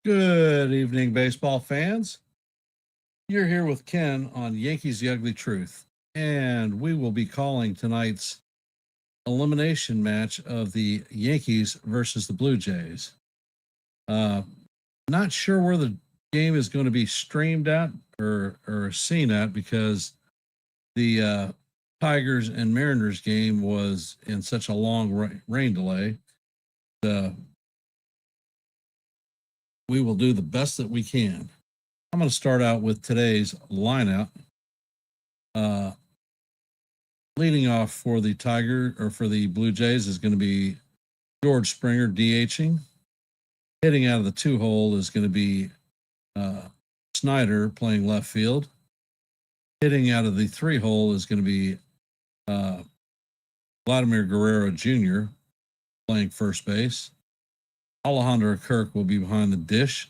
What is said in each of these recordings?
Good evening, baseball fans. You're here with Ken on Yankees The Ugly Truth, and we will be calling tonight's elimination match of the Yankees versus the Blue Jays. Not sure where the game is going to be streamed at or seen at because the Tigers and Mariners game was in such a long rain delay. We will do the best that we can. I'm going to start out with today's lineup. Leading off for the Blue Jays is going to be George Springer DHing. Hitting out of the 2-hole is going to be Snyder playing left field. Hitting out of the 3-hole is going to be Vladimir Guerrero Jr. playing first base. Alejandro Kirk will be behind the dish,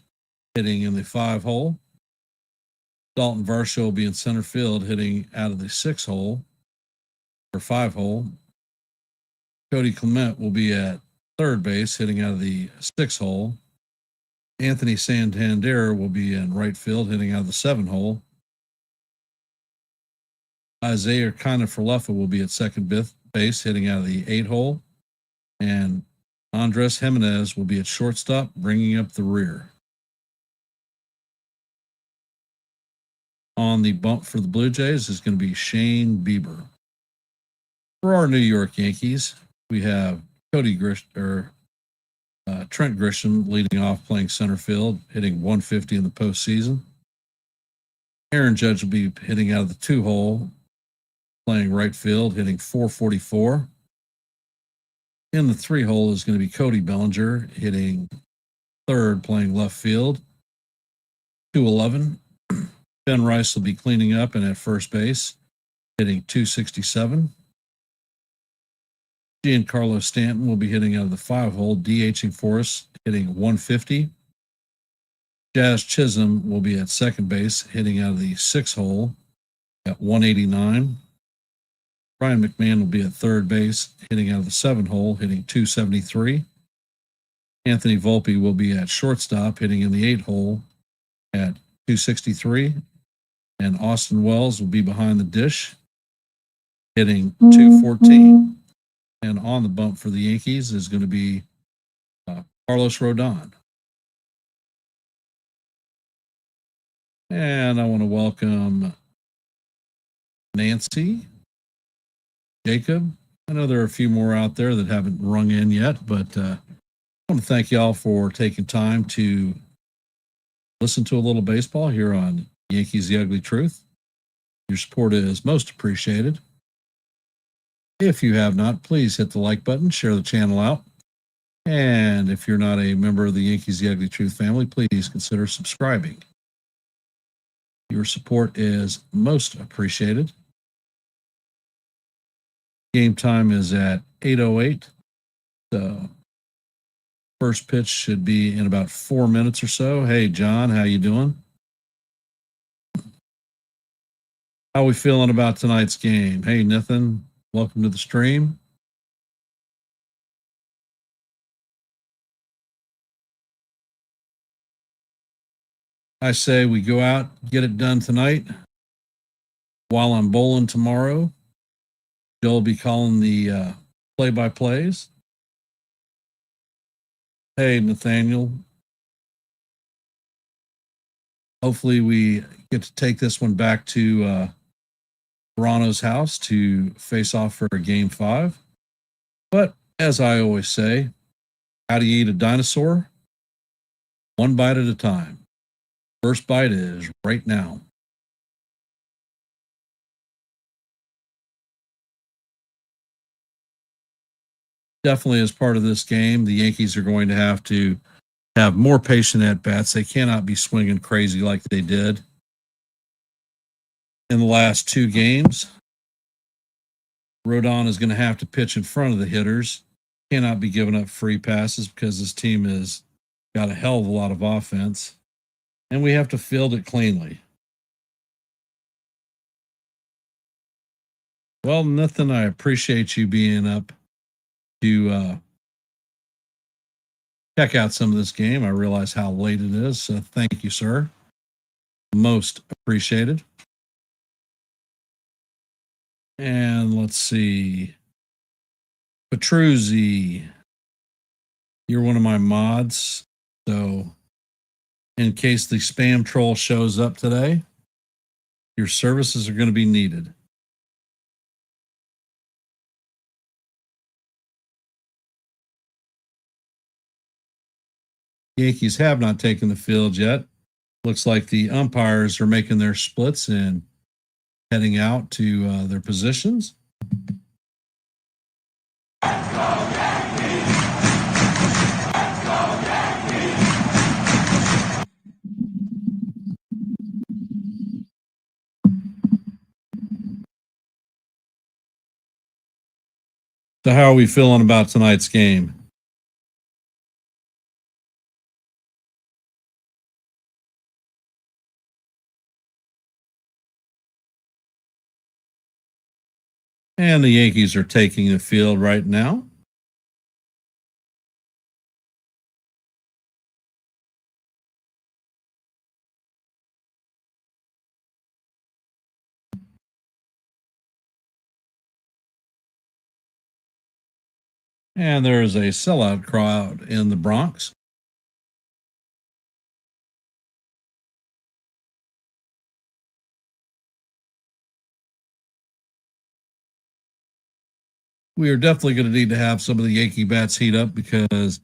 hitting in the 5-hole. Dalton Varsho will be in center field, hitting out of the 6-hole or 5-hole. Cody Clement will be at third base, hitting out of the 6-hole. Anthony Santander will be in right field, hitting out of the 7-hole. Isaiah Kiner-Falefa will be at second base, hitting out of the 8-hole. And Andres Jimenez will be at shortstop, bringing up the rear. On the bump for the Blue Jays is going to be Shane Bieber. For our New York Yankees, we have Trent Grisham leading off, playing center field, hitting 150 in the postseason. Aaron Judge will be hitting out of the 2-hole, playing right field, hitting 444. In the 3-hole is going to be Cody Bellinger, hitting third, playing left field, 211. Ben Rice will be cleaning up and at first base, hitting 267. Giancarlo Stanton will be hitting out of the 5-hole, DHing for us, hitting 150. Jazz Chisholm will be at second base, hitting out of the 6-hole at 189. Brian McMahon will be at third base, hitting out of the 7-hole, hitting 273. Anthony Volpe will be at shortstop, hitting in the 8-hole at 263. And Austin Wells will be behind the dish, hitting 214. And on the bump for the Yankees is going to be Carlos Rodon. And I want to welcome Nancy, Jacob. I know there are a few more out there that haven't rung in yet, but I want to thank y'all for taking time to listen to a little baseball here on Yankees The Ugly Truth. Your support is most appreciated. If you have not, please hit the like button, share the channel out. And if you're not a member of the Yankees The Ugly Truth family, please consider subscribing. Your support is most appreciated. Game time is at 8:08. So first pitch should be in about 4 minutes or so. Hey, John, how you doing? How are we feeling about tonight's game? Hey, Nathan, welcome to the stream. I say we go out, get it done tonight. While I'm bowling tomorrow, Joe will be calling the play-by-plays. Hey, Nathaniel. Hopefully we get to take this one back to Toronto's house to face off for Game 5. But as I always say, how do you eat a dinosaur? One bite at a time. First bite is right now. Definitely as part of this game, the Yankees are going to have more patient at-bats. They cannot be swinging crazy like they did in the last 2 games. Rodon is going to have to pitch in front of the hitters. Cannot be giving up free passes because this team has got a hell of a lot of offense. And we have to field it cleanly. Well, Nathan, I appreciate you being up to check out some of this game. I realize how late it is. So thank you, sir. Most appreciated. And let's see. Petruzzi, you're one of my mods. So in case the spam troll shows up today, your services are going to be needed. Yankees have not taken the field yet. Looks like the umpires are making their splits and heading out to their positions. So how are we feeling about tonight's game? And the Yankees are taking the field right now. And there's a sellout crowd in the Bronx. We are definitely going to need to have some of the Yankee bats heat up because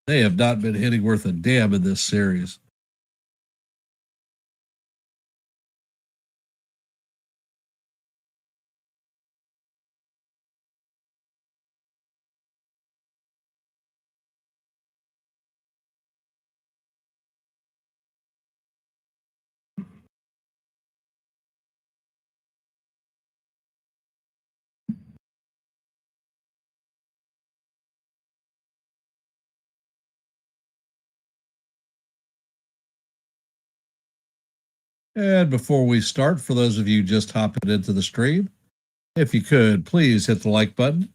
they have not been hitting worth a damn in this series. And before we start, for those of you just hopping into the stream, if you could, please hit the like button,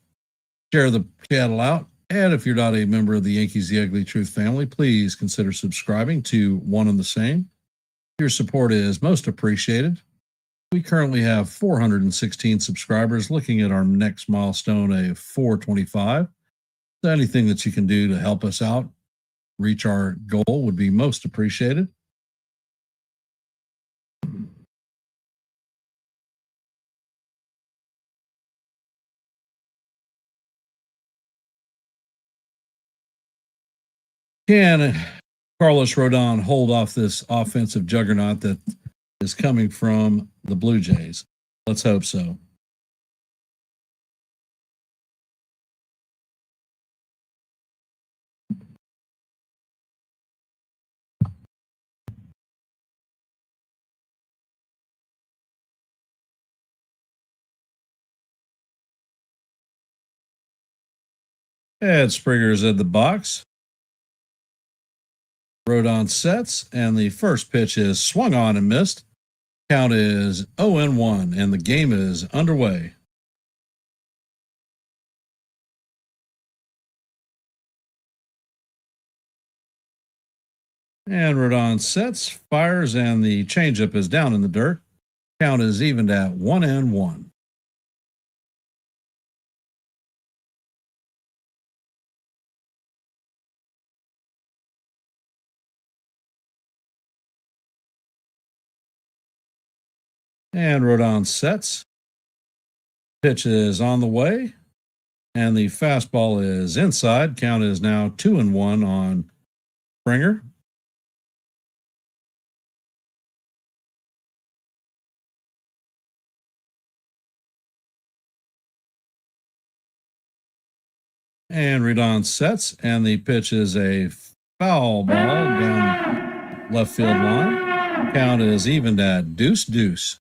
share the channel out, and if you're not a member of the Yankees The Ugly Truth family, please consider subscribing to One and the Same. Your support is most appreciated. We currently have 416 subscribers, looking at our next milestone of 425. So anything that you can do to help us out, reach our goal, would be most appreciated. Can Carlos Rodon hold off this offensive juggernaut that is coming from the Blue Jays? Let's hope so. And Springer's in the box. Rodon sets, and the first pitch is swung on and missed. Count is 0-1, and the game is underway. And Rodon sets, fires, and the changeup is down in the dirt. Count is evened at 1-1. And Rodon sets. Pitch is on the way. And the fastball is inside. Count is now 2-1 on Springer. And Rodon sets, and the pitch is a foul ball down left field line. Count is evened at 2-2.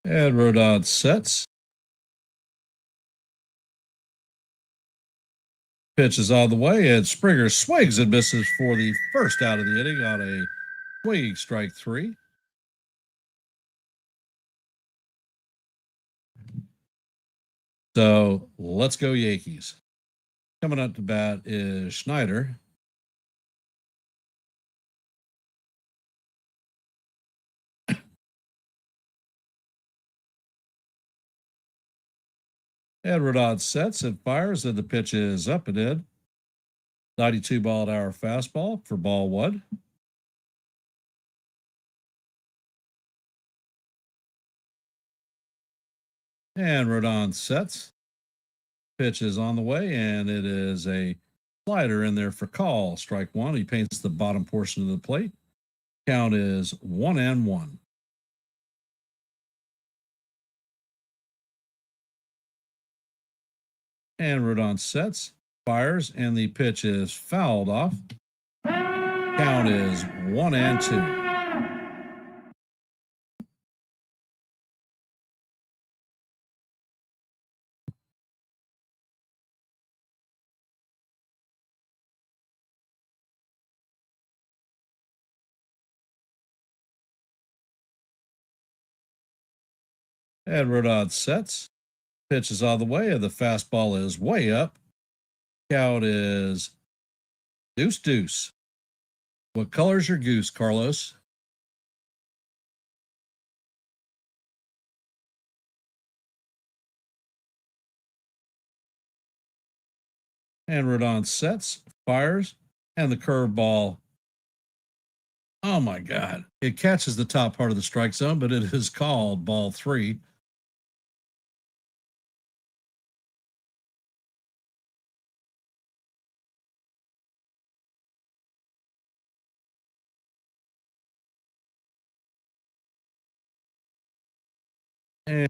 And Rodon sets. Pitch is on the way, and Springer swings and misses for the first out of the inning on a swinging strike 3. So let's go Yankees. Coming up to bat is Schneider. And Rodon sets and fires, and the pitch is up and in. 92 mile an hour fastball for ball 1. And Rodon sets. Pitch is on the way, and it is a slider in there for call. Strike 1. He paints the bottom portion of the plate. Count is 1-1. And Rodon sets, fires, and the pitch is fouled off. Count is 1-2. And Rodon sets. Pitch is on the way, and the fastball is way up. Count is deuce. What color's your goose, Carlos? And Rodon sets, fires, and the curveball. Oh my God. It catches the top part of the strike zone, but it is called ball 3.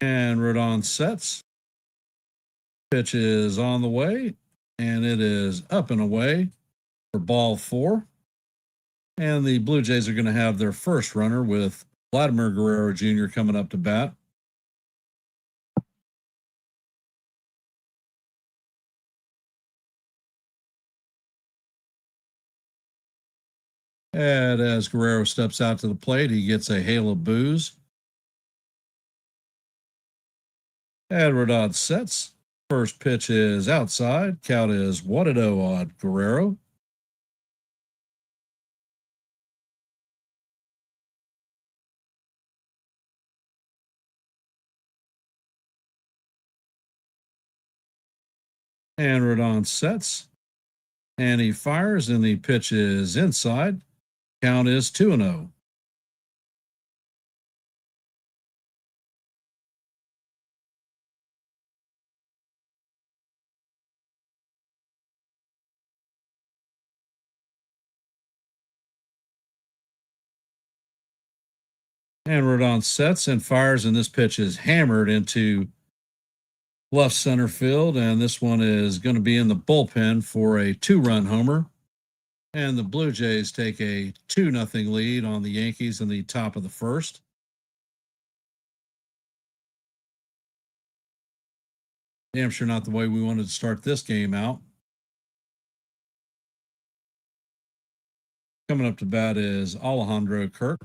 And Rodon sets. Pitch is on the way, and it is up and away for ball 4. And the Blue Jays are going to have their first runner with Vladimir Guerrero Jr. coming up to bat. And as Guerrero steps out to the plate, he gets a hail of boos. And Rodon sets. First pitch is outside. Count is 1-0 on Guerrero. And Rodon sets. And he fires, and the pitch is inside. Count is 2-0. And Rodon sets and fires, and this pitch is hammered into left center field. And this one is going to be in the bullpen for a 2-run homer. And the Blue Jays take a 2-0 lead on the Yankees in the top of the first. Damn sure not the way we wanted to start this game out. Coming up to bat is Alejandro Kirk.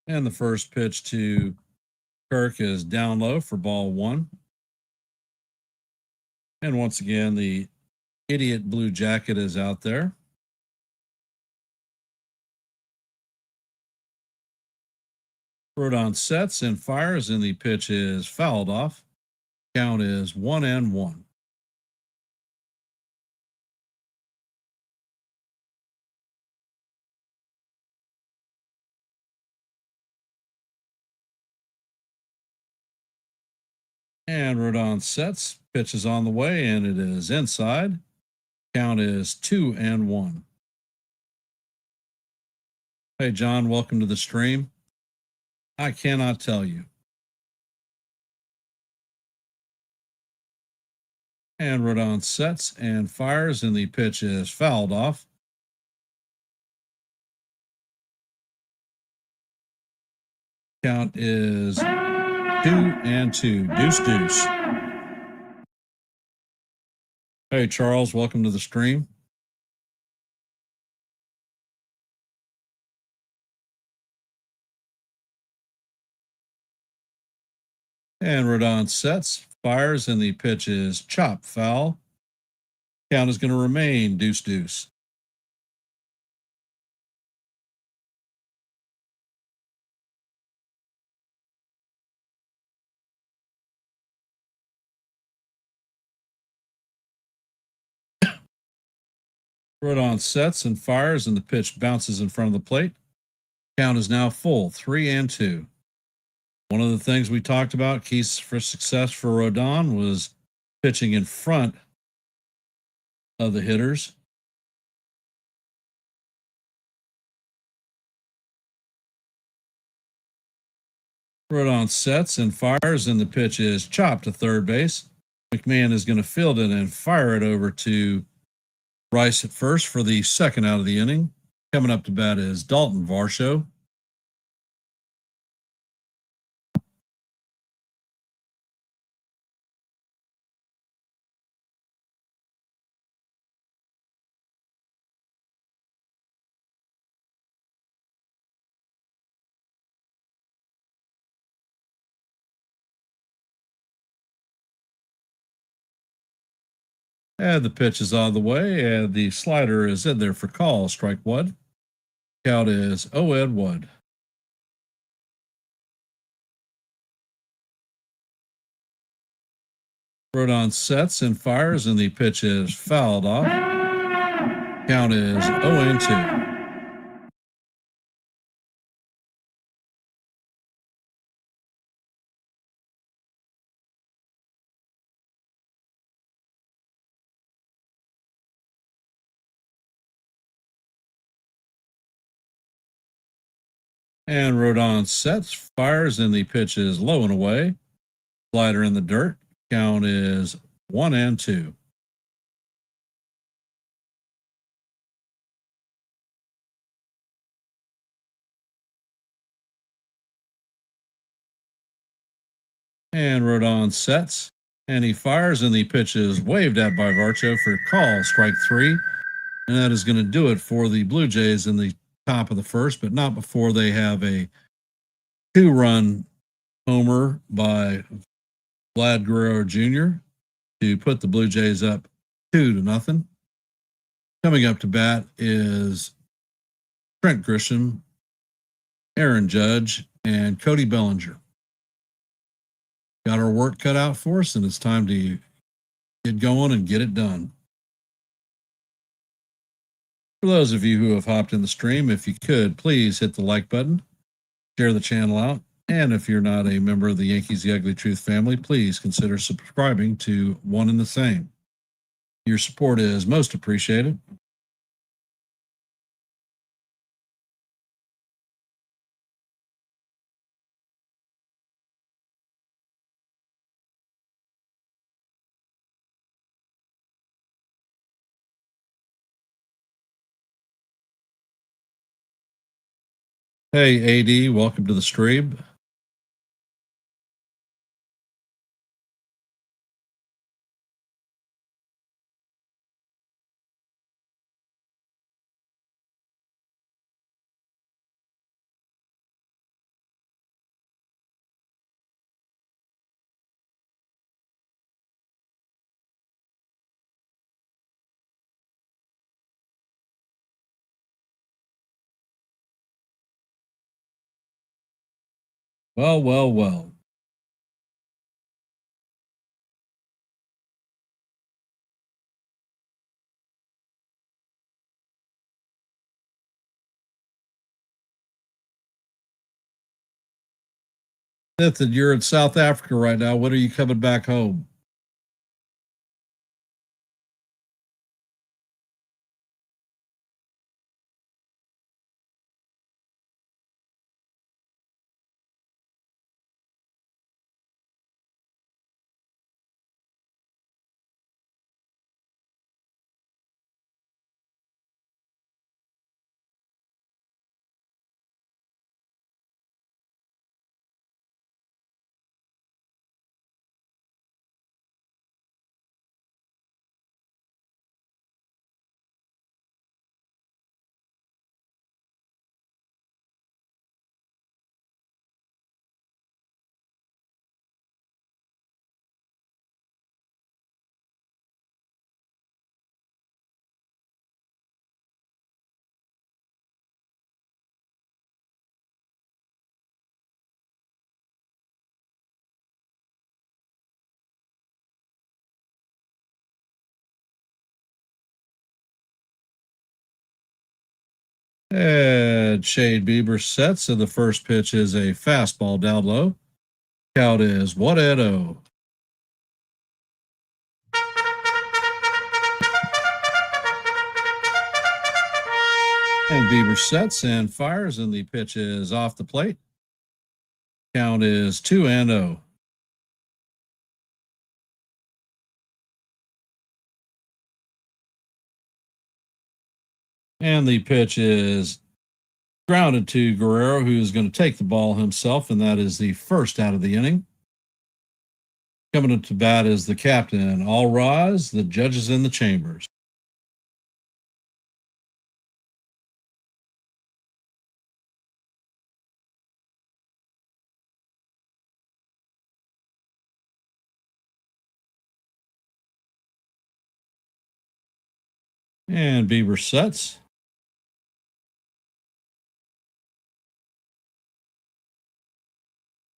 And the first pitch to Kirk is down low for ball 1. And once again, the idiot blue jacket is out there. Rodon sets and fires, and the pitch is fouled off. Count is 1-1. And Rodon sets, pitch is on the way, and it is inside. Count is 2-1. Hey, John, welcome to the stream. I cannot tell you. And Rodon sets and fires, and the pitch is fouled off. Count is 2-2. Deuce, deuce. Hey, Charles, welcome to the stream. And Rodon sets, fires, and the pitch is chopped foul. Count is going to remain deuce, deuce. Rodon sets and fires, and the pitch bounces in front of the plate. Count is now full, 3-2. One of the things we talked about, keys for success for Rodon, was pitching in front of the hitters. Rodon sets and fires, and the pitch is chopped to third base. McMahon is going to field it and fire it over to Rice at first for the second out of the inning. Coming up to bat is Dalton Varsho. And the pitch is on the way, and the slider is in there for call. Strike one. Count is 0-1. Rodon sets and fires, and the pitch is fouled off. Count is 0-2. And Rodon sets, fires, and the pitch is low and away. Slider in the dirt. Count is 1-2. And Rodon sets, and he fires, and the pitch is waved at by Varsho for call, strike three. And that is going to do it for the Blue Jays in the top of the first, but not before they have a 2-run homer by Vlad Guerrero Jr. to put the Blue Jays up 2-0. Coming up to bat is Trent Grisham, Aaron Judge, and Cody Bellinger. Got our work cut out for us, and it's time to get going and get it done. For those of you who have hopped in the stream, if you could, please hit the like button, share the channel out, and if you're not a member of the Yankees The Ugly Truth family, please consider subscribing to One and the Same. Your support is most appreciated. Hey, AD, welcome to the stream. Well. Nathan, you're in South Africa right now. When are you coming back home? And Shade Bieber sets, so the first pitch is a fastball down low. Count is 1-0. And Bieber sets and fires, and the pitch is off the plate. Count is 2-0. And the pitch is grounded to Guerrero, who's going to take the ball himself, and that is the first out of the inning. Coming up to bat is the captain. All rise, the judges in the chambers. And Bieber sets.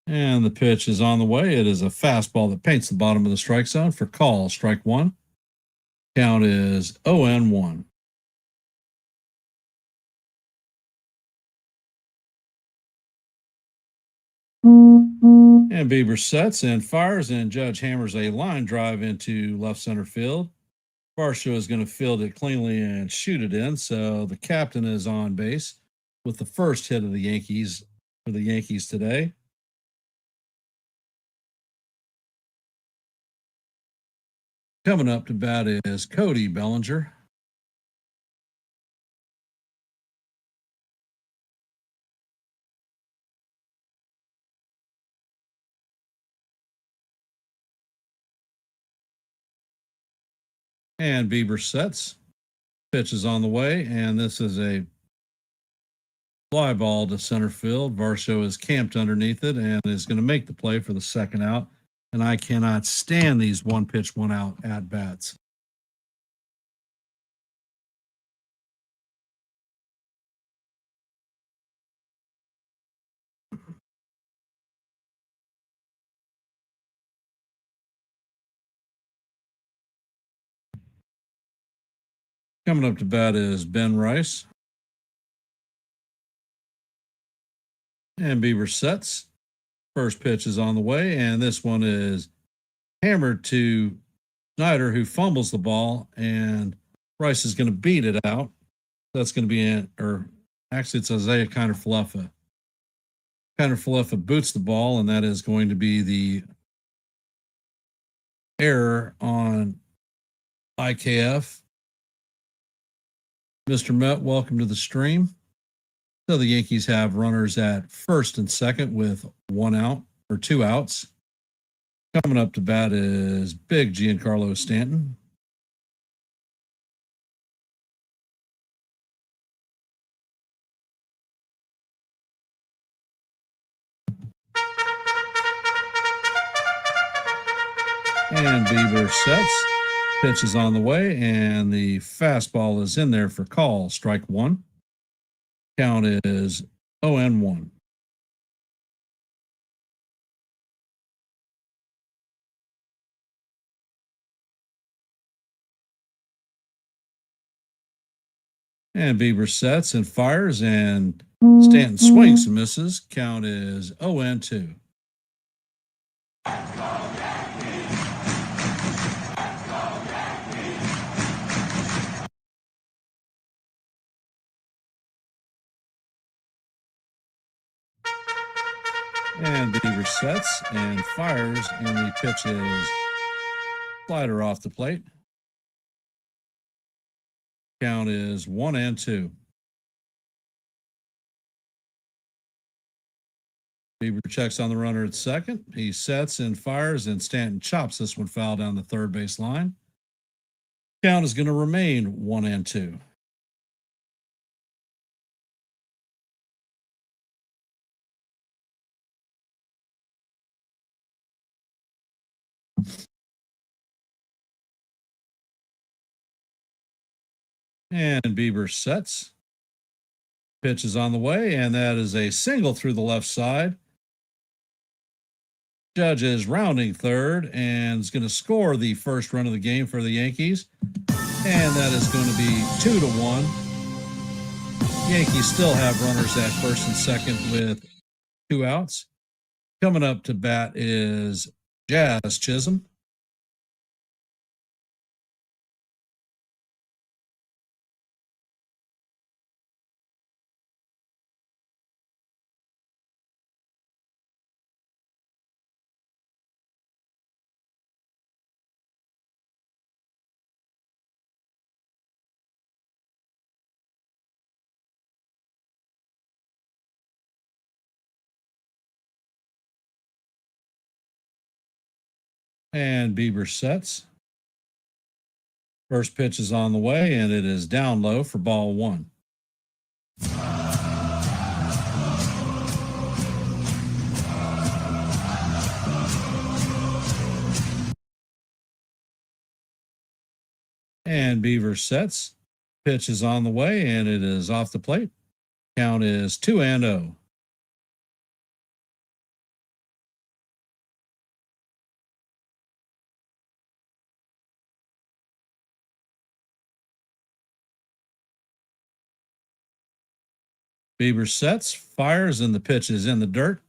And the pitch is on the way. It is a fastball that paints the bottom of the strike zone for call, strike one. Count is 0-1. And Bieber sets and fires, and Judge hammers a line drive into left center field. Varsho is going to field it cleanly and shoot it in. So the captain is on base with the first hit of the Yankees for the Yankees today. Coming up to bat is Cody Bellinger. And Bieber sets. Pitch is on the way, and this is a fly ball to center field. Varsho is camped underneath it and is going to make the play for the second out. And I cannot stand these one pitch, one out at bats. Coming up to bat is Ben Rice. And Bieber sets. First pitch is on the way, and this one is hammered to Snyder, who fumbles the ball, and Rice is going to beat it out. That's going to be actually it's Isaiah Kiner-Falefa. Kiner-Falefa boots the ball, and that is going to be the error on IKF. Mr. Met, welcome to the stream. So the Yankees have runners at first and second with 1 out or 2 outs. Coming up to bat is big Giancarlo Stanton. And Bieber sets. Pitch is on the way, and the fastball is in there for call, strike one. Count is 0-1. And Bieber sets and fires, and Stanton swings and misses. Count is 0-2. And Bieber sets and fires, and the pitch is slider off the plate. Count is 1-2. Bieber checks on the runner at second. He sets and fires, and Stanton chops this one foul down the third base line. Count is going to remain 1-2. And Bieber sets. Pitch is on the way, and that is a single through the left side. Judge is rounding third and is going to score the first run of the game for the Yankees. And that is going to be 2-1. Yankees still have runners at first and second with 2 outs. Coming up to bat is Jazz Chisholm. And Bieber sets. First pitch is on the way, and it is down low for ball 1. And Beaver sets. Pitch is on the way, and it is off the plate. Count is 2-0. Bieber sets, fires, and the pitch is in the dirt.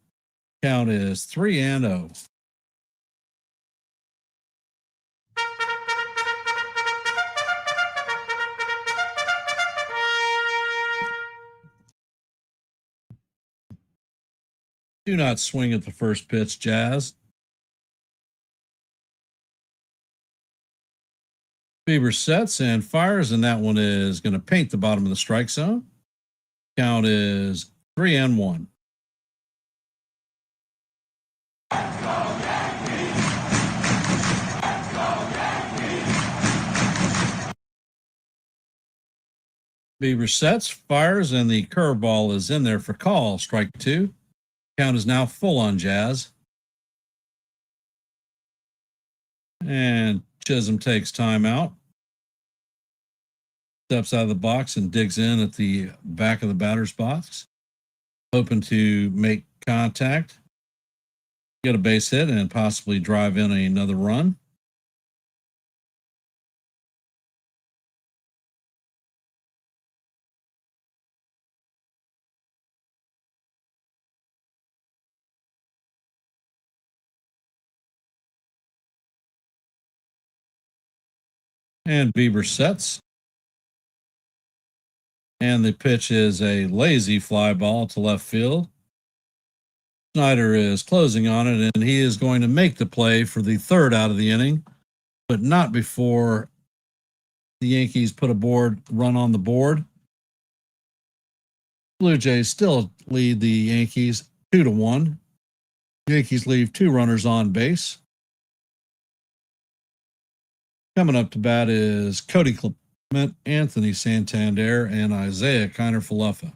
Count is 3-0. Do not swing at the first pitch, Jazz. Bieber sets and fires, and that one is going to paint the bottom of the strike zone. Count is 3-1. Bieber sets, fires, and the curveball is in there for call. Strike 2. Count is now full on Jazz. And Chisholm takes time out. Steps out of the box and digs in at the back of the batter's box, hoping to make contact, get a base hit, and possibly drive in another run. And Bieber sets. And the pitch is a lazy fly ball to left field. Snyder is closing on it, and he is going to make the play for the third out of the inning, but not before the Yankees put a run on the board. Blue Jays still lead the Yankees 2-1. Yankees leave 2 runners on base. Coming up to bat is Cody Clement, Anthony Santander, and Isaiah Kiner-Falefa.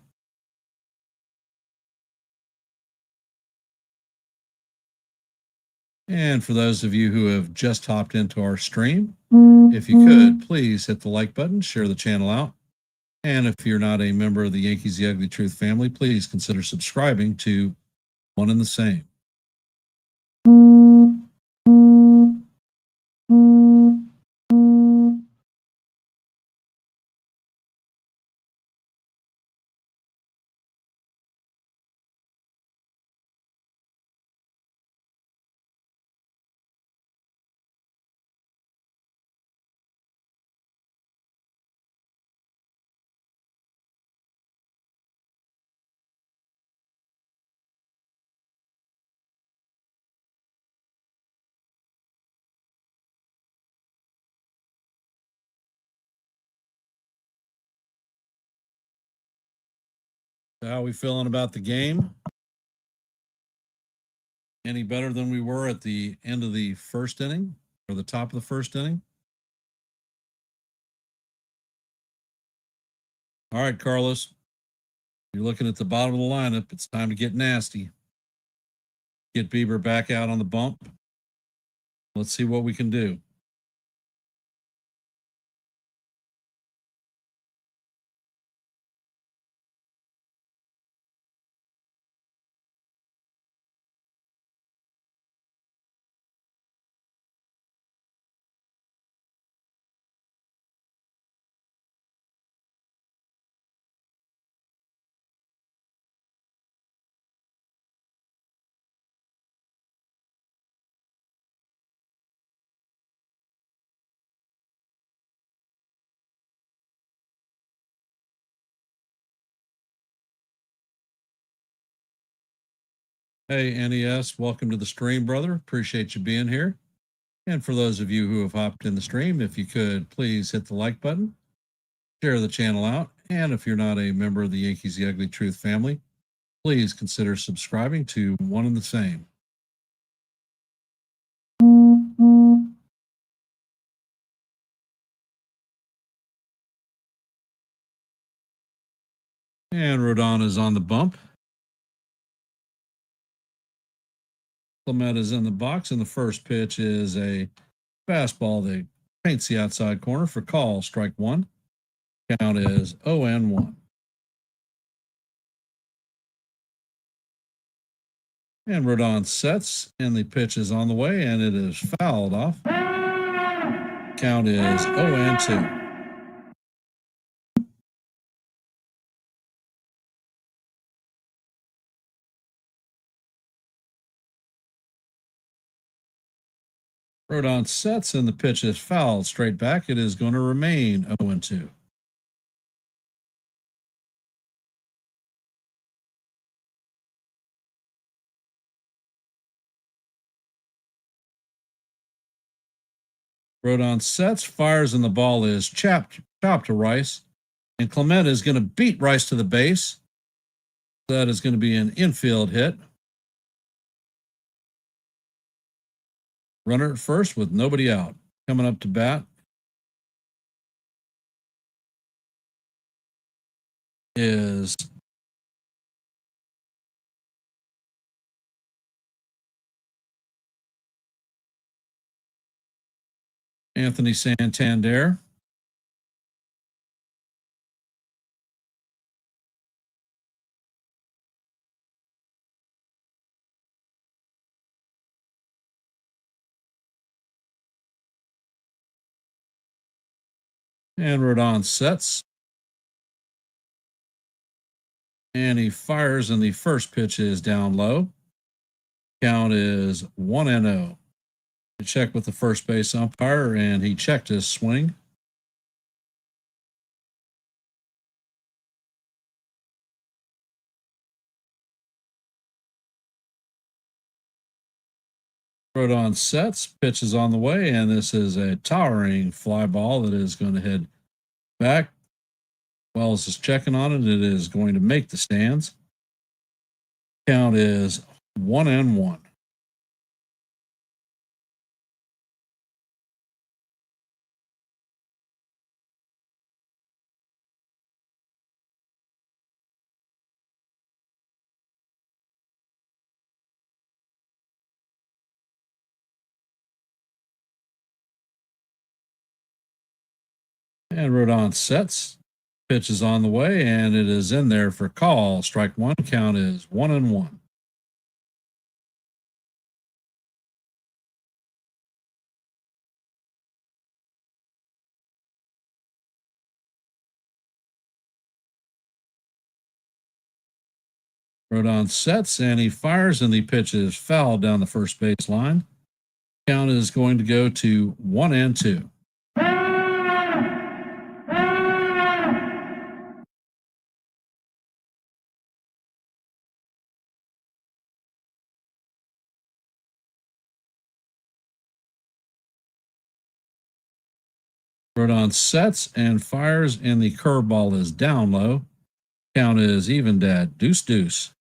And for those of you who have just hopped into our stream, if you could, please hit the like button, share the channel out. And if you're not a member of the Yankees The Ugly Truth family, please consider subscribing to One and the Same. So how are we feeling about the game? Any better than we were at the end of the first inning or the top of the first inning? All right, Carlos. You're looking at the bottom of the lineup. It's time to get nasty. Get Bieber back out on the bump. Let's see what we can do. Hey, NES, welcome to the stream, brother. Appreciate you being here. And for those of you who have hopped in the stream, if you could please hit the like button, share the channel out, and if you're not a member of the Yankees The Ugly Truth family, please consider subscribing to one and the same. And Rodon is on the bump. Clement is in the box, and the first pitch is a fastball that paints the outside corner for call, strike one. Count is 0-1. And Rodon sets, and the pitch is on the way, and it is fouled off. Count is 0-2. Rodon sets, and the pitch is fouled straight back. It is going to remain 0-2. Rodon sets, fires, and the ball is chopped to Rice. And Clement is going to beat Rice to the base. That is going to be an infield hit. Runner at first with nobody out. Coming up to bat is Anthony Santander. And Rodon sets. And he fires, and the first pitch is down low. Count is 1-0. Check with the first base umpire, and he checked his swing. Rodon sets, pitch is on the way, and this is a towering fly ball that is going to head back. Wells is checking on it. It is going to make the stands. Count is 1-1. And Rodon sets. Pitch is on the way, and it is in there for call. Strike one. Count is 1-1. Rodon sets, and he fires, and the pitch is fouled down the first base line. Count is going to go to 1-2. Rodon sets and fires, and the curveball is down low. Count is even, Dad. Deuce.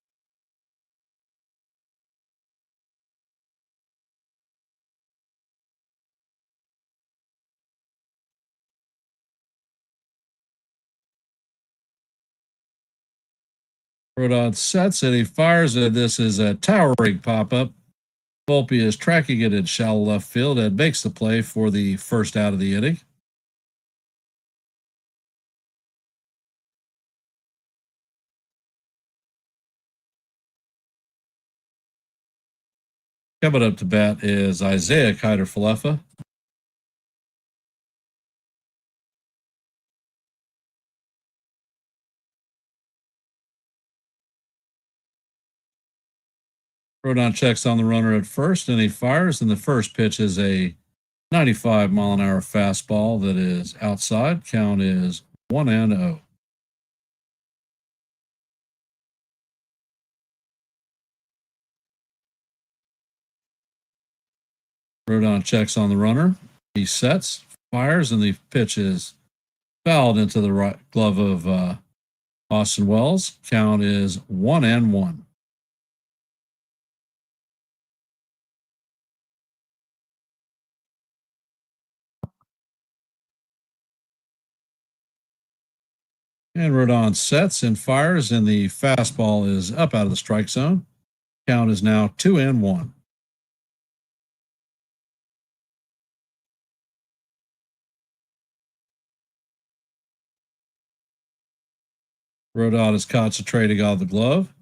Rodon sets and he fires it. This is a towering pop-up. Volpe is tracking it in shallow left field and makes the play for the first out of the inning. Coming up to bat is Isaiah Kiter-Falefa. Rodon checks on the runner at first, and he fires, and the first pitch is a 95-mile-an-hour fastball that is outside. Count is 1-0. Rodon checks on the runner. He sets, fires, and the pitch is fouled into the right glove of Austin Wells. Count is 1-1. And Rodon sets and fires, and the fastball is up out of the strike zone. Count is now 2-1. Rodon is concentrating on the glove.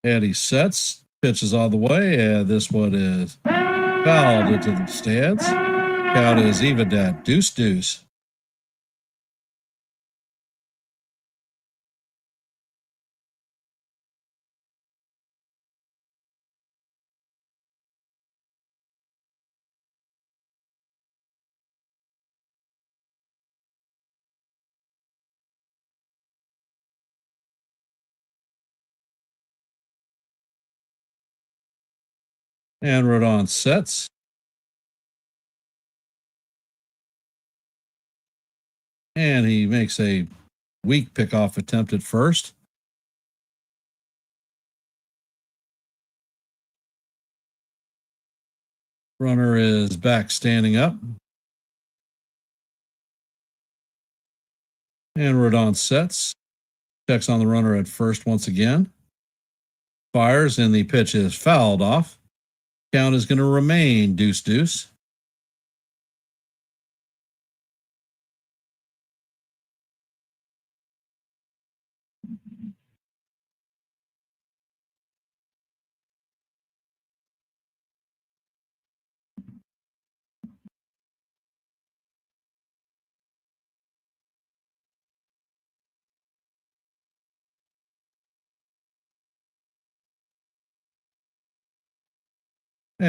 And he sets, pitches all the way, and this one is fouled into the stands. Count is even at deuce. And Rodon sets. And he makes a weak pickoff attempt at first. Runner is back standing up. And Rodon sets. Checks on the runner at first once again. Fires, and the pitch is fouled off. Count is going to remain deuce.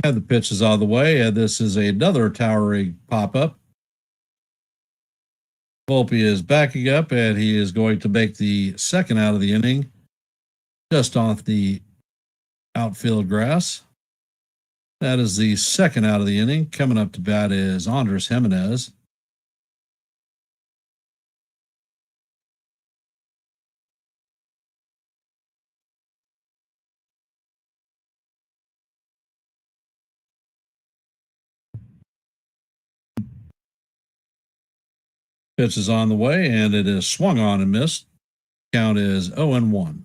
And the pitch is out of the way, and this is another towering pop-up. Volpe is backing up, and he is going to make the second out of the inning just off the outfield grass. That is the second out of the inning. Coming up to bat is Andres Jimenez. Pitch is on the way, and it is swung on and missed. Count is 0-1.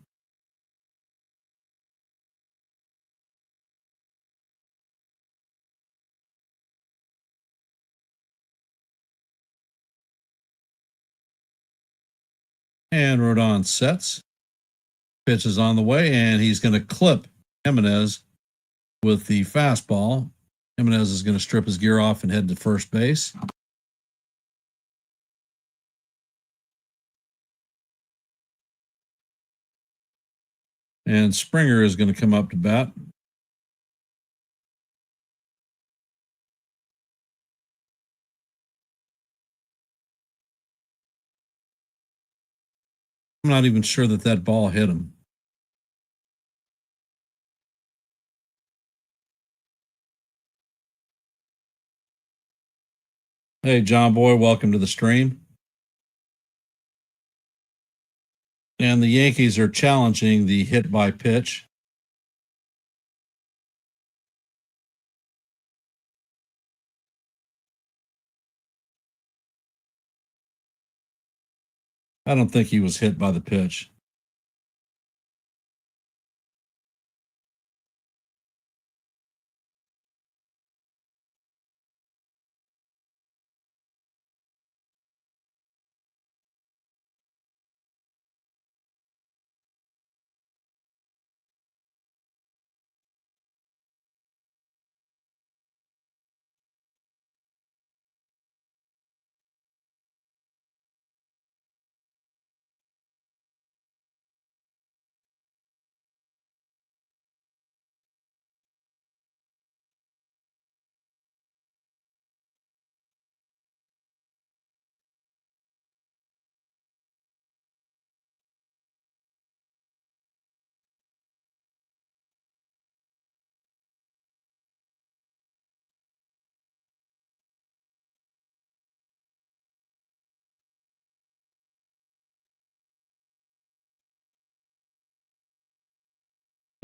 And Rodon sets. Pitch is on the way, and he's going to clip Jimenez with the fastball. Jimenez is going to strip his gear off and head to first base. And Springer is going to come up to bat. I'm not even sure that ball hit him. Hey, John Boy, welcome to the stream. And the Yankees are challenging the hit by pitch. I don't think he was hit by the pitch.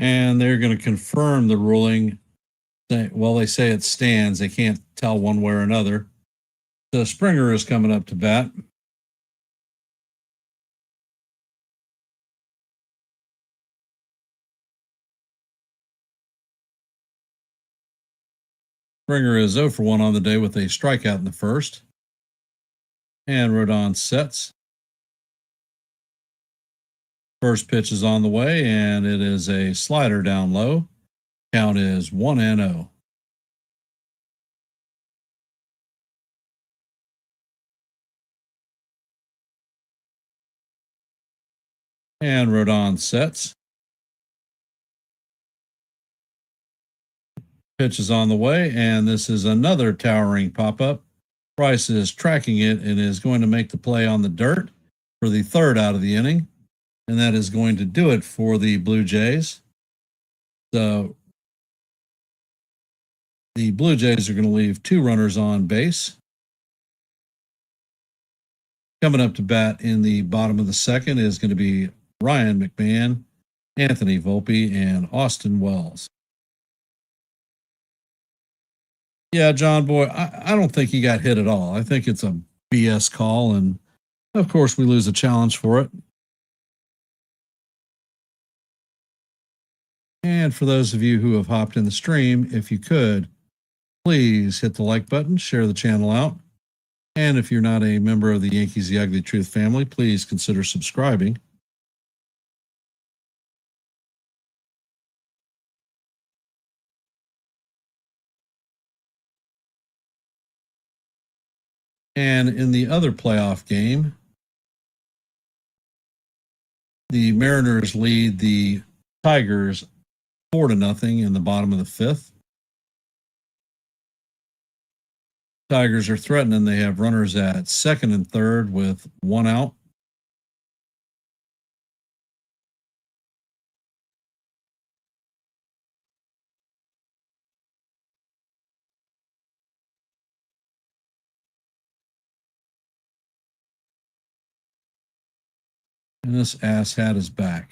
And they're going to confirm the ruling. Well, they say it stands. They can't tell one way or another. So Springer is coming up to bat. Springer is 0 for 1 on the day with a strikeout in the first. And Rodon sets. First pitch is on the way, and it is a slider down low. Count is 1-0. And Rodon sets. Pitch is on the way, and this is another towering pop-up. Price is tracking it and is going to make the play on the dirt for the third out of the inning. And that is going to do it for the Blue Jays. So the Blue Jays are going to leave 2 runners on base. Coming up to bat in the bottom of the second is going to be Ryan McMahon, Anthony Volpe, and Austin Wells. Yeah, John Boy, I don't think he got hit at all. I think it's a BS call, and of course we lose a challenge for it. And for those of you who have hopped in the stream, if you could, please hit the like button, share the channel out. And if you're not a member of the Yankees The Ugly Truth family, please consider subscribing. And in the other playoff game, the Mariners lead the Tigers 4-0 in the bottom of the fifth. Tigers are threatening. They have runners at second and third with 1 out. And this asshat is back.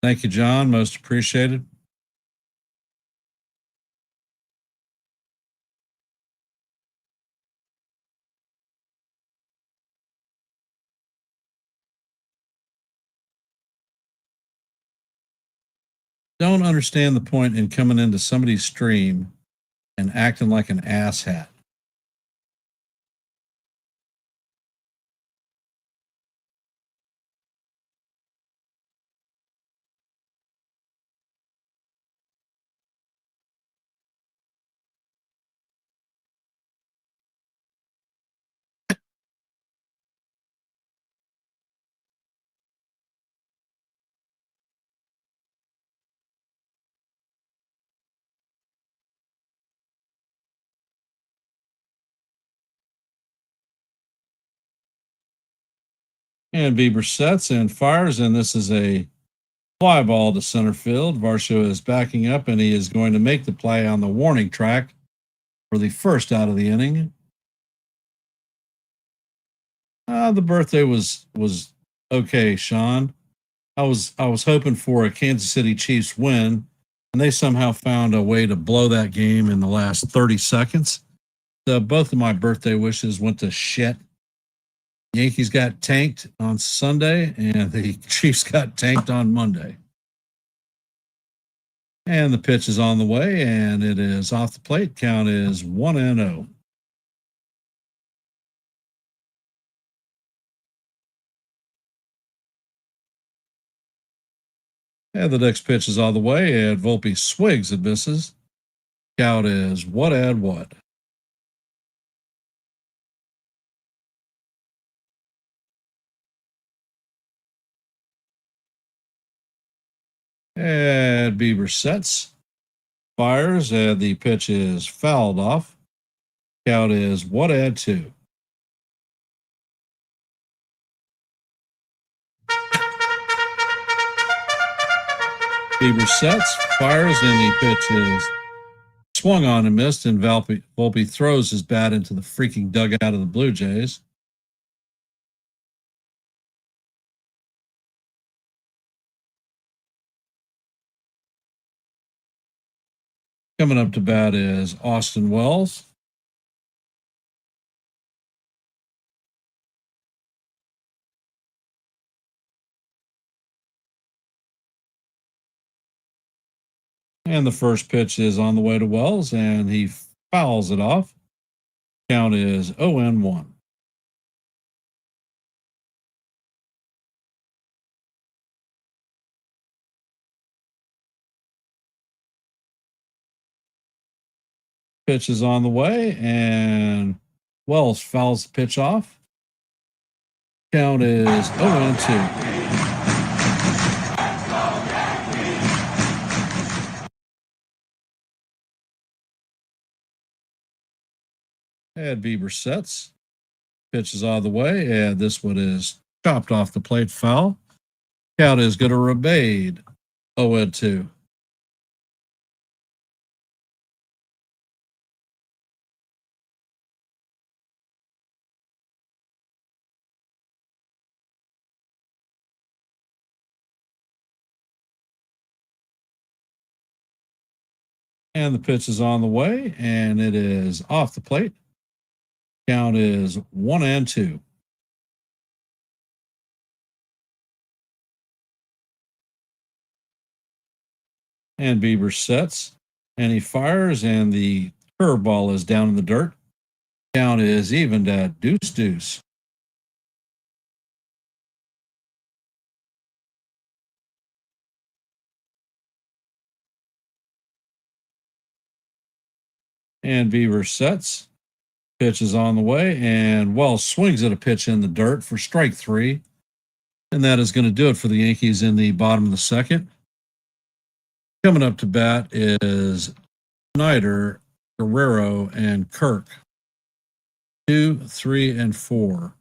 Thank you, John. Most appreciated. Don't understand the point in coming into somebody's stream and acting like an asshat. And Bieber sets and fires, and this is a fly ball to center field. Varsho is backing up, and he is going to make the play on the warning track for the first out of the inning. The birthday was okay, Sean. I was hoping for a Kansas City Chiefs win, and they somehow found a way to blow that game in the last 30 seconds. So both of my birthday wishes went to shit. Yankees got tanked on Sunday, and the Chiefs got tanked on Monday. And the pitch is on the way, and it is off the plate. Count is 1-0. And the next pitch is on the way, and Volpe swigs and misses. Count is what and what. And Bieber sets, fires, and the pitch is fouled off. Count is 1-2. Bieber sets, fires, and the pitch is swung on and missed, and Volpe throws his bat into the freaking dugout of the Blue Jays. Coming up to bat is Austin Wells. And the first pitch is on the way to Wells, and he fouls it off. Count is 0-1. Pitch is on the way, and Wells fouls the pitch off. Count is 0-2. And Bieber sets. Pitch is out of the way, and this one is chopped off the plate foul. Count is going to remain 0-2. And the pitch is on the way, and it is off the plate. Count is 1-2. And Bieber sets, and he fires, and the curveball is down in the dirt. Count is evened at 2-2. And Bieber sets. Pitch is on the way, and Wells swings at a pitch in the dirt for strike 3. And that is going to do it for the Yankees in the bottom of the second. Coming up to bat is Snyder, Guerrero, and Kirk. 2, 3, and 4.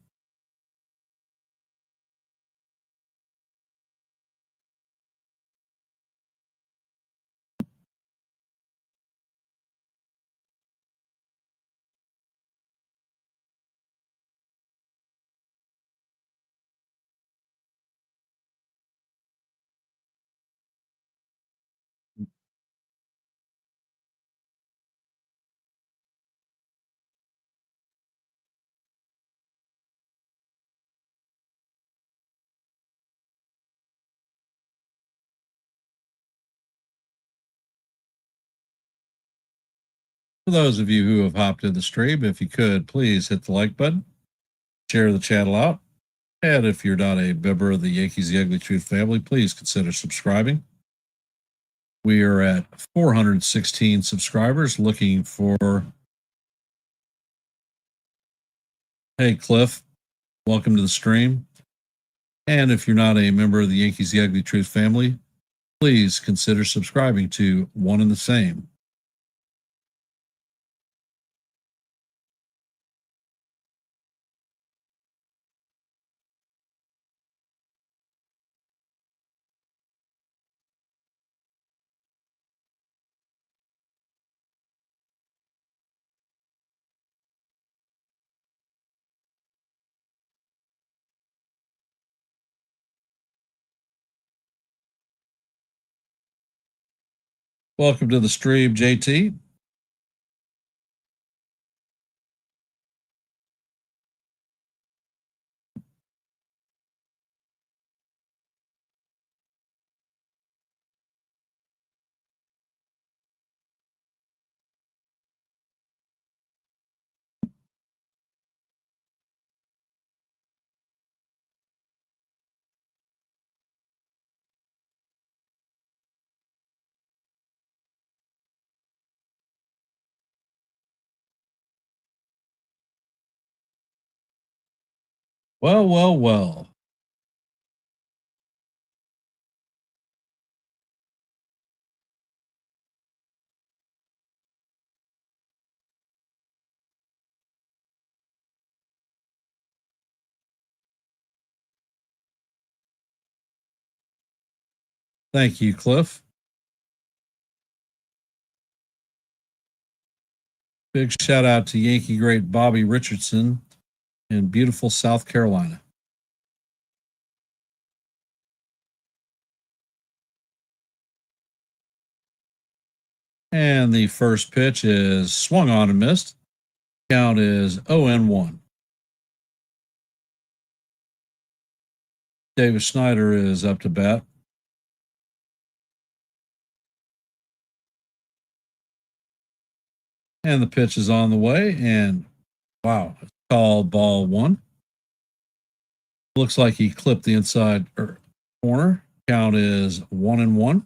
For those of you who have hopped in the stream, if you could, please hit the like button, share the channel out. And if you're not a member of the Yankees The Ugly Truth family, please consider subscribing. We are at 416 subscribers, looking for. Hey, Cliff, welcome to the stream. And if you're not a member of the Yankees The Ugly Truth family, please consider subscribing to One and the Same. Welcome to the stream, JT. Well, well, well. Thank you, Cliff. Big shout out to Yankee great Bobby Richardson in beautiful South Carolina. And the first pitch is swung on and missed. Count is 0-1. Davis Snyder is up to bat. And the pitch is on the way. And wow, it's called ball one. Looks like he clipped the inside corner. Count is 1-1.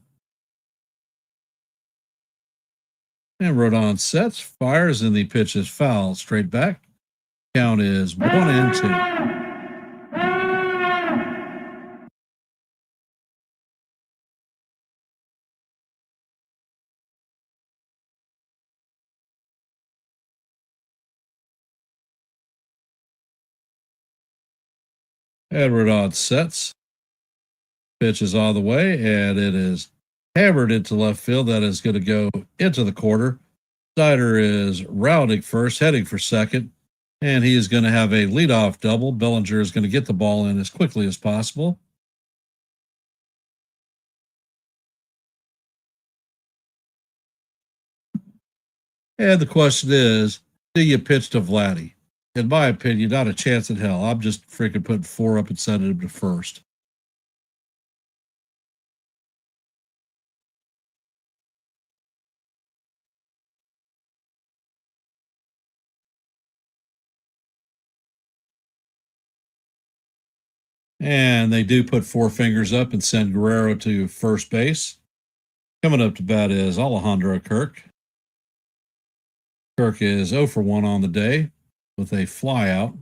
And Rodon sets, fires, and the pitch is foul straight back. Count is 1-2. And Rodon sets. Pitch is all the way, and it is hammered into left field. That is going to go into the corner. Snyder is rounding first, heading for second, and he is going to have a leadoff double. Bellinger is going to get the ball in as quickly as possible. And the question is, do you pitch to Vladdy? In my opinion, not a chance in hell. I'm just freaking putting 4 up and sending him to first. And they do put 4 fingers up and send Guerrero to first base. Coming up to bat is Alejandro Kirk. Kirk is 0-for-1 on the day with a fly out.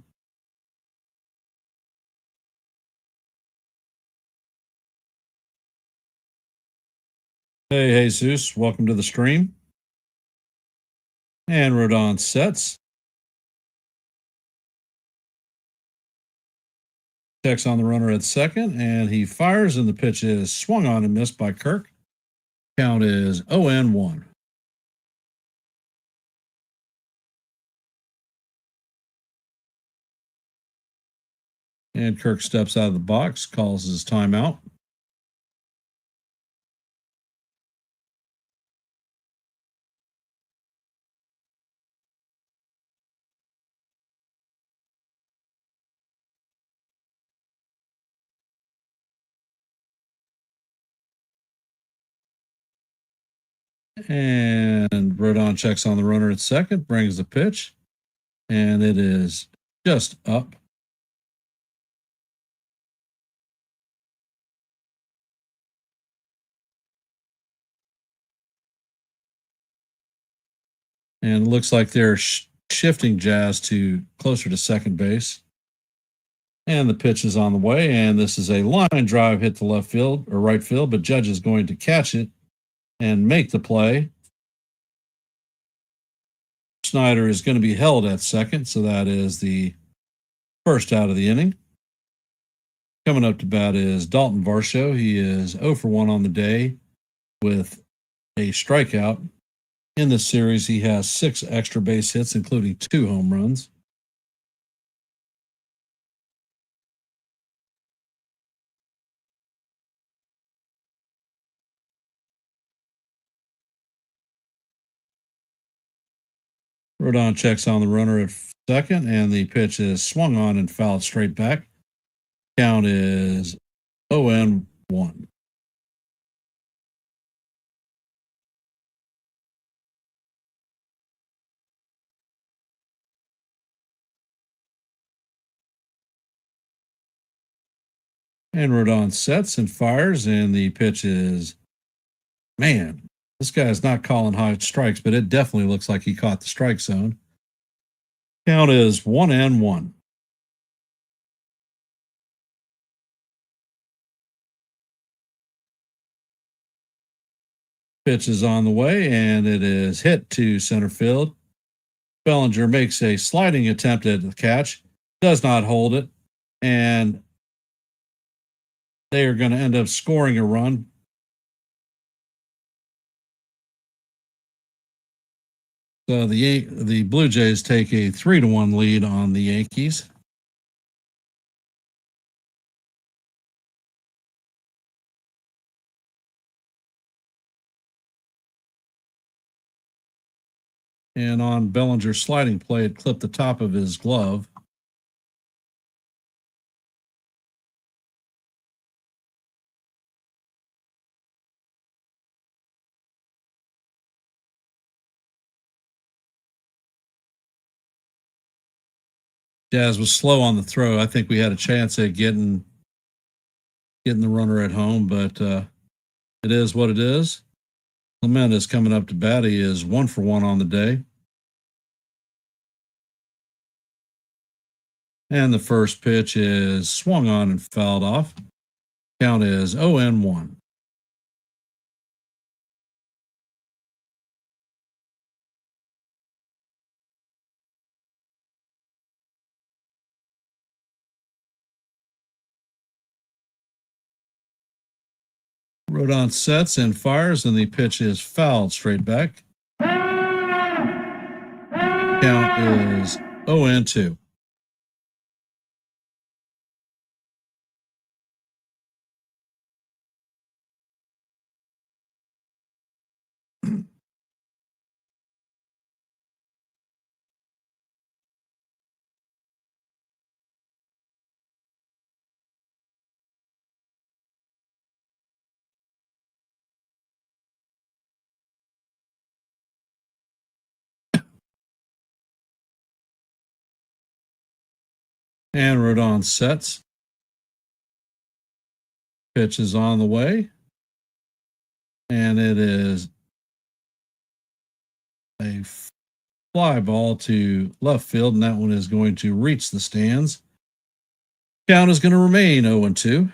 Hey, Jesus, welcome to the stream. And Rodon sets. Checks on the runner at second, and he fires, and the pitch is swung on and missed by Kirk. Count is 0-1. And Kirk steps out of the box, calls his timeout. And Rodon checks on the runner at second, brings the pitch, and it is just up. And it looks like they're shifting Jazz to closer to second base. And the pitch is on the way, and this is a line drive hit to left field or right field, but Judge is going to catch it and make the play. Snyder is going to be held at second, so that is the first out of the inning. Coming up to bat is Dalton Varsho. He is 0-for-1 on the day with a strikeout. In this series, he has 6 extra base hits, including 2 home runs. Rodon checks on the runner at second, and the pitch is swung on and fouled straight back. Count is 0-1. And Rodon sets and fires, and the pitch is, man, this guy is not calling high strikes, but it definitely looks like he caught the strike zone. Count is 1-1. Pitch is on the way, and it is hit to center field. Bellinger makes a sliding attempt at the catch, does not hold it, and they are going to end up scoring a run So the Blue Jays take a 3-1 lead on the Yankees. And on Bellinger's sliding play, it clipped the top of his glove. Jazz was slow on the throw. I think we had a chance at getting the runner at home, but it is what it is. Clement is coming up to bat. He is 1 for 1 on the day. And the first pitch is swung on and fouled off. Count is 0-1. Rodon sets and fires, and the pitch is fouled straight back. Count is 0-2. And Rodon sets. Pitch is on the way. And it is a fly ball to left field, and that one is going to reach the stands. Count is going to remain 0-2.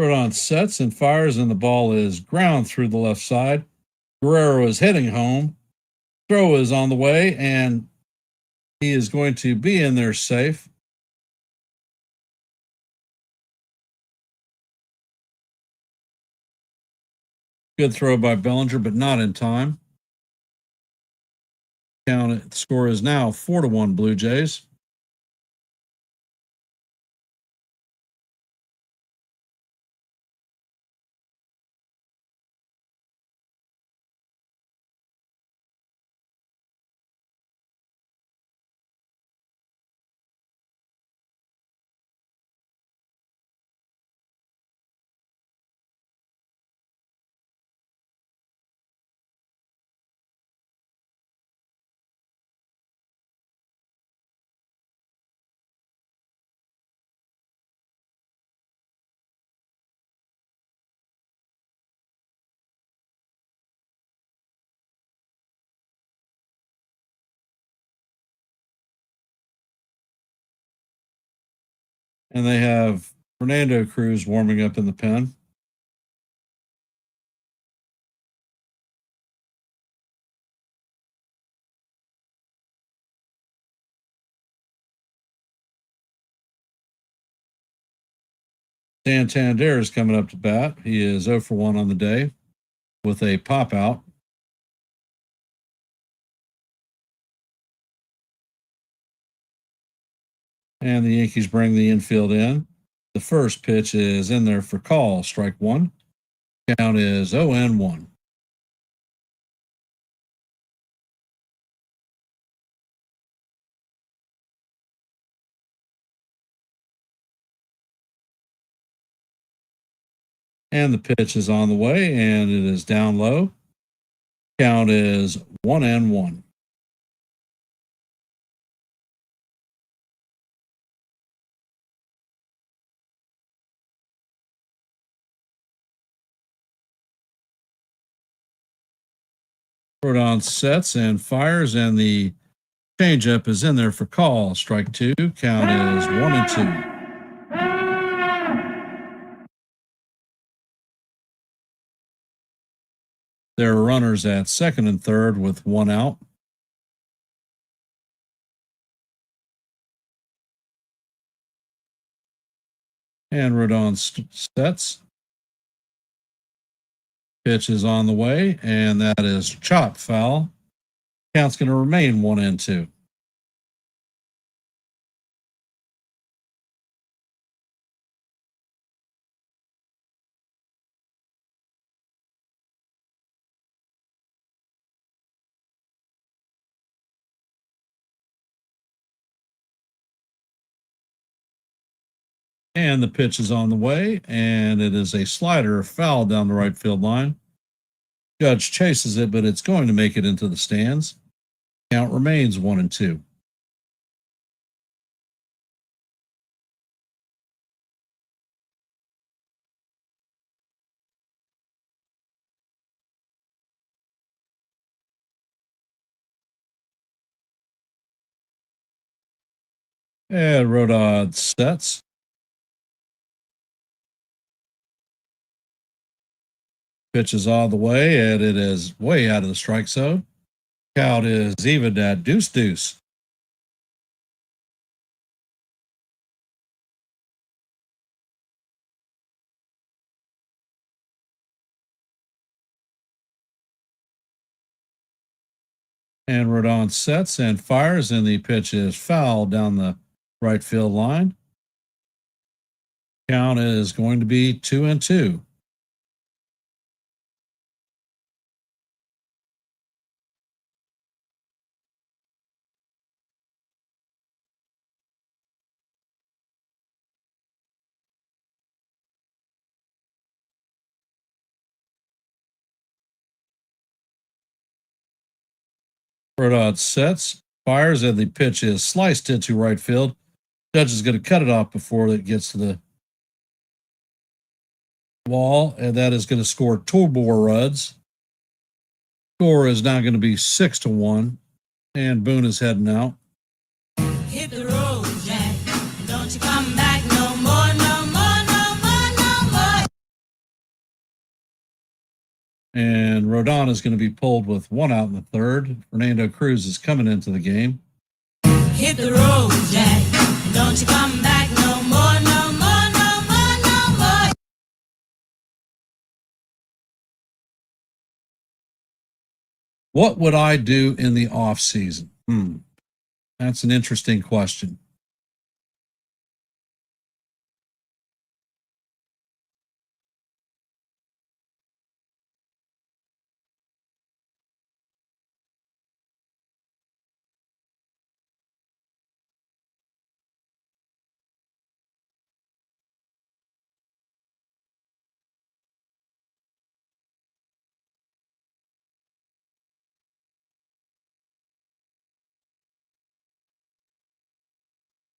Rodon sets and fires, and the ball is ground through the left side. Guerrero is heading home. Throw is on the way, and he is going to be in there safe. Good throw by Bellinger, but not in time. The score is now 4-1 Blue Jays. And they have Fernando Cruz warming up in the pen. Santander is coming up to bat. He is 0 for 1 on the day with a pop out. And the Yankees bring the infield in. The first pitch is in there for call, strike one. Count is 0-1. And the pitch is on the way, and it is down low. Count is 1-1. Rodon sets and fires, and the changeup is in there for call. Strike two. Count is 1-2. There are runners at second and third with one out. And Rodon sets. Pitch is on the way, and that is chop foul. Count's going to remain 1-2. And the pitch is on the way, and it is a slider foul down the right field line. Judge chases it, but it's going to make it into the stands. Count remains 1-2. And Rodon sets. Pitch is all the way, and it is way out of the strike zone. Count is even at deuce. And Rodon sets and fires, and the pitch is foul down the right field line. Count is going to be 2-2. Rodon sets, fires, and the pitch is sliced into right field. Judge is going to cut it off before it gets to the wall, and that is going to score 2 more runs. Score is now going to be 6-1, and Boone is heading out. Hit the road, Jack. Don't you come back no more, no more, no more, no more. And Rodon is going to be pulled with 1 out in the third. Fernando Cruz is coming into the game. Hit the road, Jack. Don't you come back no more, no more, no more, no more. What would I do in the off season? That's an interesting question.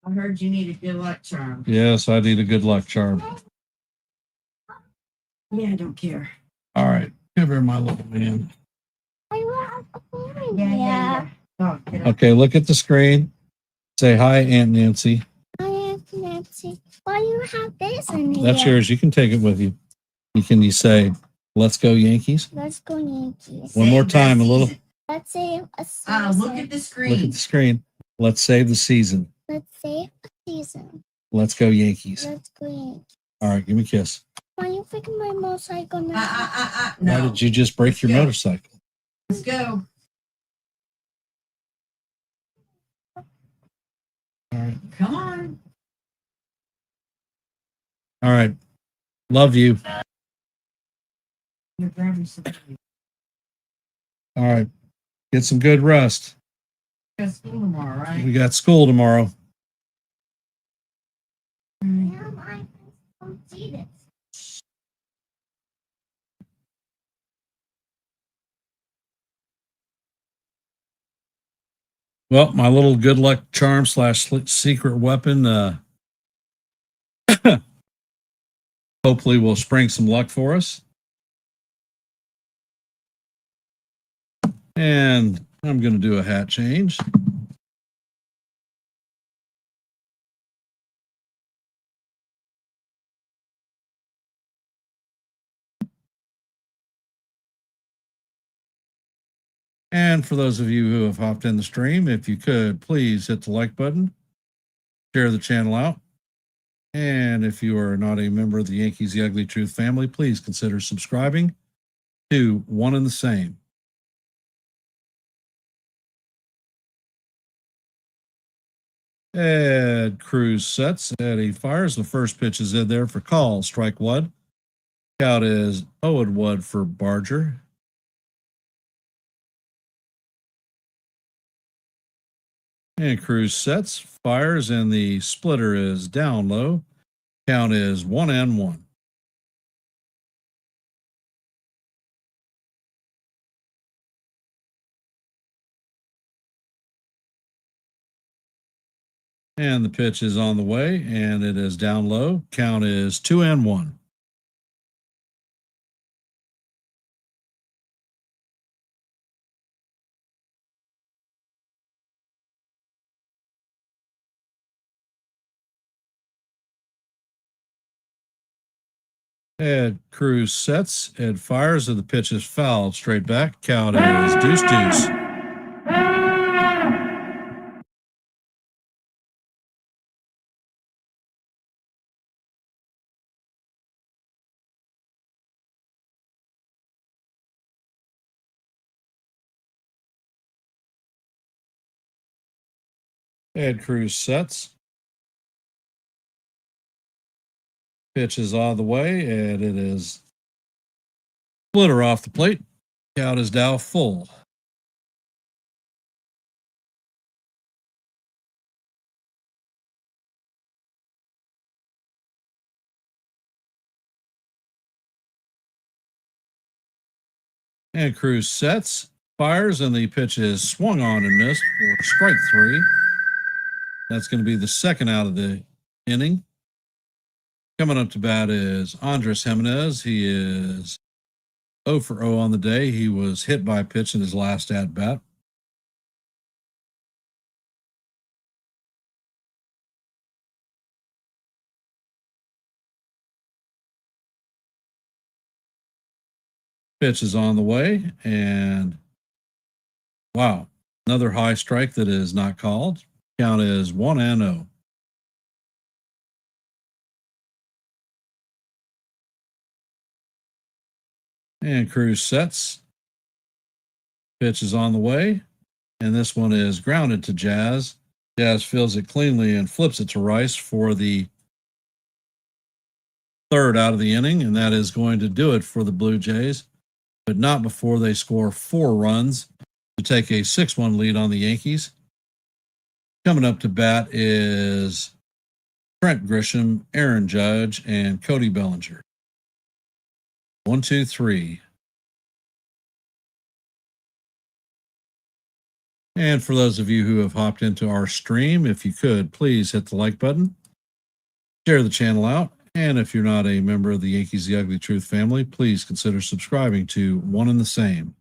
I heard you need a good luck charm. Yes, I need a good luck charm. Yeah, I don't care. All right. Give her my little man. Yeah. Oh, Okay, look at the screen. Say hi, Aunt Nancy. Hi, Aunt Nancy. Why do you have this in here? That's yours. You can take it with you. You say, let's go Yankees? Let's go Yankees. One more time, a little. Let's say a look at the screen. Look at the screen. Let's save the season. Let's say a season. Let's go Yankees. Let's go Yankees. All right, give me a kiss. Why you picking my motorcycle now? No. Why did you just break your motorcycle? Let's go. All right. Come on. All right. Love you. You're grabbing something. All right. Get some good rest. We got school tomorrow, right? We got school tomorrow. Mom, I don't see this. Well, my little good luck charm / secret weapon hopefully will spring some luck for us. And I'm going to do a hat change. And for those of you who have hopped in the stream, if you could please hit the like button, share the channel out. And if you are not a member of the Yankees The Ugly Truth family, please consider subscribing to One and the Same. Ed Cruz sets. Eddie fires. The first pitch is in there for call. Strike one. Count is 0-1 for Barger. And Cruz sets, fires, and the splitter is down low. Count is 1-1. And the pitch is on the way, and it is down low. Count is 2-1. Ed Cruz sets. Ed fires, and the pitch is fouled straight back. Count is deuce. Ed Cruz sets. Pitch is on the way, and it is splitter off the plate. Count is now full. And Cruz sets, fires, and the pitch is swung on and missed for strike three. That's going to be the second out of the inning. Coming up to bat is Andres Jimenez. He is 0 for 0 on the day. He was hit by a pitch in his last at bat. Pitch is on the way, and wow, another high strike that is not called. Count is 1-0. And Cruz sets. Pitch is on the way, and this one is grounded to Jazz. Jazz fields it cleanly and flips it to Rice for the third out of the inning, and that is going to do it for the Blue Jays, but not before they score 4 runs to take a 6-1 lead on the Yankees. Coming up to bat is Trent Grisham, Aaron Judge, and Cody Bellinger. 1, 2, 3. And for those of you who have hopped into our stream, if you could, please hit the like button, share the channel out, and if you're not a member of the Yankees The Ugly Truth family, please consider subscribing to One and the Same.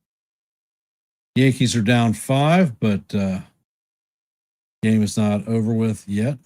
The Yankees are down 5, but game is not over with yet.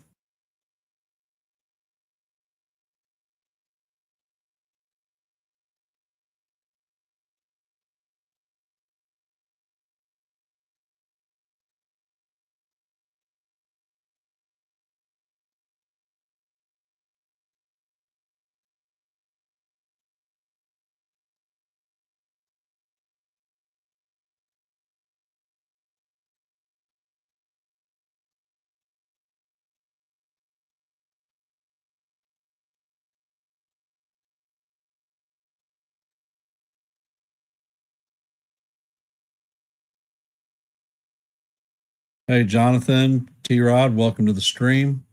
Hey, Jonathan, T-Rod, welcome to the stream.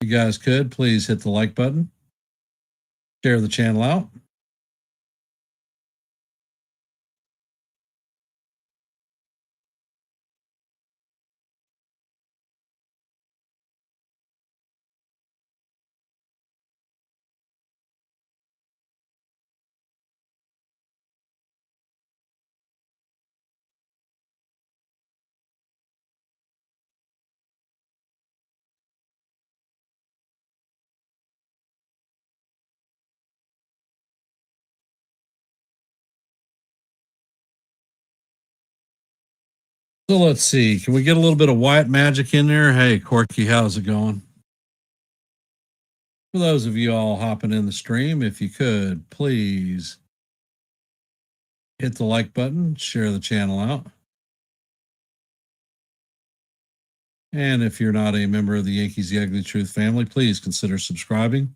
If you guys could, please hit the like button, share the channel out. So let's see. Can we get a little bit of white magic in there? Hey, Corky, how's it going? For those of you all hopping in the stream, if you could, please hit the like button, share the channel out. And if you're not a member of the Yankees The Ugly Truth family, please consider subscribing.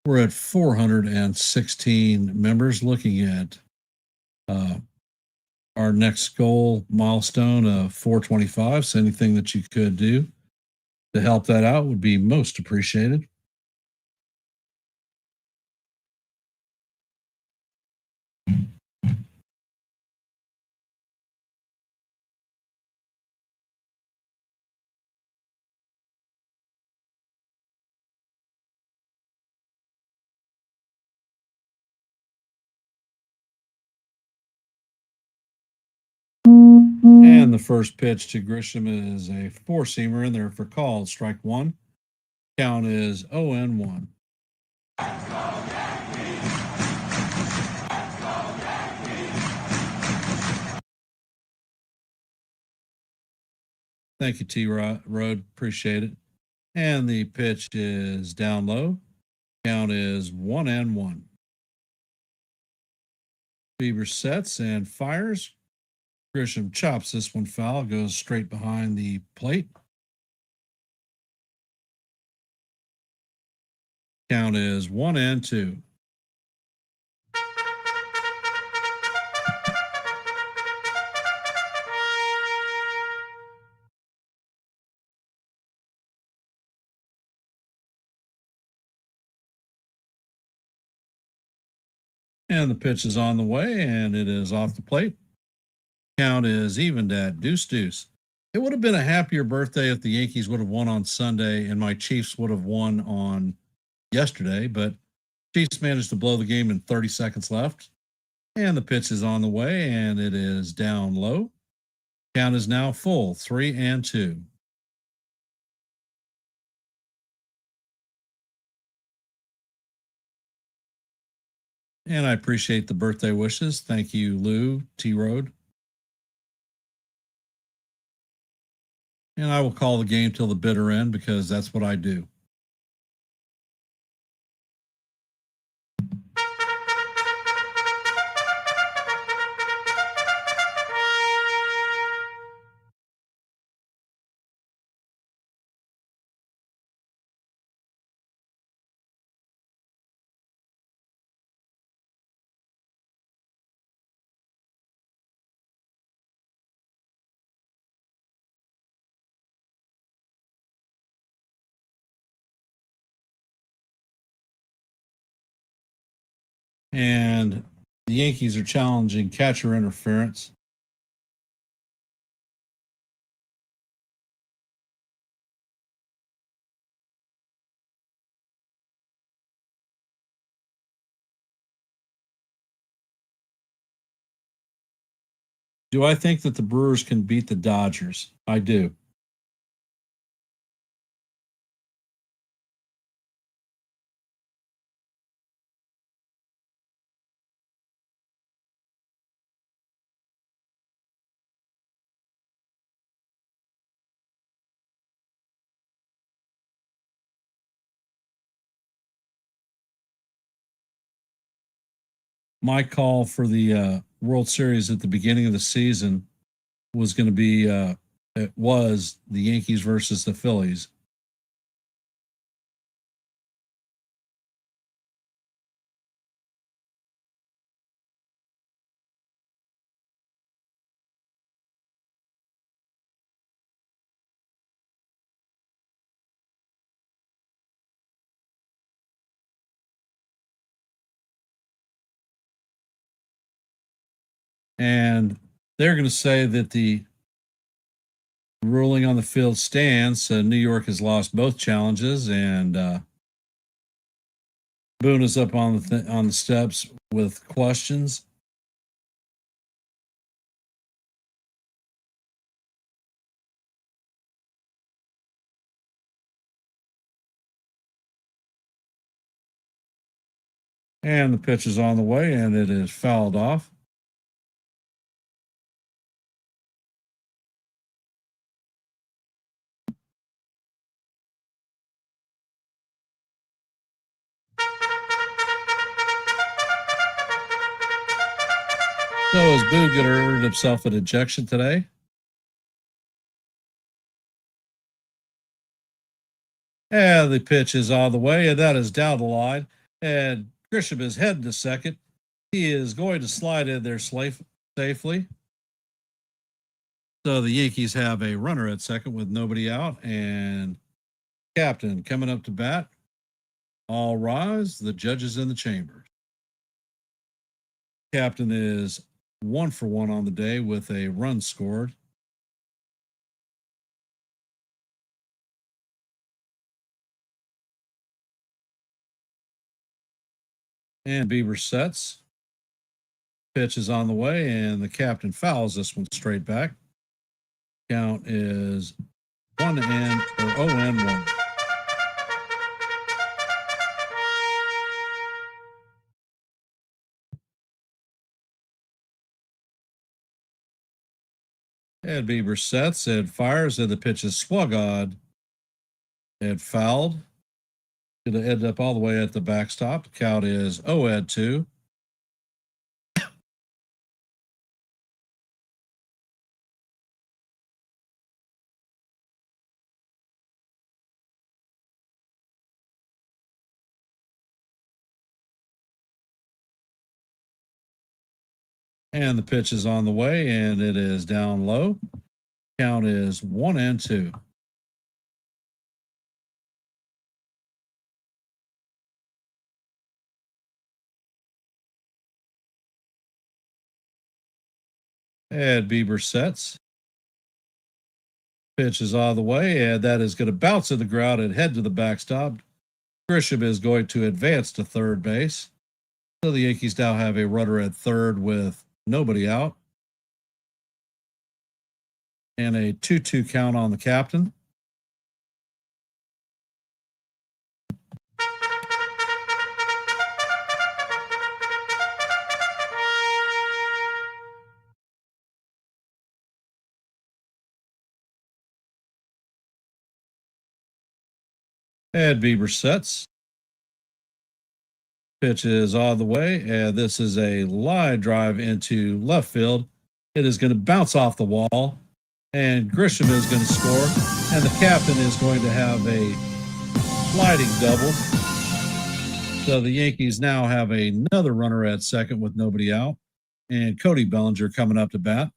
We're at 416 members, looking at our next goal milestone of 425. So anything that you could do to help that out would be most appreciated. And the first pitch to Grisham is a four-seamer in there for call. Strike one. Count is 0-1. Thank you, T. Road. Appreciate it. And the pitch is down low. Count is 1-1. Bieber sets and fires. Grisham chops this one foul, goes straight behind the plate. Count is 1-2. And the pitch is on the way, and it is off the plate. Count is evened at deuce. It would have been a happier birthday if the Yankees would have won on Sunday and my Chiefs would have won on yesterday, but Chiefs managed to blow the game in 30 seconds left. And the pitch is on the way, and it is down low. Count is now full, 3-2. And I appreciate the birthday wishes. Thank you, Lou, T Road. And I will call the game till the bitter end because that's what I do. And the Yankees are challenging catcher interference. Do I think that the Brewers can beat the Dodgers? I do. My call for the World Series at the beginning of the season was going to be it was the Yankees versus the Phillies. And they're going to say that the ruling on the field stands. New York has lost both challenges, and Boone is up on the steps with questions. And the pitch is on the way, and it is fouled off. So has Boog going to earn himself an ejection today? And the pitch is on the way, and that is down the line. And Grisham is heading to second. He is going to slide in there safely. So the Yankees have a runner at second with nobody out, and captain coming up to bat. All rise. The judges in the chambers. Captain is 1 for 1 on the day with a run scored. And Bieber sets. Pitch is on the way, and the captain fouls this one straight back. Count is 0-1. And Bieber sets and fires, and the pitch is swung on and fouled. Going to end up all the way at the backstop. The count is 0-2. And the pitch is on the way, and it is down low. Count is 1-2. And Bieber sets. Pitch is on the way, and that is going to bounce in the ground and head to the backstop. Grisham is going to advance to third base. So the Yankees now have a runner at third with nobody out. And a 2-2 count on the captain. And Bieber sets. Pitch is on the way, and this is a line drive into left field. It is going to bounce off the wall, and Grisham is going to score, and the captain is going to have a sliding double. So the Yankees now have another runner at second with nobody out, and Cody Bellinger coming up to bat.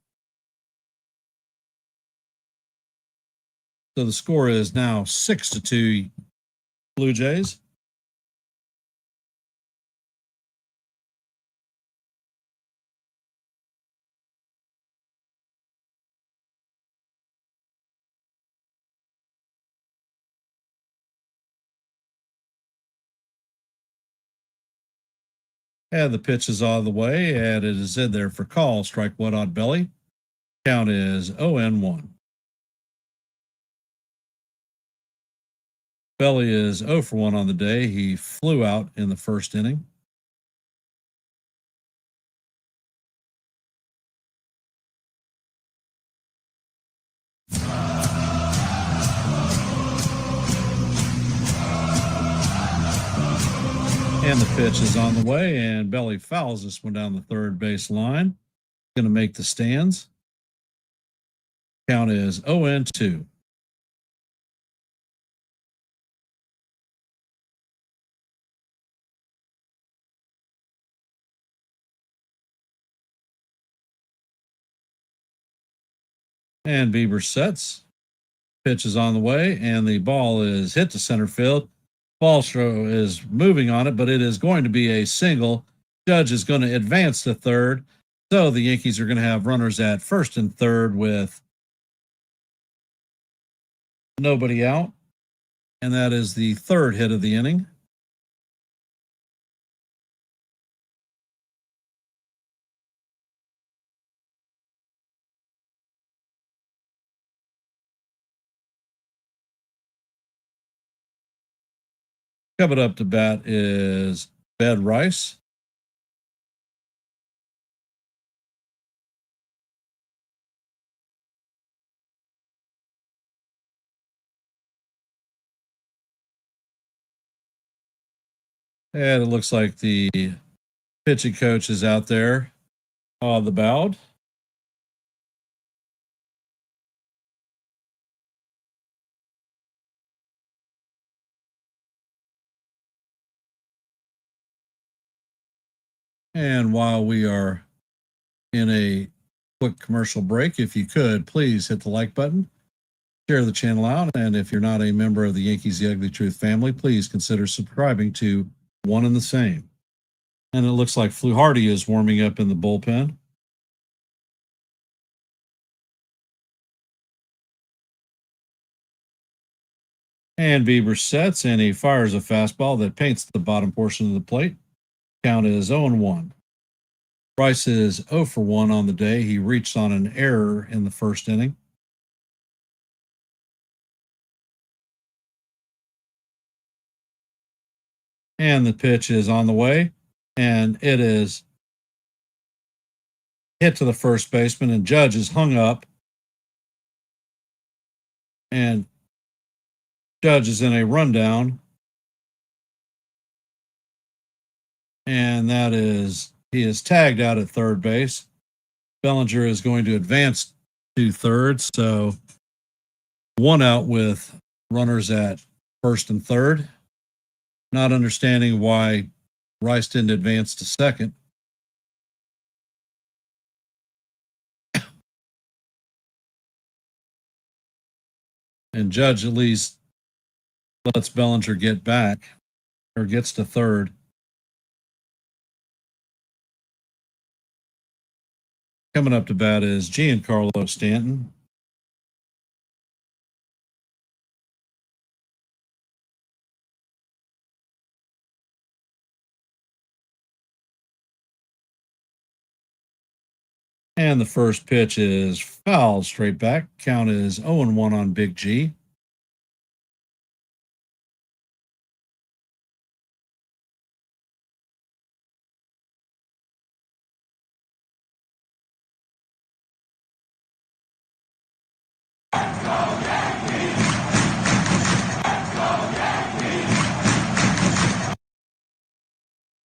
So the score is now 6-2 Blue Jays. And the pitch is on the way, and it is in there for call. Strike one on Belly. Count is 0-1. Belly is 0 for 1 on the day. He flew out in the first inning. And the pitch is on the way, and Belly fouls this one down the third base line. Going to make the stands. Count is 0-2. And Bieber sets. Pitch is on the way, and the ball is hit to center field. Ballstrow is moving on it, but it is going to be a single. Judge is going to advance to third. So the Yankees are going to have runners at first and third with nobody out. And that is the third hit of the inning. Coming up to bat is Ben Rice. And it looks like the pitching coach is out there. The bowed. And while we are in a quick commercial break, if you could, please hit the like button, share the channel out, and if you're not a member of the Yankees The Ugly Truth family, please consider subscribing to One and the Same. And it looks like Fluharty is warming up in the bullpen. And Bieber sets and he fires a fastball that paints the bottom portion of the plate. Count is 0-1. Bryce is 0 for 1 on the day. He reached on an error in the first inning. And the pitch is on the way, and it is hit to the first baseman, and Judge is hung up. And Judge is in a rundown. And that is, he is tagged out at third base. Bellinger is going to advance to third. So 1 out with runners at first and third. Not understanding why Rice didn't advance to second. And Judge at least lets Bellinger get back, or gets to third. Coming up to bat is Giancarlo Stanton. And the first pitch is fouled straight back. Count is 0-1 on Big G.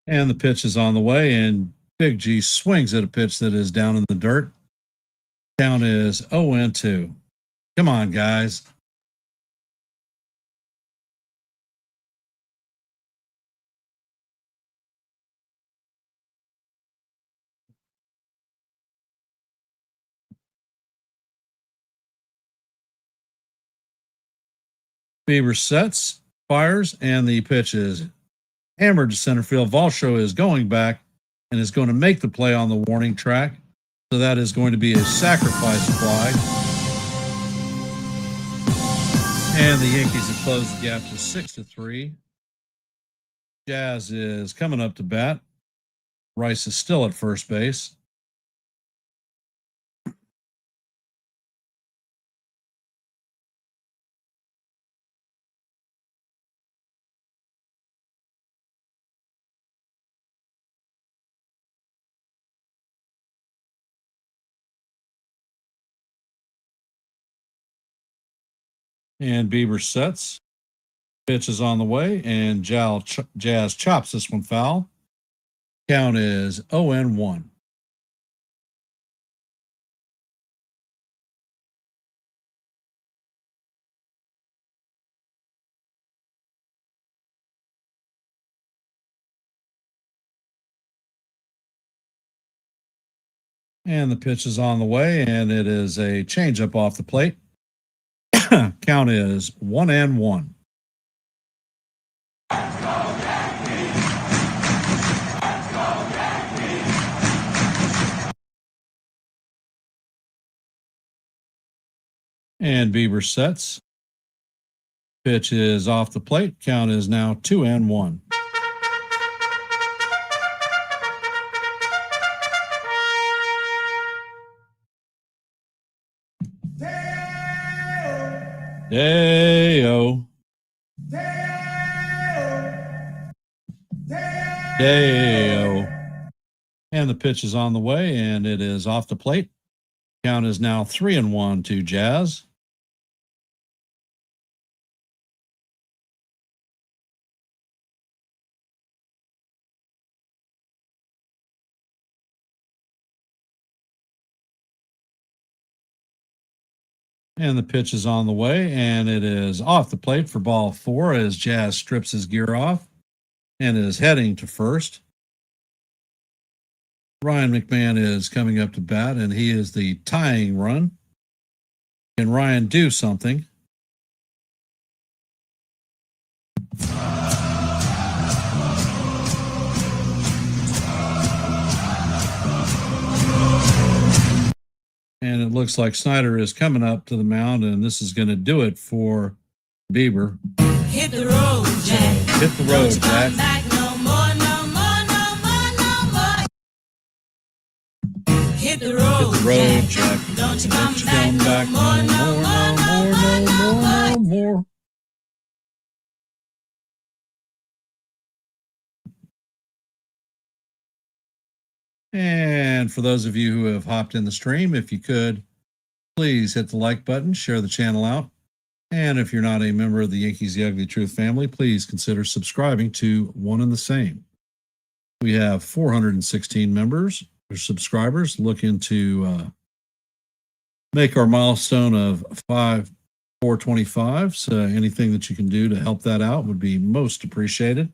And the pitch is on the way, and Big G swings at a pitch that is down in the dirt. Count is 0-2. Come on, guys. Bieber sets, fires, and the pitch is hammered to center field. Valsho is going back and is going to make the play on the warning track. So that is going to be a sacrifice fly. And the Yankees have closed the gap to 6-3. Jazz is coming up to bat. Rice is still at first base. And Bieber sets. Pitch is on the way, and Jazz chops this one foul. Count is 0-1. And the pitch is on the way, and it is a changeup off the plate. Count is 1-1. And Bieber sets. Pitch is off the plate. Count is now 2-1. Day-o. Day-o. And the pitch is on the way, and it is off the plate. Count is now 3-1 to Jazz. And the pitch is on the way, and it is off the plate for ball 4 as Jazz strips his gear off and is heading to first. Ryan McMahon is coming up to bat, and he is the tying run. Can Ryan do something? And it looks like Snyder is coming up to the mound, and this is going to do it for Bieber. Hit the road, Jack. Hit the road, Don't you Jack. come back no more, no more, no more, no more. Hit the road, Hit the road, Jack. Jack. Don't you Don't come you back come no back more, no more, no more, no more. no more. And for those of you who have hopped in the stream, if you could, please hit the like button, share the channel out. And if you're not a member of the Yankees The Ugly Truth family, please consider subscribing to One and the Same. We have 416 members or subscribers looking to make our milestone of 425. So anything that you can do to help that out would be most appreciated.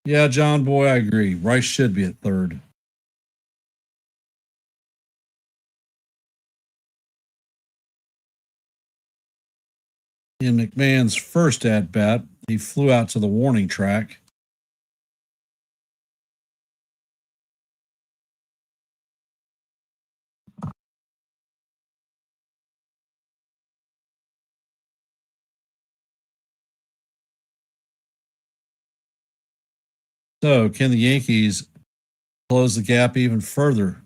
Yeah, John Boy, I agree. Rice should be at third. In McMahon's first at bat, he flew out to the warning track. So, can the Yankees close the gap even further?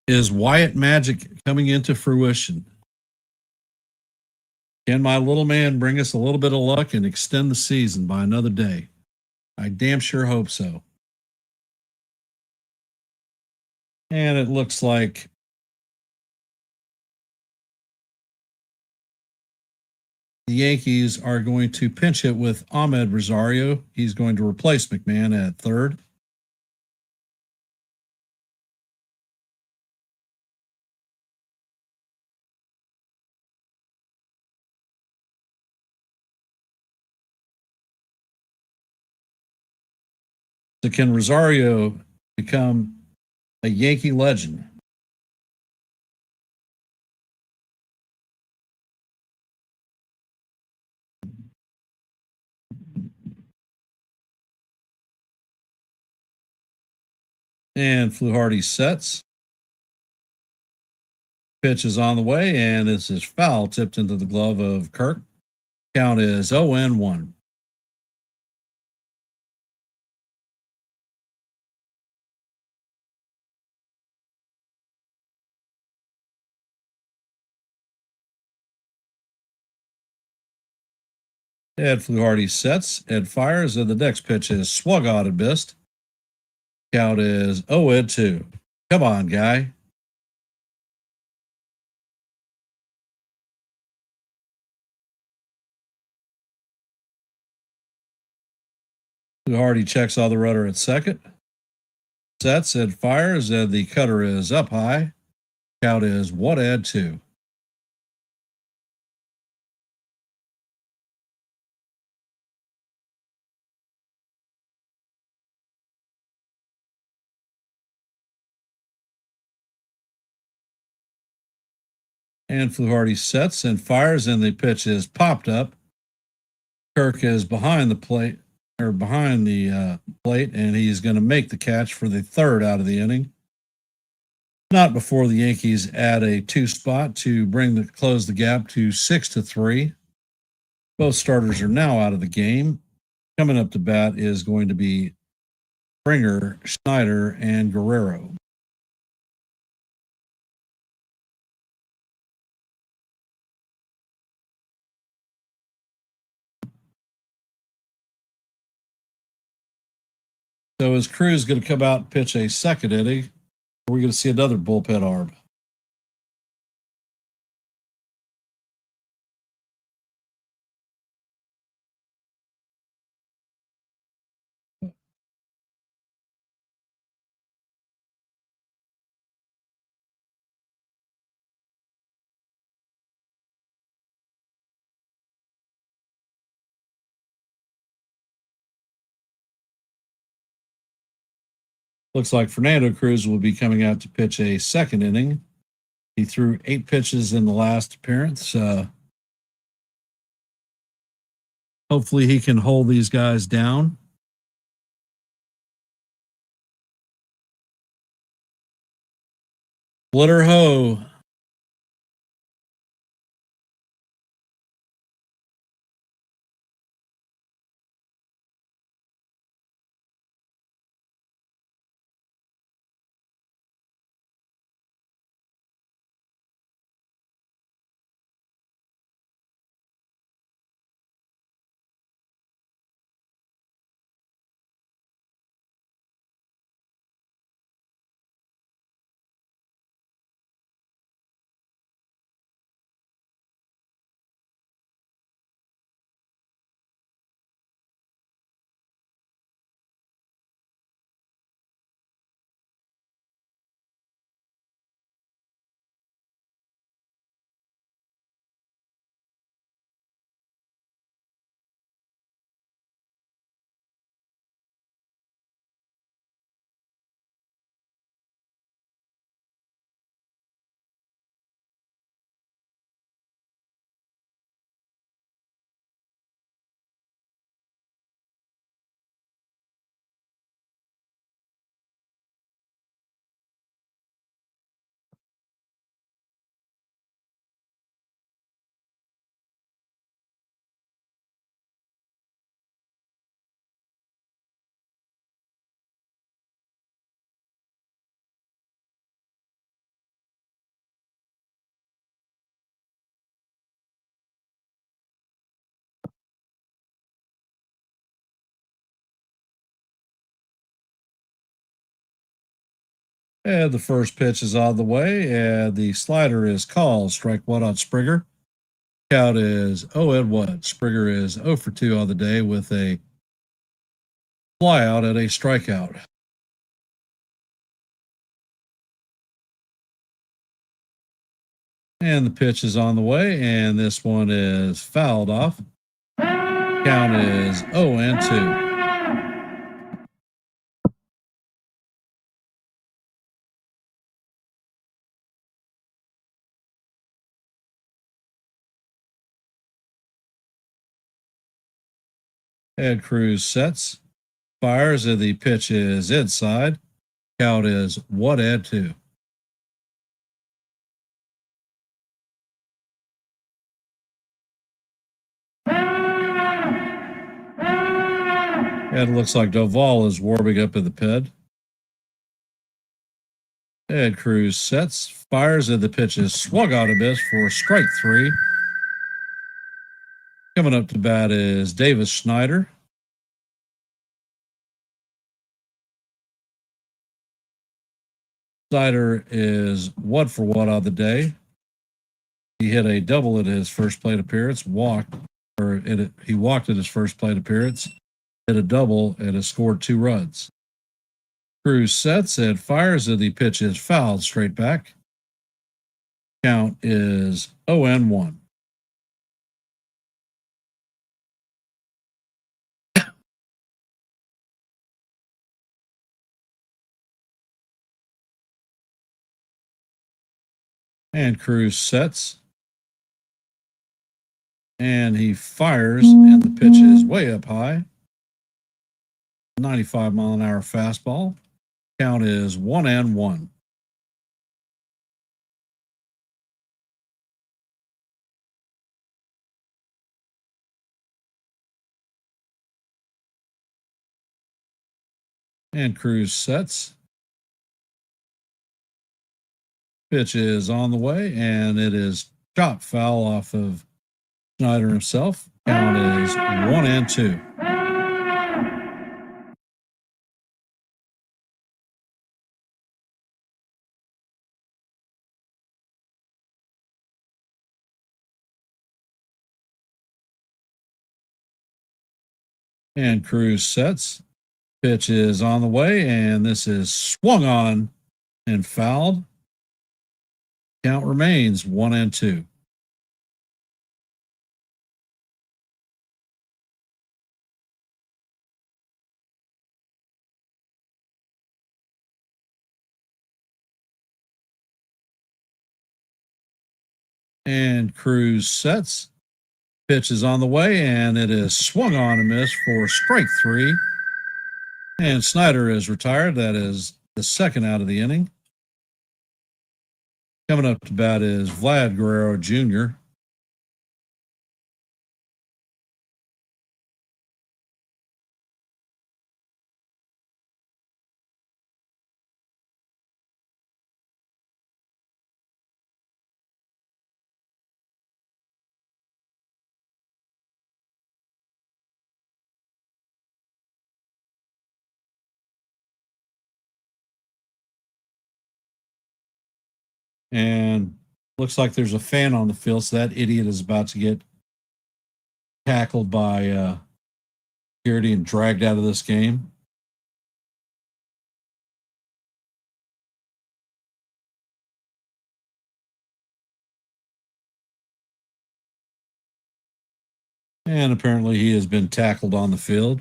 Is Wyatt Magic coming into fruition? Can my little man bring us a little bit of luck and extend the season by another day? I damn sure hope so. And it looks like the Yankees are going to pinch hit with Ahmed Rosario. He's going to replace McMahon at third. So can Rosario become a Yankee legend? And Fluharty sets. Pitch is on the way, and this is foul, tipped into the glove of Kirk. Count is 0-1. Ed Fluharty sets. Ed fires, and the next pitch is swung on and missed. Count is 0-2. Come on, guy. Fluharty checks on the runner at second. Sets and fires, and the cutter is up high. Count is 1-2. And Fluharty sets and fires, and the pitch is popped up. Kirk is behind the plate, and he's going to make the catch for the third out of the inning. Not before the Yankees add a 2 spot to close the gap to 6-3. Both starters are now out of the game. Coming up to bat is going to be Springer, Schneider, and Guerrero. So is Cruz going to come out and pitch a second inning? Or are we going to see another bullpen arm? Looks like Fernando Cruz will be coming out to pitch a second inning. He threw 8 pitches in the last appearance. Hopefully he can hold these guys down. Splitter ho. And the first pitch is on the way, and the slider is called. Strike 1 on Springer. Count is 0-1. Springer is 0 for 2 on the day with a flyout and a strikeout. And the pitch is on the way, and this one is fouled off. Count is 0-2. And Cruz sets, fires, and the pitch is inside. Count is 1-2. And it looks like Doval is warming up in the pen. And Cruz sets, fires, and the pitch is swung on a miss for strike 3. Coming up to bat is Davis Schneider. Schneider is 1 for 1 on the day. He hit a double in his first plate appearance, he walked in his first plate appearance, hit a double, and has scored 2 runs. Cruz sets and fires, and the pitch is fouled straight back. Count is 0-1. And Cruz sets. And he fires, and the pitch is way up high. 95-mile-an-hour fastball. Count is 1-1. And Cruz sets. Pitch is on the way, and it is chopped foul off of Schneider himself. Count is 1-2. And Cruz sets. Pitch is on the way, and this is swung on and fouled. Count remains 1-2. And Cruz sets. Pitch is on the way, and it is swung on and missed for strike 3. And Snyder is retired. That is the second out of the inning. Coming up to bat is Vlad Guerrero Jr. And looks like there's a fan on the field, so that idiot is about to get tackled by security and dragged out of this game. And apparently he has been tackled on the field.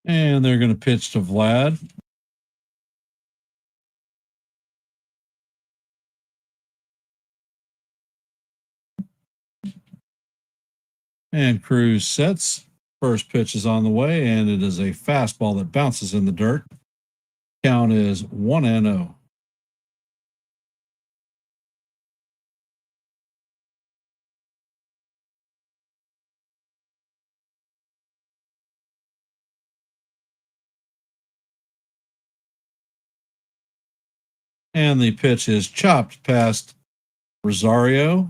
And they're going to pitch to Vlad. And Cruz sets. First pitch is on the way, and it is a fastball that bounces in the dirt. Count is 1-0. And the pitch is chopped past Rosario.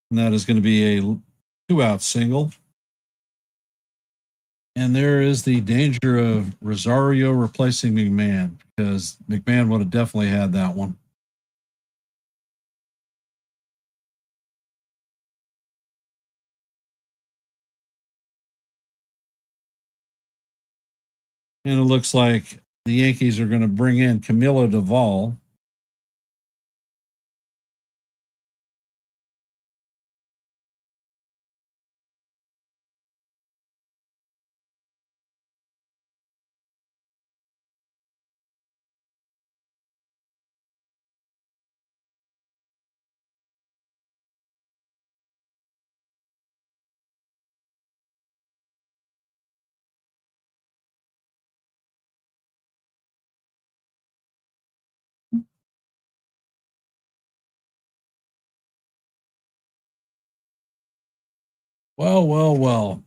And that is going to be a 2-out single. And there is the danger of Rosario replacing McMahon, because McMahon would have definitely had that one. And it looks like the Yankees are going to bring in Camilo Duvall. Well, well, well.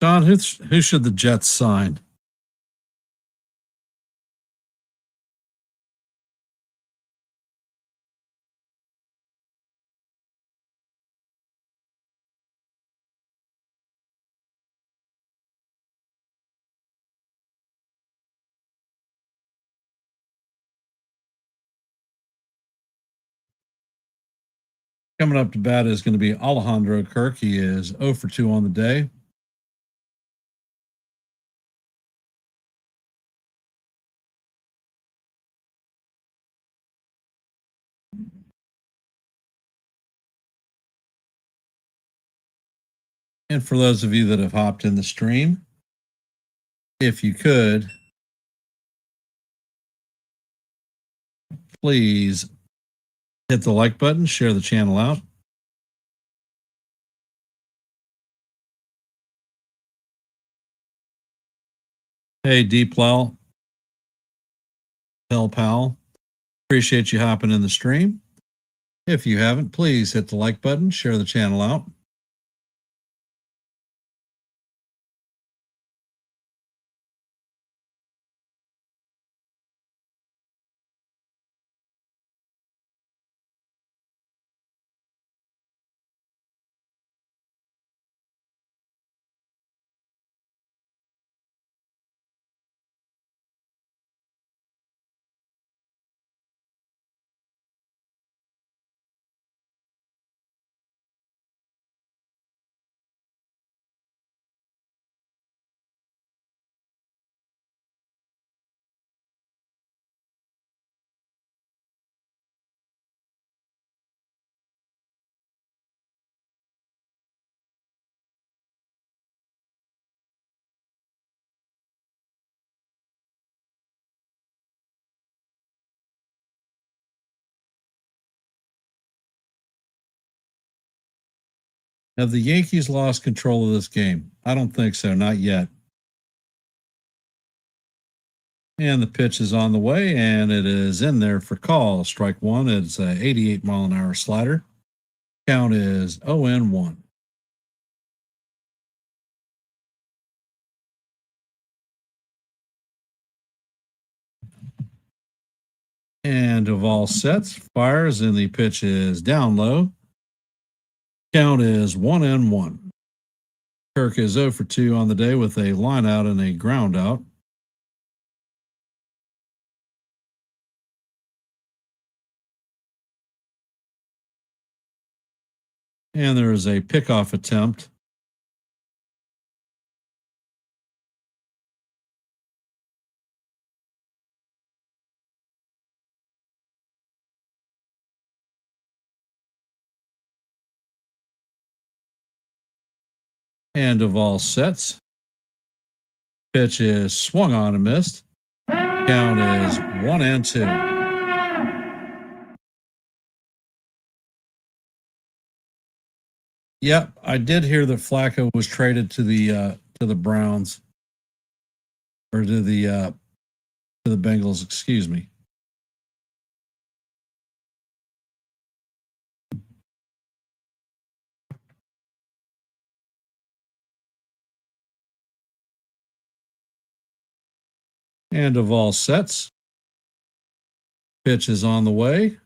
Don, who should the Jets sign? Coming up to bat is going to be Alejandro Kirk. He is 0 for 2 on the day. And for those of you that have hopped in the stream, if you could, please hit the like button, share the channel out. Hey, D-Plow, Hell Pal, appreciate you hopping in the stream. If you haven't, please hit the like button, share the channel out. Have the Yankees lost control of this game? I don't think so, not yet. And the pitch is on the way, and it is in there for call. Strike one. It's a 88-mile-an-hour slider. Count is 0-1. And of all sets, fires, and the pitch is down low. Count is 1-1. Kirk is 0 for 2 on the day with a line out and a ground out. And there is a pickoff attempt. And of all sets, pitch is swung on and missed. Count is 1-2. Yep, I did hear that Flacco was traded to the Browns or to the Bengals. Excuse me. And of all sets, pitch is on the way.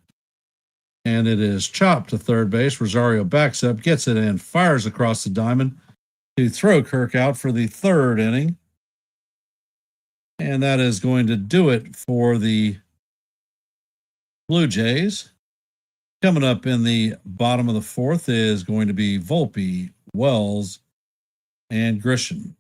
And it is chopped to third base. Rosario backs up, gets it in, fires across the diamond to throw Kirk out for the third inning. And that is going to do it for the Blue Jays. Coming up in the bottom of the fourth is going to be Volpe, Wells, and Grisham.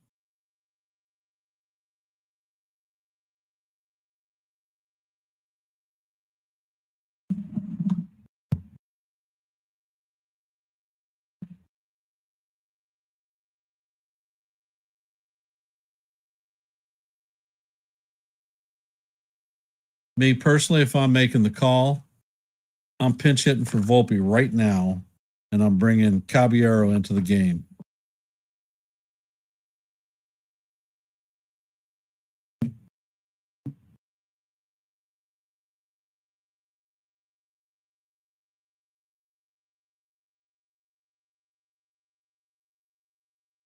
Me personally, if I'm making the call, I'm pinch hitting for Volpe right now, and I'm bringing Caballero into the game.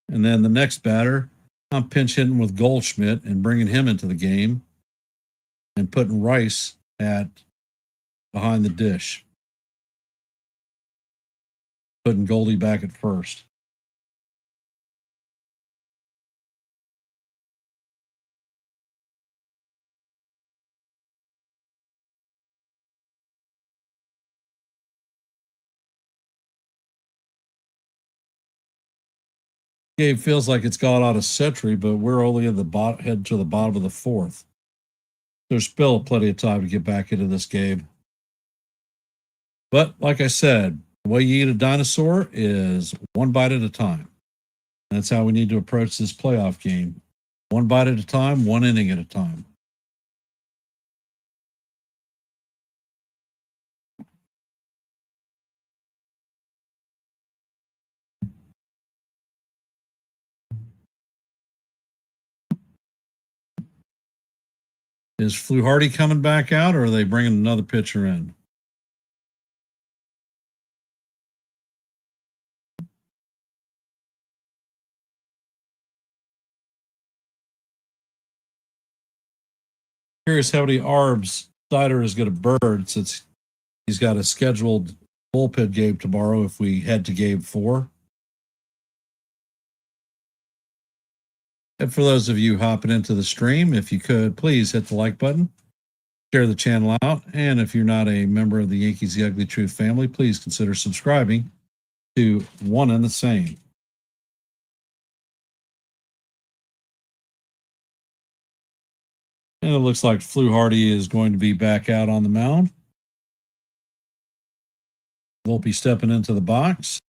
And then the next batter, I'm pinch hitting with Goldschmidt and bringing him into the game and putting Rice at behind the dish. Putting Goldie back at first. Game feels like it's gone out of century, but we're only in the bottom, heading to the bottom of the fourth. There's still plenty of time to get back into this game. But like I said, the way you eat a dinosaur is one bite at a time. That's how we need to approach this playoff game. One bite at a time, one inning at a time. Is Fluharty coming back out, or are they bringing another pitcher in? Curious how many arbs Sider is going to burn since he's got a scheduled bullpen game tomorrow if we head to game 4. And for those of you hopping into the stream, if you could, please hit the like button, share the channel out, and if you're not a member of the Yankees The Ugly Truth family, please consider subscribing to One and the Same. And it looks like Fluharty is going to be back out on the mound. Volpe stepping into the box.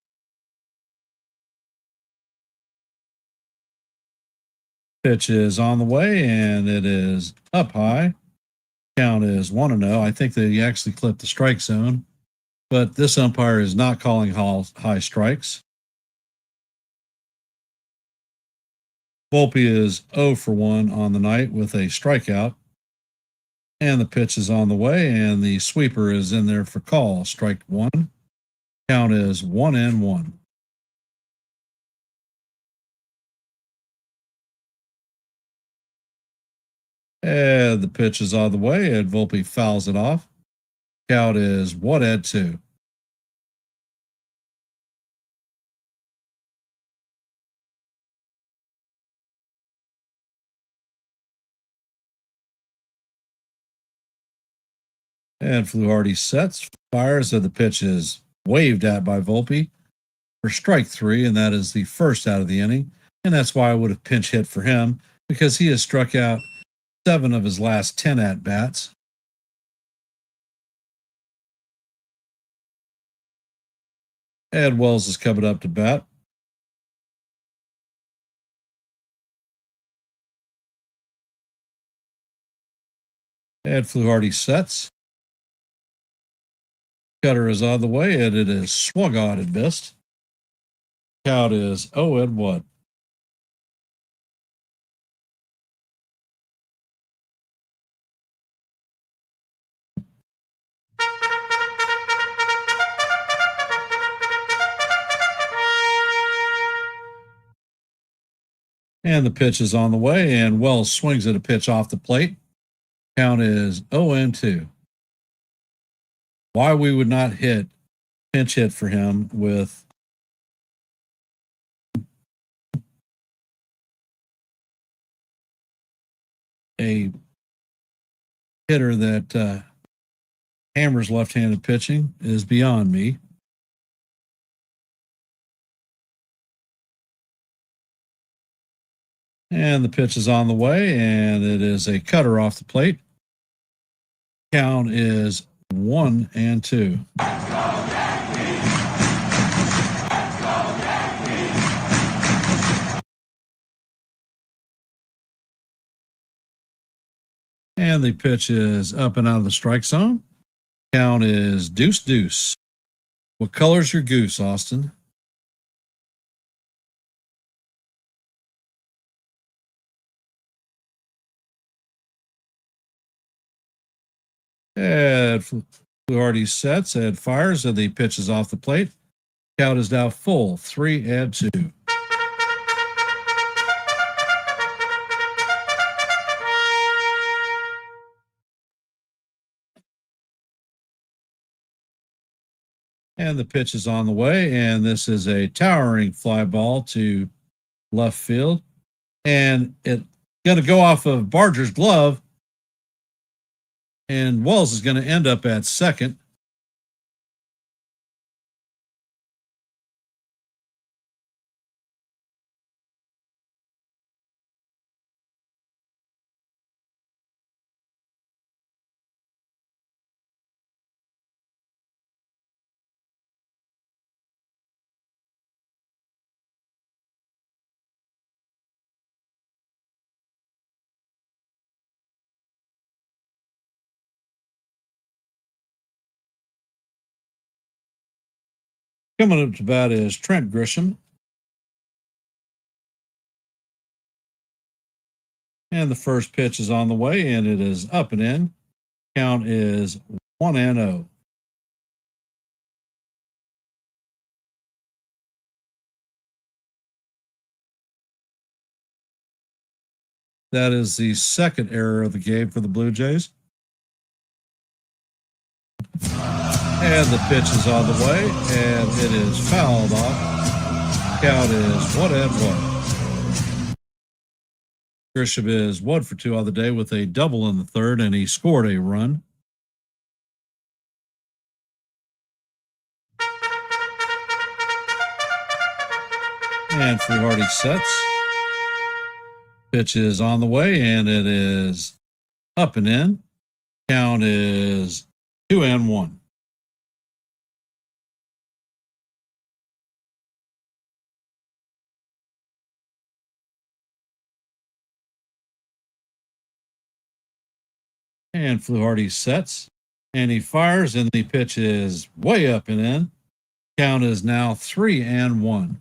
Pitch is on the way, and it is up high. Count is 1-0. I think that he actually clipped the strike zone, but this umpire is not calling high strikes. Volpe is 0 for 1 on the night with a strikeout. And the pitch is on the way, and the sweeper is in there for call. Strike 1. Count is 1-1. And the pitch is on the way, and Volpe fouls it off. Count is 1-2. And Fluharty sets, fires, and the pitch is waved at by Volpe for strike 3, and that is the first out of the inning. And that's why I would have pinch hit for him, because he has struck out 7 of his last 10 at-bats. Ed Wells is coming up to bat. Ed Fluharty sets. Cutter is on the way, and it is swung on and missed. Count is 0-1. And the pitch is on the way, and Wells swings at a pitch off the plate. Count is 0-2. Why we would not pinch hit for him with a hitter that hammers left-handed pitching is beyond me. And the pitch is on the way, and it is a cutter off the plate. Count is 1-2. And the pitch is up and out of the strike zone. Count is 2-2. What color's your goose, Austin? And Fluharty sets and fires, and the pitch is off the plate. Count is now full, 3-2. And the pitch is on the way, and this is a towering fly ball to left field. And it's going to go off of Barger's glove, and Wells is going to end up at second. Coming up to bat is Trent Grisham. And the first pitch is on the way, and it is up and in. Count is 1-0. That is the second error of the game for the Blue Jays. And the pitch is on the way, and it is fouled off. Count is 1-1. Grisham is 1 for 2 on the day with a double in the third, and he scored a run. And Fluharty sets. Pitch is on the way, and it is up and in. Count is 2-1. And Fluharty sets, and he fires, and the pitch is way up and in. Count is now 3-1.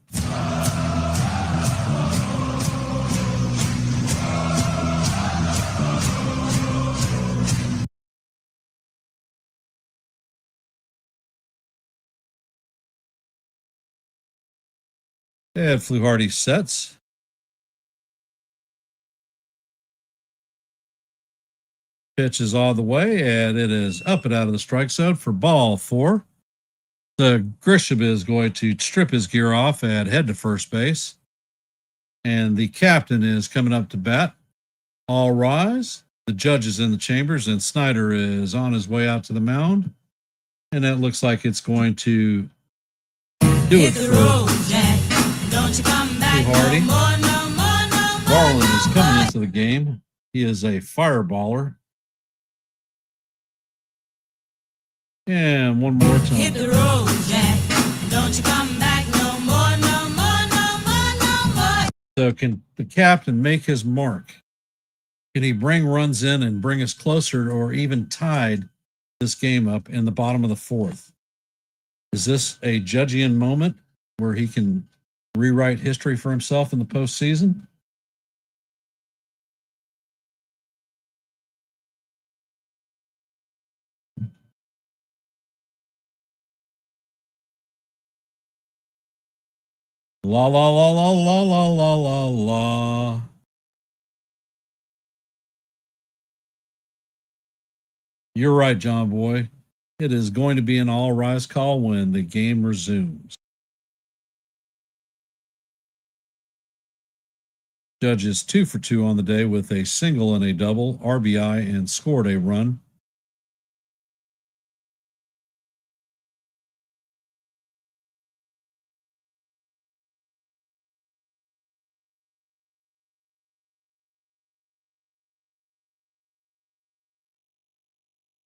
And Fluharty sets. Pitch is all the way, and it is up and out of the strike zone for ball 4. The Grisham is going to strip his gear off and head to first base. And the captain is coming up to bat. All rise. The judge is in the chambers, and Snyder is on his way out to the mound. And that looks like it's going to do it for Fluharty. Garland is coming into the game. He is a fireballer. And one more time. Hit the road, Jack. Don't you come back no more, no more, no more, no more. So can the captain make his mark? Can he bring runs in and bring us closer or even tied this game up in the bottom of the 4th? Is this a Judgian moment where he can rewrite history for himself in the postseason? La la la la la la la la la. You're right, John Boy. It is going to be an all-rise call when the game resumes. Judge is 2 for 2 on the day with a single and a double, RBI, and scored a run.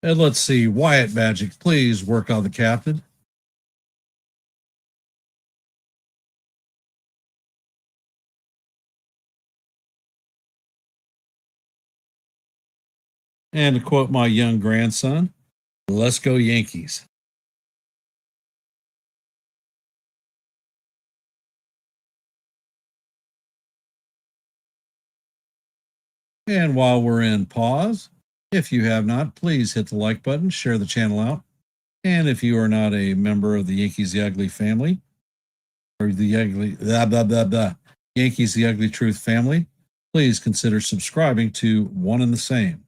And let's see, Wyatt Magic, please work on the captain. And to quote my young grandson, let's go Yankees. And while we're in pause, if you have not, please hit the like button, share the channel out. And if you are not a member of the Yankees the Ugly family, or the Ugly, Yankees the Ugly Truth family, please consider subscribing to One and the Same.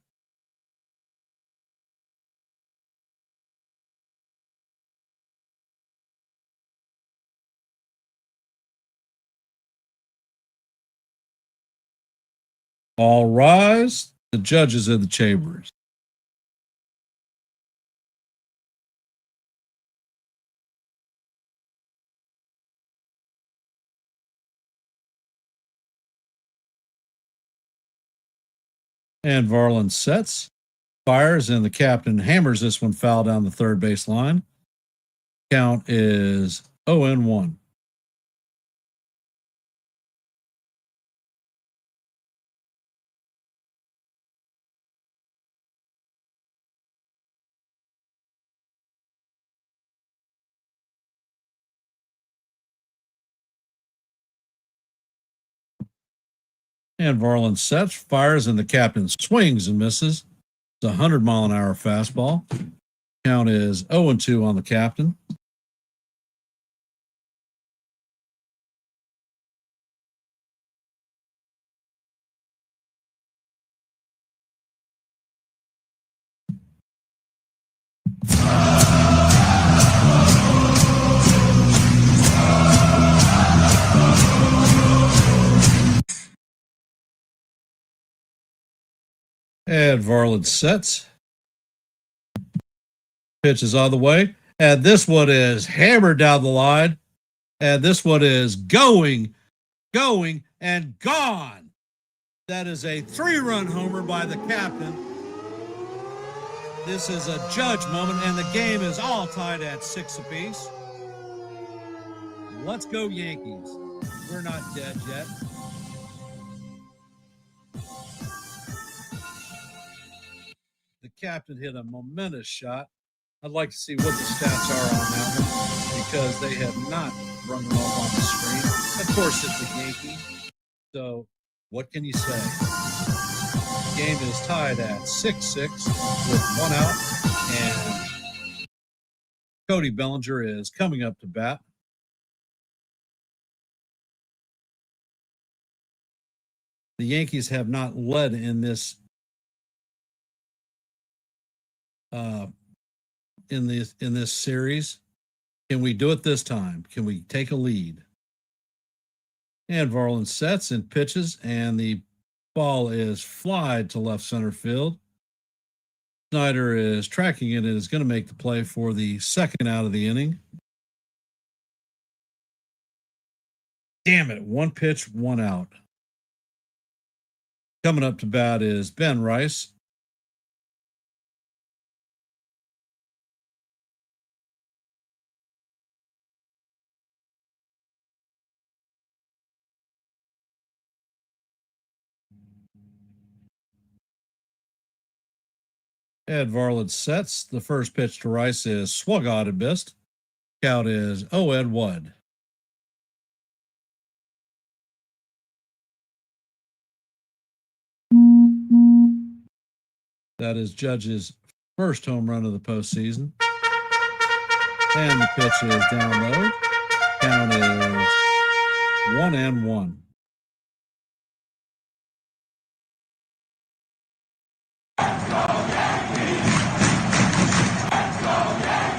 All rise. The judge is in the chambers. And Varland sets, fires, and the captain hammers this one foul down the third base line. Count is 0-1. And Varland sets, fires, and the captain swings and misses. It's a 100-mile-an-hour fastball. Count is 0-2 on the captain. And Varland sets. Pitch is on the way. And this one is hammered down the line. And this one is going, and gone. That is a 3-run homer by the captain. This is a judge moment, and the game is all tied at 6 apiece. Let's go, Yankees. We're not dead yet. The captain hit a momentous shot. I'd like to see what the stats are on that one because they have not run them up on the screen. Of course, it's a Yankee. So, what can you say? The game is tied at 6-6 with 1 out, and Cody Bellinger is coming up to bat. The Yankees have not led in this in this series. Can we do it this time? Can we take a lead? And Varland sets and pitches, and the ball is flied to left center field. Snyder is tracking it and is going to make the play for the second out of the inning. Damn it, 1 pitch, 1 out. Coming up to bat is Ben Rice. Ed Varland sets. The first pitch to Rice is swung on and missed. Count is 0-1. That is Judge's first home run of the postseason. And the pitch is down low. Count is 1-1.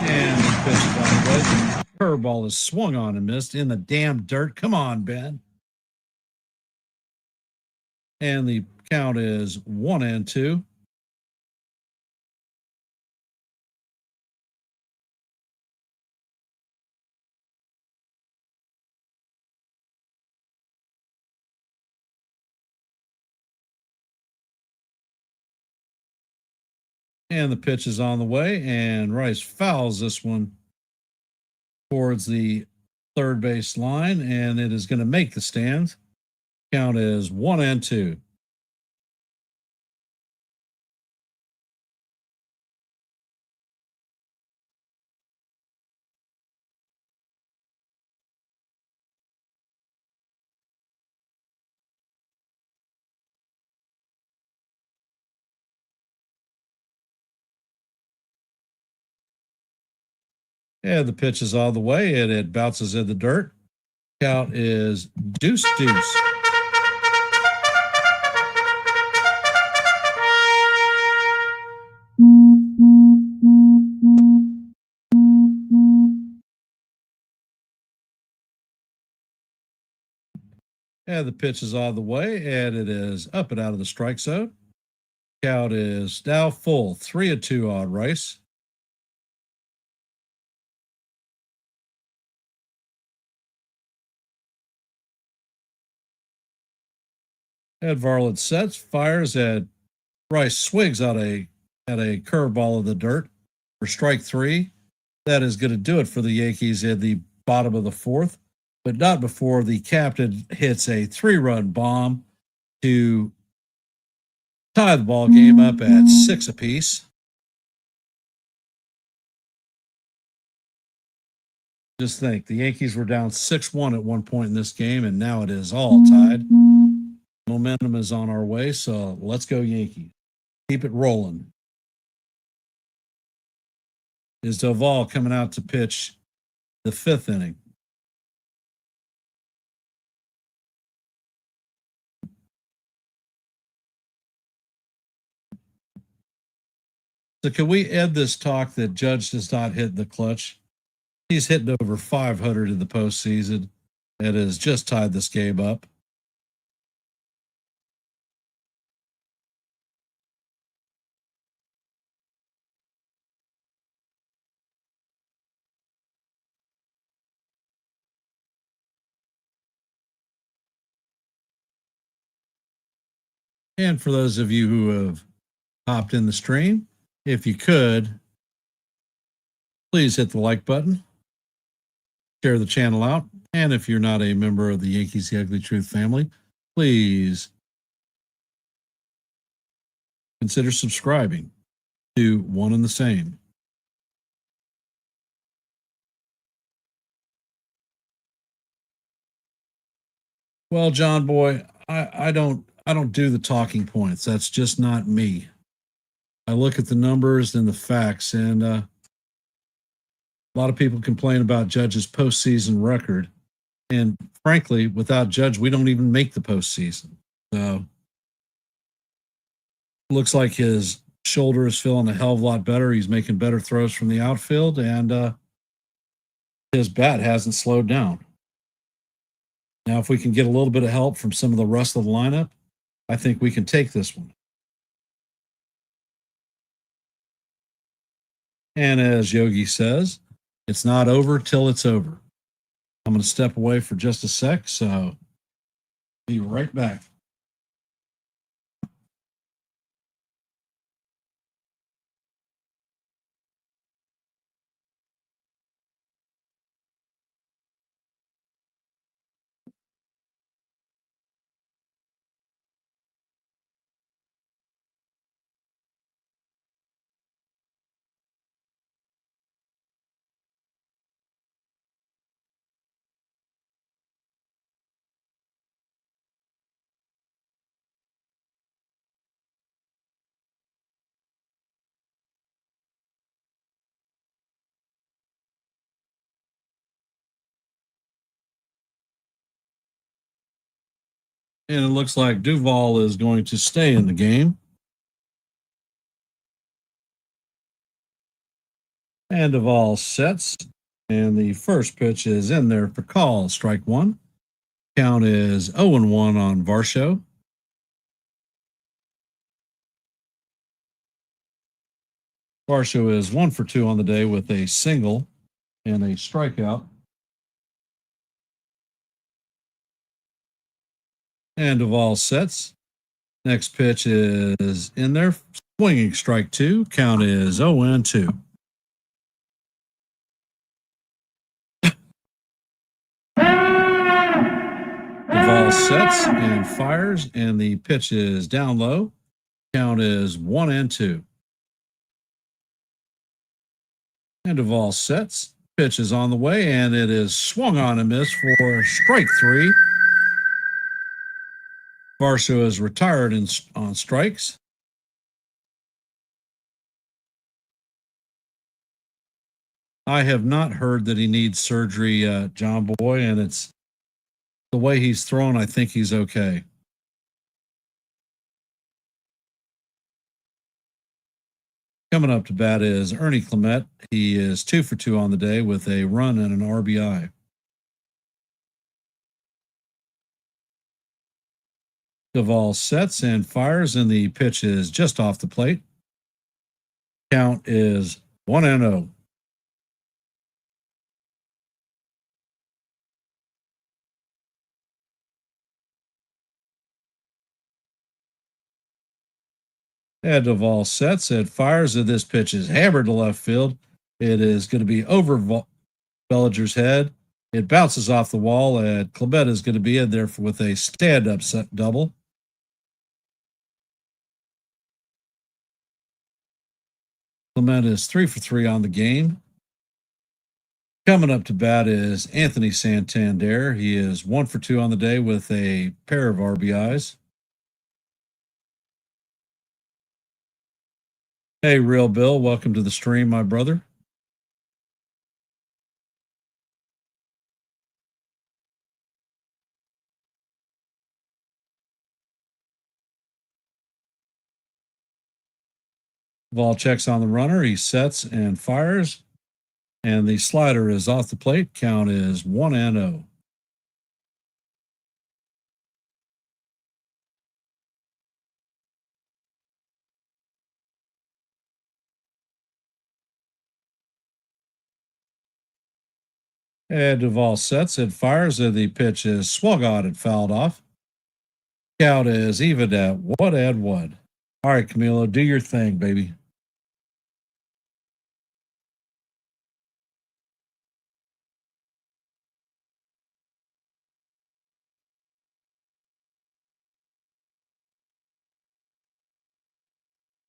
And the pitch is on the way. Curveball is swung on and missed in the damn dirt. Come on, Ben. And the count is 1-2. And the pitch is on the way, and Rice fouls this one towards the third base line, and it is going to make the stands. Count is 1-2. And the pitch is all the way, and it bounces in the dirt. Count is 2-2. And the pitch is all the way, and it is up and out of the strike zone. Count is now full, 3-2 on Rice. Ed Varland sets, fires, and Rice swings at a curveball in the dirt for strike 3. That is going to do it for the Yankees in the bottom of the 4th, but not before the captain hits a 3-run bomb to tie the ball game up at 6 apiece. Just think, the Yankees were down 6-1 at one point in this game, and now it is all tied. Momentum momentum is on our way, so let's go Yankees. Keep it rolling. Is Doval coming out to pitch the 5th inning? So can we end this talk that Judge does not hit the clutch? He's hitting over 500 in the postseason and has just tied this game up. And for those of you who have hopped in the stream, if you could, please hit the like button, share the channel out, and if you're not a member of the Yankees The Ugly Truth family, please consider subscribing to One and the Same. Well, John Boy, I don't do the talking points. That's just not me. I look at the numbers and the facts, and a lot of people complain about Judge's postseason record. And frankly, without Judge, we don't even make the postseason. So looks like his shoulder is feeling a hell of a lot better. He's making better throws from the outfield, and his bat hasn't slowed down. Now, if we can get a little bit of help from some of the rest of the lineup, I think we can take this one. And as Yogi says, it's not over till it's over. I'm going to step away for just a sec, so be right back. And it looks like Duval is going to stay in the game. And Duval sets. And the first pitch is in there for call, strike one. Count is 0-1 on Varsho. Varsho is 1 for 2 on the day with a single and a strikeout. And Duval sets. Next pitch is in there. Swinging strike two. Count is 0-2. Duval sets and fires, and the pitch is down low. Count is 1-2. And Duval sets. Pitch is on the way, and it is swung on and missed for strike three. Varsho is retired on strikes. I have not heard that he needs surgery, John Boy, and it's the way he's thrown. I think he's okay. Coming up to bat is Ernie Clement. He is 2 for 2 on the day with a run and an RBI. Duval sets and fires, and the pitch is just off the plate. Count is 1-0. And Duval sets and fires, and this pitch is hammered to left field. It is going to be over Bellinger's head. It bounces off the wall, and Clement is going to be in there with a stand-up set double. Clement is 3 for 3 on the game. Coming up to bat is Anthony Santander. He is 1 for 2 on the day with a pair of RBIs. Hey, Real Bill, welcome to the stream, my brother. Ball checks on the runner. He sets and fires. And the slider is off the plate. Count is 1-0. And Duvall sets it, fires, and the pitch is swung on and fouled off. Count is even at 1-1. All right, Camilo, do your thing, baby.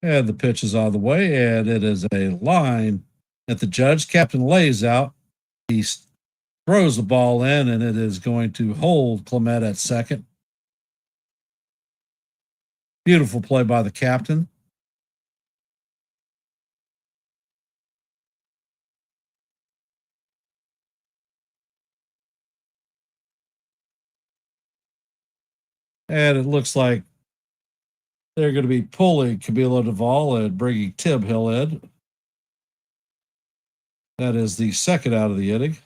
And the pitch is on the way, and it is a line that the judge, Captain, lays out. He throws the ball in, and it is going to hold Clement at second. Beautiful play by the captain. And it looks like they're going to be pulling Camilo Duvall and bringing Tim Hill in. That is the second out of the inning.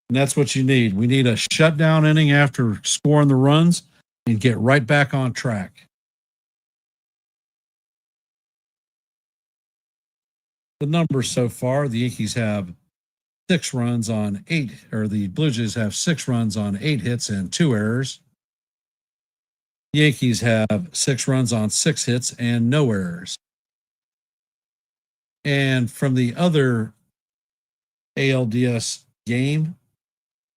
And that's what you need. We need a shutdown inning after scoring the runs and get right back on track. The numbers so far, the Yankees have 6 runs on 8, or the Blue Jays have 6 runs on 8 hits and 2 errors. The Yankees have 6 runs on 6 hits and no errors. And from the other ALDS game,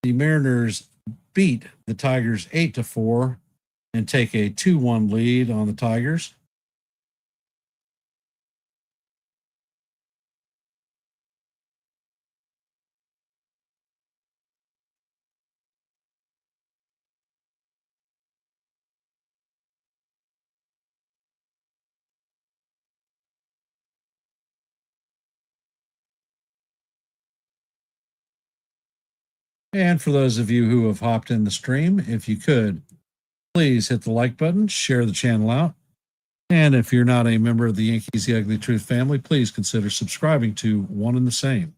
the Mariners beat the Tigers 8-4 and take a 2-1 lead on the Tigers. And for those of you who have hopped in the stream, if you could, please hit the like button, share the channel out. And if you're not a member of the Yankees The Ugly Truth family, please consider subscribing to One and the Same.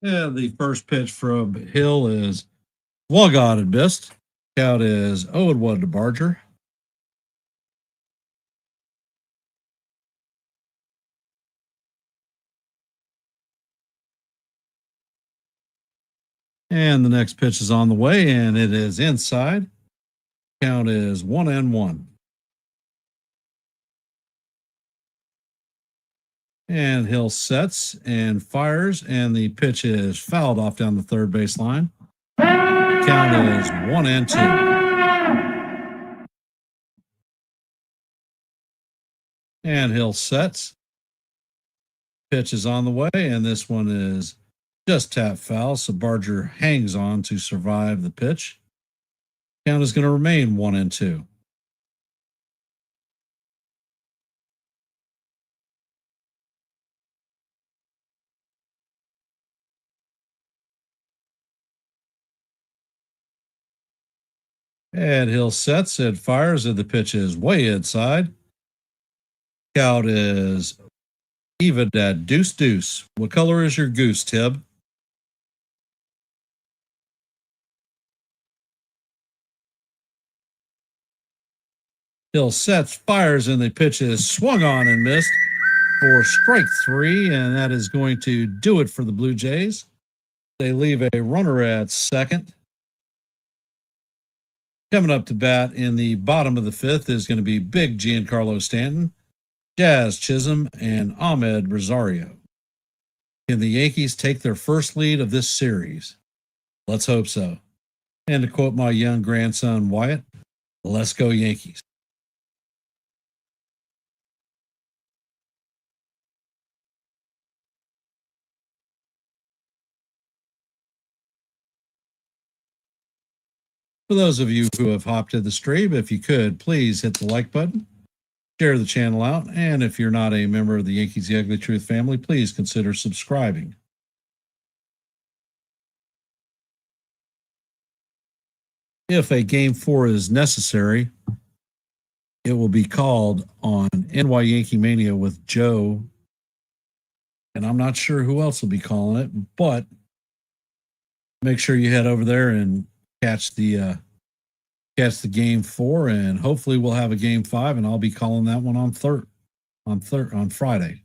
Yeah, the first pitch from Hill is swung on and missed. Count is 0-1 to Barger. And the next pitch is on the way, and it is inside. Count is 1-1. And Hill sets and fires, and the pitch is fouled off down the third base line. Count is 1-2. And Hill sets Pitch is on the way, and this one is just tap foul. So Barger hangs on to survive the pitch. Count is going to remain 1-2. And Hill sets it, fires, and the pitch is way inside. Count is even at deuce. What color is your goose, Tib? Hill sets, fires, and the pitch is swung on and missed for strike 3, and that is going to do it for the Blue Jays. They leave a runner at second. Coming up to bat in the bottom of the 5th is going to be Big Giancarlo Stanton, Jazz Chisholm, and Ahmed Rosario. Can the Yankees take their first lead of this series? Let's hope so. And to quote my young grandson Wyatt, let's go Yankees. For those of you who have hopped to the stream, if you could, please hit the like button, share the channel out, and if you're not a member of the Yankees The Ugly Truth family, please consider subscribing. If a Game 4 is necessary, it will be called on NY Yankee Mania with Joe, and I'm not sure who else will be calling it, but make sure you head over there and catch the Game 4, and hopefully we'll have a Game 5, and I'll be calling that one on Friday.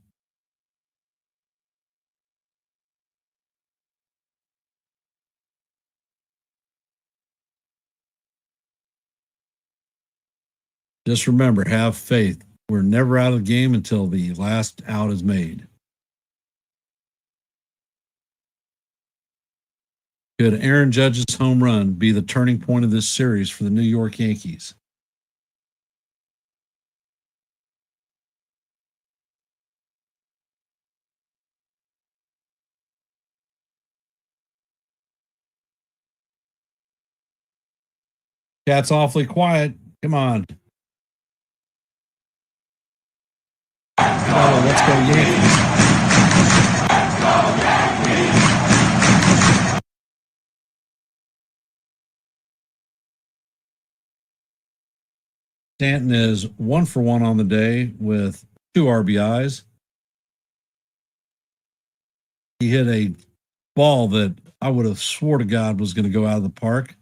Just remember, have faith. We're never out of the game until the last out is made. Could Aaron Judge's home run be the turning point of this series for the New York Yankees? Cat's awfully quiet. Come on. Oh, let's go Yankees. Stanton is 1 for 1 on the day with 2 RBIs. He hit a ball that I would have swore to God was going to go out of the park,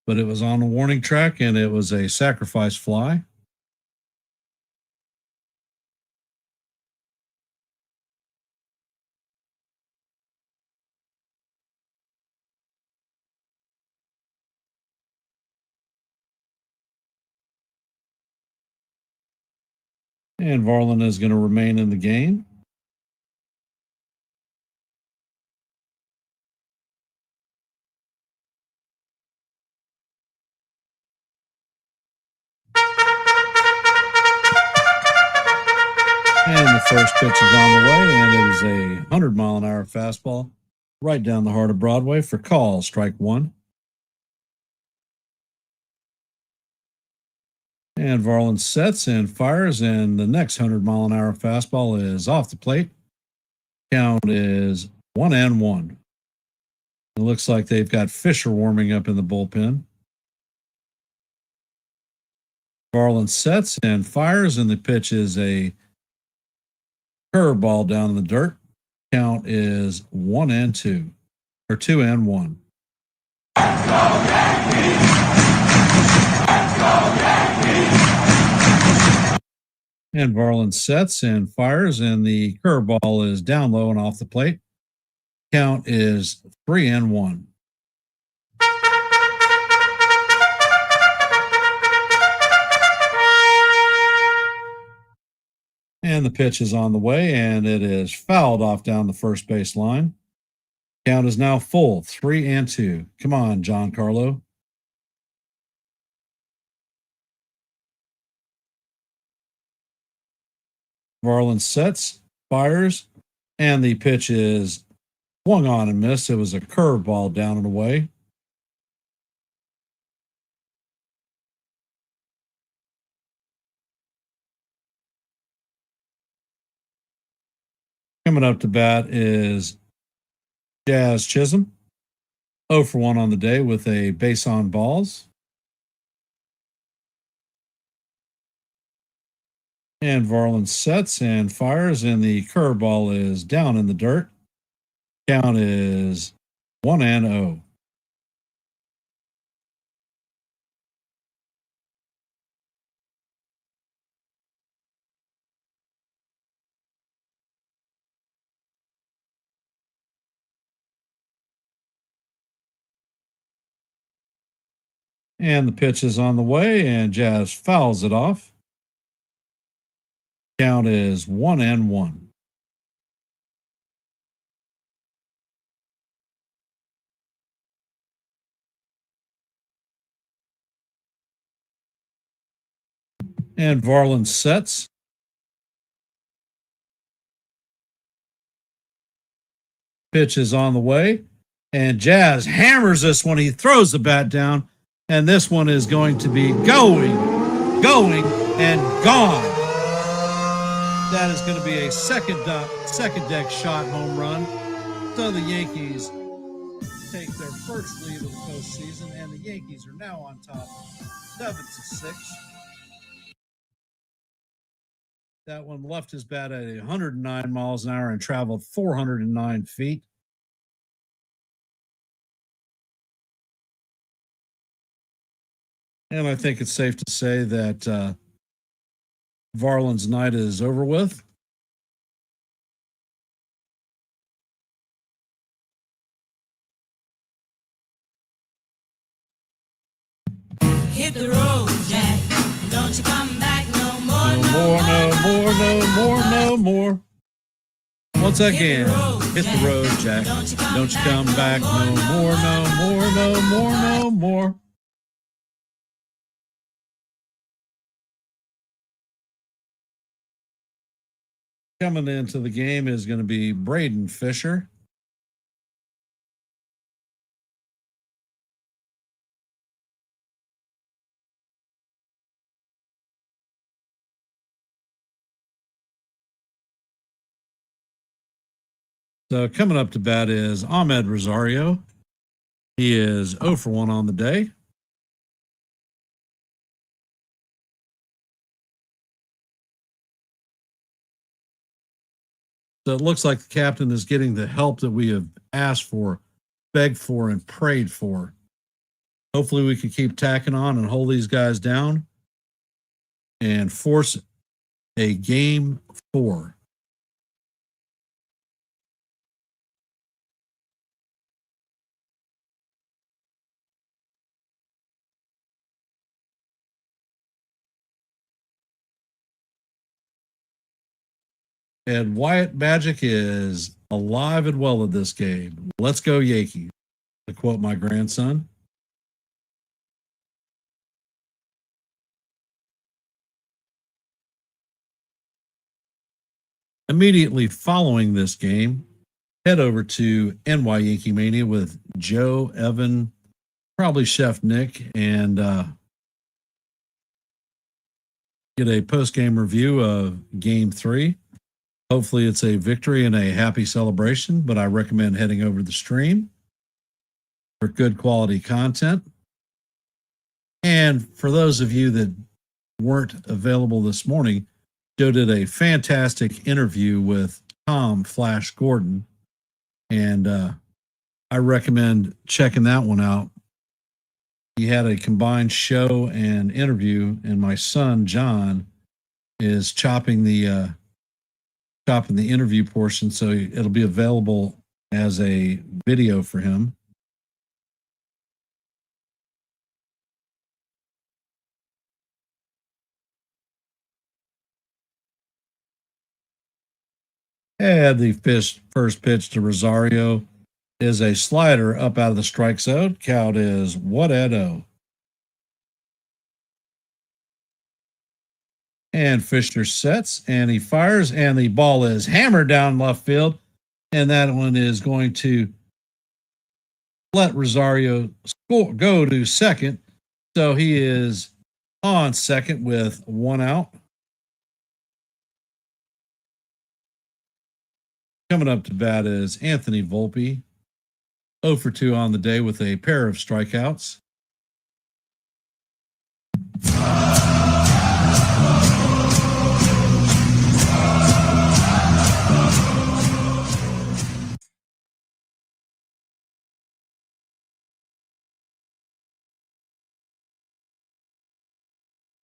but it was on the warning track and it was a sacrifice fly. And Varland is going to remain in the game. And the first pitch is on the way, and it is a 100-mile-an-hour fastball right down the heart of Broadway for call, strike 1. And Varland sets and fires, and the next 100-mile-an-hour fastball is off the plate. Count is 1-1. It looks like they've got Fisher warming up in the bullpen. Varland sets and fires, and the pitch is a curveball down in the dirt. Count is 1-2, or 2-1. And Varland sets and fires, and the curveball is down low and off the plate. Count is 3-1. And the pitch is on the way, and it is fouled off down the first base line. Count is now full, 3-2. Come on, Giancarlo. Varland sets, fires, And the pitch is swung on and missed. It was a curveball down and away. Coming up to bat is Jazz Chisholm. 0 for 1 on the day with a base on balls. And Varland sets and fires, and the curveball is down in the dirt. Count is 1-0. And the pitch is on the way, and Jazz fouls it off. Count is 1-1. And Varland sets. Pitch is on the way, and Jazz hammers this one. He throws the bat down, and this one is going to be going, and gone. That is going to be a second deck shot home run. So the Yankees take their first lead of the postseason, and the Yankees are now on top 7-6. That one left his bat at 109 miles an hour and traveled 409 feet. And I think it's safe to say that Varland's night is over with. Hit the road, Jack. Don't you come back no more, No more. Once again, hit the road, Jack. Don't you come back no more. Coming into the game is going to be Braden Fisher. So coming up to bat is Ahmed Rosario. He is 0 for 1 on the day. So it looks like the captain is getting the help that we have asked for, begged for, and prayed for. Hopefully we can keep tacking on and hold these guys down and force a game 4. And Wyatt Magic is alive and well in this game. Let's go Yankees, to quote my grandson. Immediately following this game, head over to NY Yankee Mania with Joe, Evan, probably Chef Nick, and get a post-game review of Game 3. Hopefully it's a victory and a happy celebration, but I recommend heading over to the stream for good quality content. And for those of you that weren't available this morning, Joe did a fantastic interview with Tom Flash Gordon, and I recommend checking that one out. He had a combined show and interview, and my son, John, is chopping the interview portion, so it'll be available as a video for him. And the first pitch to Rosario is a slider up out of the strike zone. Count is 1-0. And Fisher sets and he fires, and the ball is hammered down left field. And that one is going to let Rosario go to second. So he is on second with 1 out. Coming up to bat is Anthony Volpe, 0 for 2 on the day with a pair of strikeouts.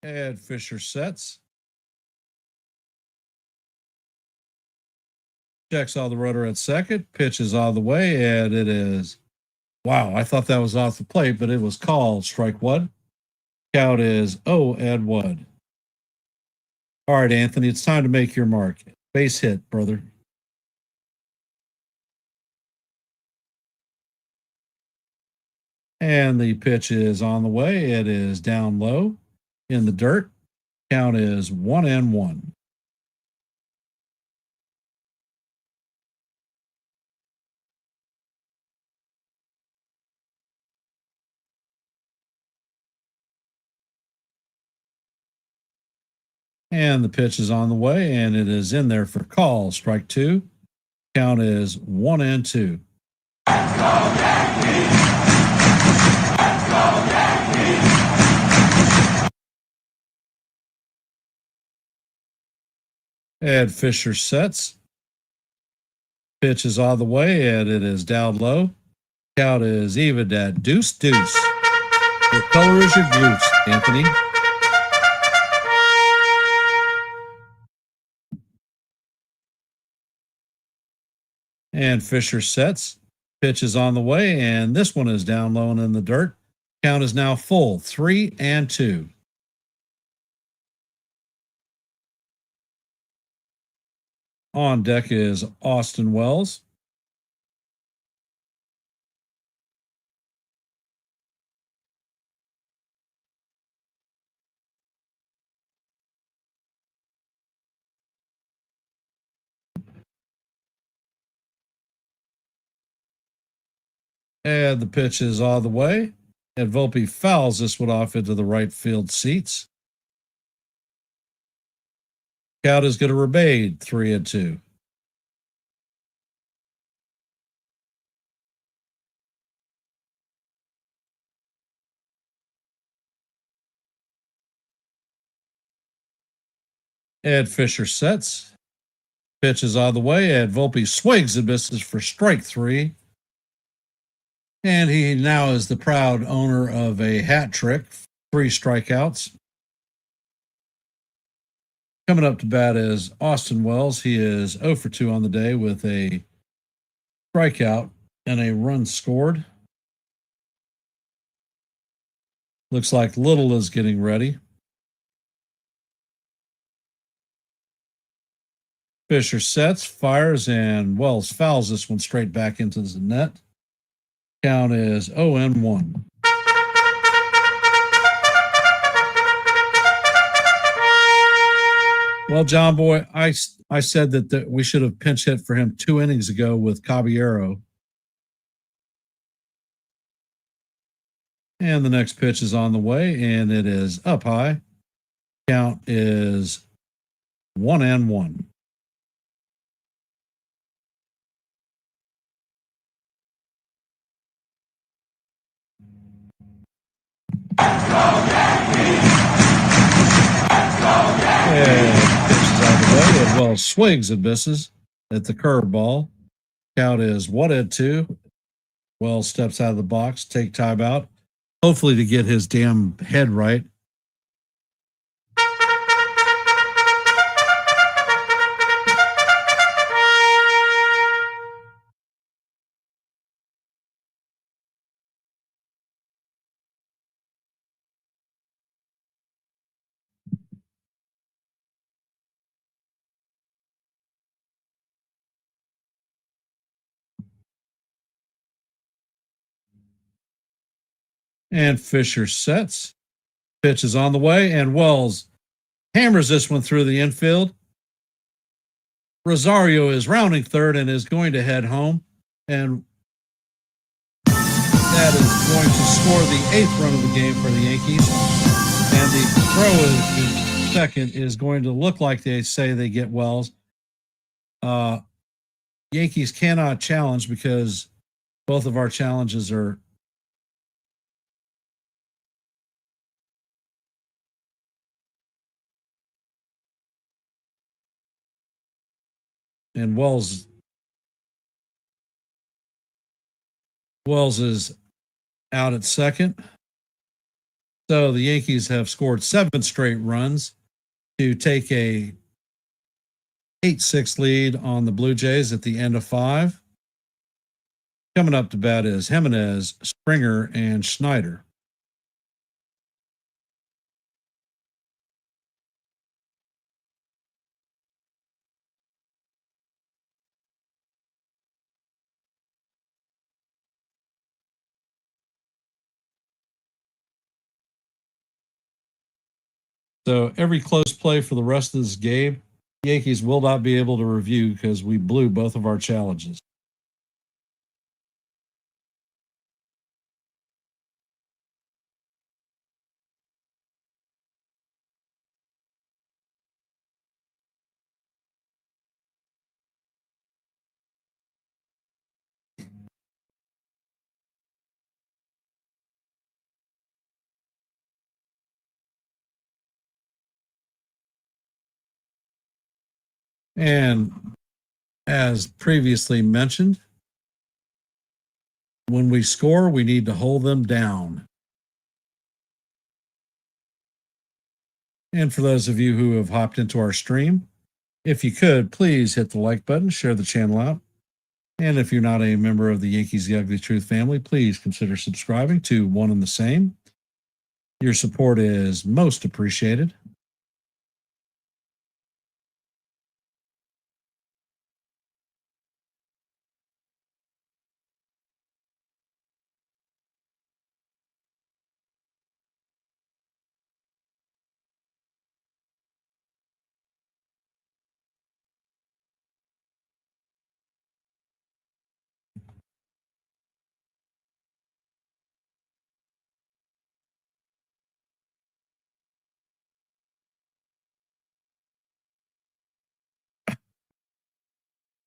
And Fisher sets. Checks all the rotor at second. Pitches all the way, and it is. Wow, I thought that was off the plate, but it was called strike one. Count is 0-1. All right, Anthony, it's time to make your mark. Base hit, brother. And the pitch is on the way. It is down low in the dirt. Count is 1-1. And the pitch is on the way, and it is in there for call. Strike two. Count is 1-2. Let's go, Yankees! Let's go, Yankees! And Fisher sets. Pitch is on the way, and it is down low. Count is even at deuce. What color is your goose, Anthony? And Fisher sets. Pitch is on the way, and this one is down low and in the dirt. Count is now full, 3-2. On deck is Austin Wells. And the pitch is all the way. And Volpe fouls this one off into the right field seats. Count is going to remain 3-2. And Fisher sets. Pitch is on the way, and Volpe swings and misses for strike three. And he now is the proud owner of a hat trick, 3 strikeouts. Coming up to bat is Austin Wells. He is 0 for 2 on the day with a strikeout and a run scored. Looks like Little is getting ready. Fisher sets, fires, and Wells fouls this one straight back into the net. Count is 0-1. Well, John Boy, I said that we should have pinch hit for him 2 innings ago with Caballero. And the next pitch is on the way, and it is up high. Count is 1-1. And pitches out of the way, and Wells swings and misses at the curveball. Count is 1-2. Wells steps out of the box, take time out, hopefully to get his damn head right. And Fisher sets. Pitch is on the way, and Wells hammers this one through the infield. Rosario is rounding third and is going to head home. And that is going to score the 8th run of the game for the Yankees. And the throw is second is going to look like they say they get Wells. Yankees cannot challenge because both of our challenges are and Wells is out at second. So the Yankees have scored 7 straight runs to take a 8-6 lead on the Blue Jays at the end of 5. Coming up to bat is Jimenez, Springer, and Schneider. So every close play for the rest of this game, the Yankees will not be able to review because we blew both of our challenges. And as previously mentioned, when we score, we need to hold them down. And for those of you who have hopped into our stream, if you could, please hit the like button, share the channel out. And if you're not a member of the Yankees The Ugly Truth family, please consider subscribing to One and the Same. Your support is most appreciated.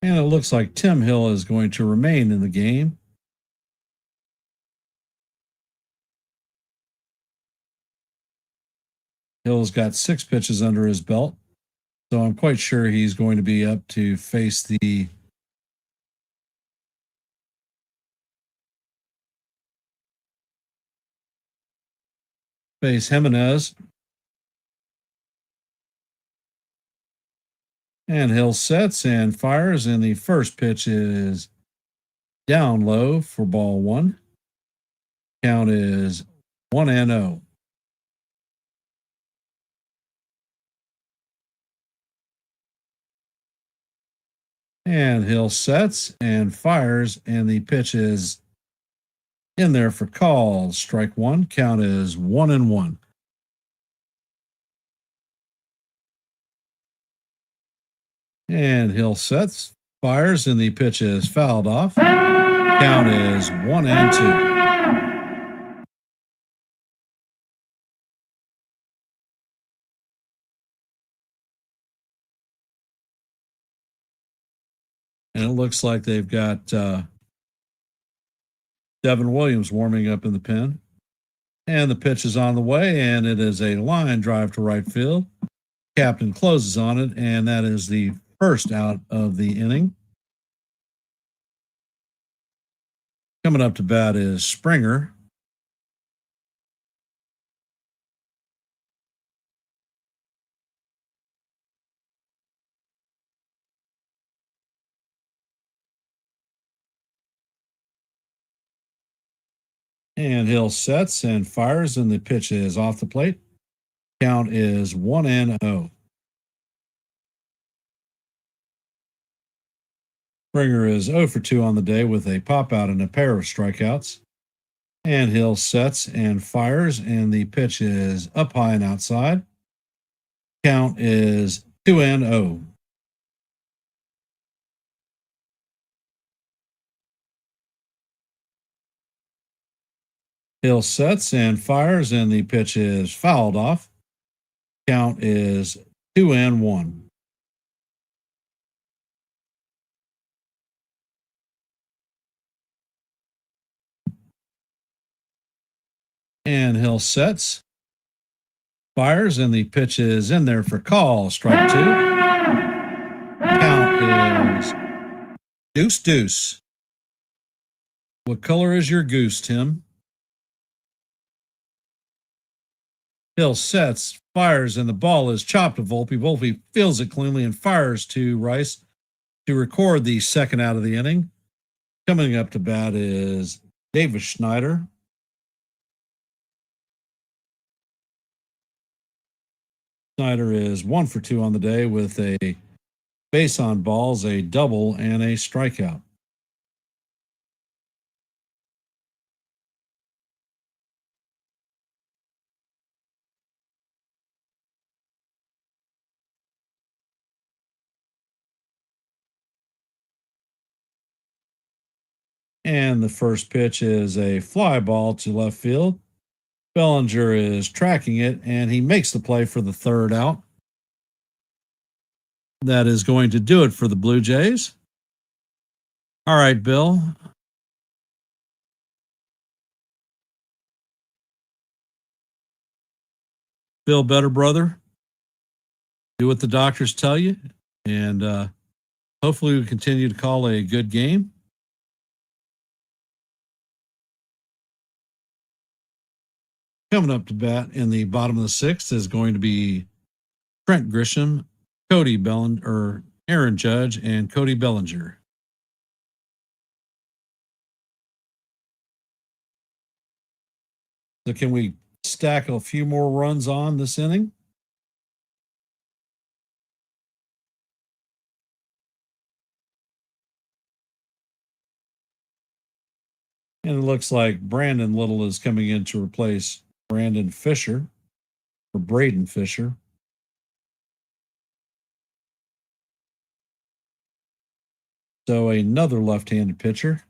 And it looks like Tim Hill is going to remain in the game. Hill's got 6 pitches under his belt. So I'm quite sure he's going to be up to face Jimenez. And Hill sets and fires, and the first pitch is down low for ball 1. Count is 1-0. And Hill sets and fires, and the pitch is in there for call. Strike 1. Count is 1-1. And Hill sets, fires, and the pitch is fouled off. Count is 1-2. And it looks like they've got Devin Williams warming up in the pen. And the pitch is on the way, and it is a line drive to right field. Captain closes on it, and that is the first out of the inning. Coming up to bat is Springer. And Hill sets and fires, and the pitch is off the plate. Count is 1-0. Springer is 0 for 2 on the day with a pop out and a pair of strikeouts. And Hill sets and fires, and the pitch is up high and outside. Count is 2-0. Hill sets and fires, and the pitch is fouled off. Count is 2-1. And Hill sets, fires, and the pitch is in there for call. Strike 2. Count is deuce. What color is your goose, Tim? Hill sets, fires, and the ball is chopped to Volpe. Volpe fields it cleanly and fires to Rice to record the second out of the inning. Coming up to bat is Davis Schneider. Schneider is 1 for 2 on the day with a base on balls, a double, and a strikeout. And the first pitch is a fly ball to left field. Bellinger is tracking it, and he makes the play for the third out. That is going to do it for the Blue Jays. All right, Bill. Feel better, brother. Do what the doctors tell you, and hopefully we continue to call a good game. Coming up to bat in the bottom of the sixth is going to be Trent Grisham, Aaron Judge, and Cody Bellinger. So can we stack a few more runs on this inning? And it looks like Brandon Little is coming in to replace Braden Fisher. So another left-handed pitcher.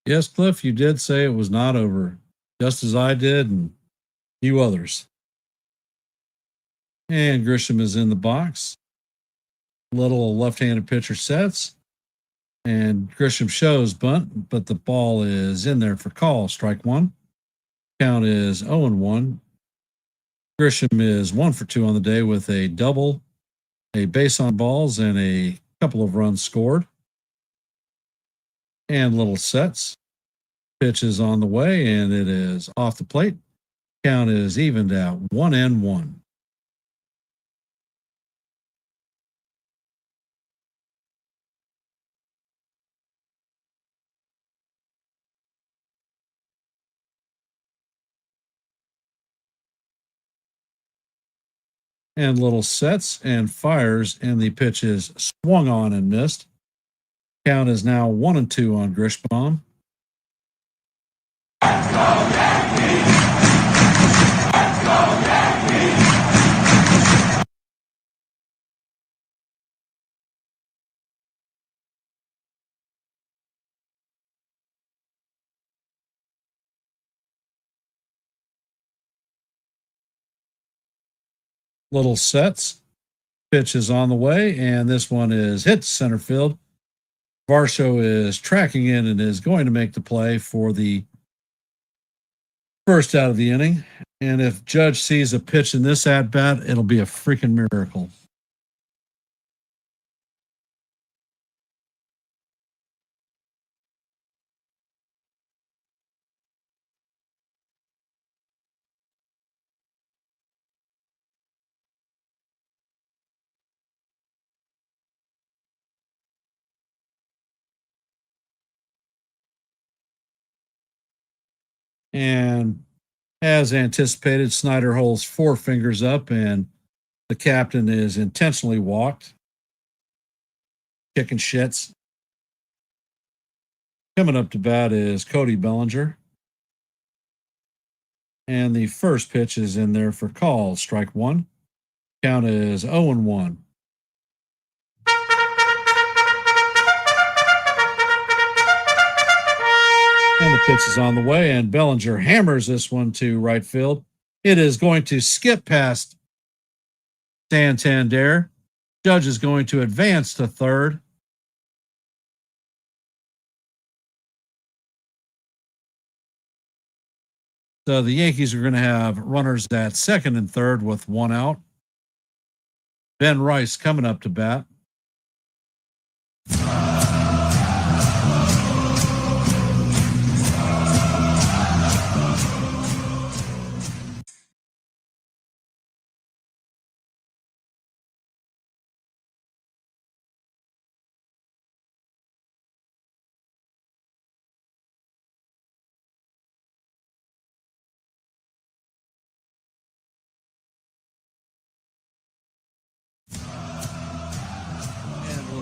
Yes, Cliff, you did say it was not over, just as I did and you others. And Grisham is in the box. Little left-handed pitcher sets. And Grisham shows bunt, but the ball is in there for call. Strike 1. Count is 0-1. Grisham is 1 for 2 on the day with a double, a base on balls, and a couple of runs scored. And Little sets. Pitch is on the way, and it is off the plate. Count is evened out 1-1. And little sets and fires, and the pitch is swung on and missed. Count is now 1-2 on Grishbaum. Little sets. Pitch is on the way, and this one is hit to center field. Varsho is tracking in and is going to make the play for the first out of the inning. And if Judge sees a pitch in this at bat, it'll be a freaking miracle. And as anticipated, Snyder holds 4 fingers up, and the captain is intentionally walked. Kicking shits. Coming up to bat is Cody Bellinger. And the first pitch is in there for call. Strike 1. Count is 0-1. And the pitch is on the way, and Bellinger hammers this one to right field. It is going to skip past Santander. Judge is going to advance to third. So the Yankees are going to have runners at second and third with 1 out. Ben Rice coming up to bat.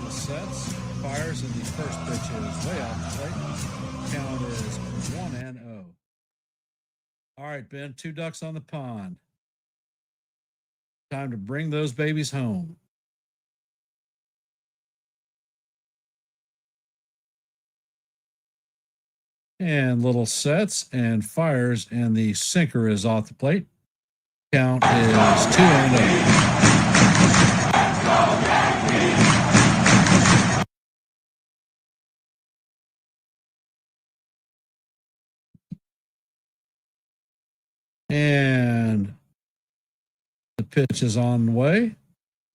Sets, fires, and the first pitch is way off the plate. Count is 1-0. All right, Ben, 2 ducks on the pond. Time to bring those babies home. And little sets and fires, and the sinker is off the plate. Count is 2-0. And the pitch is on the way.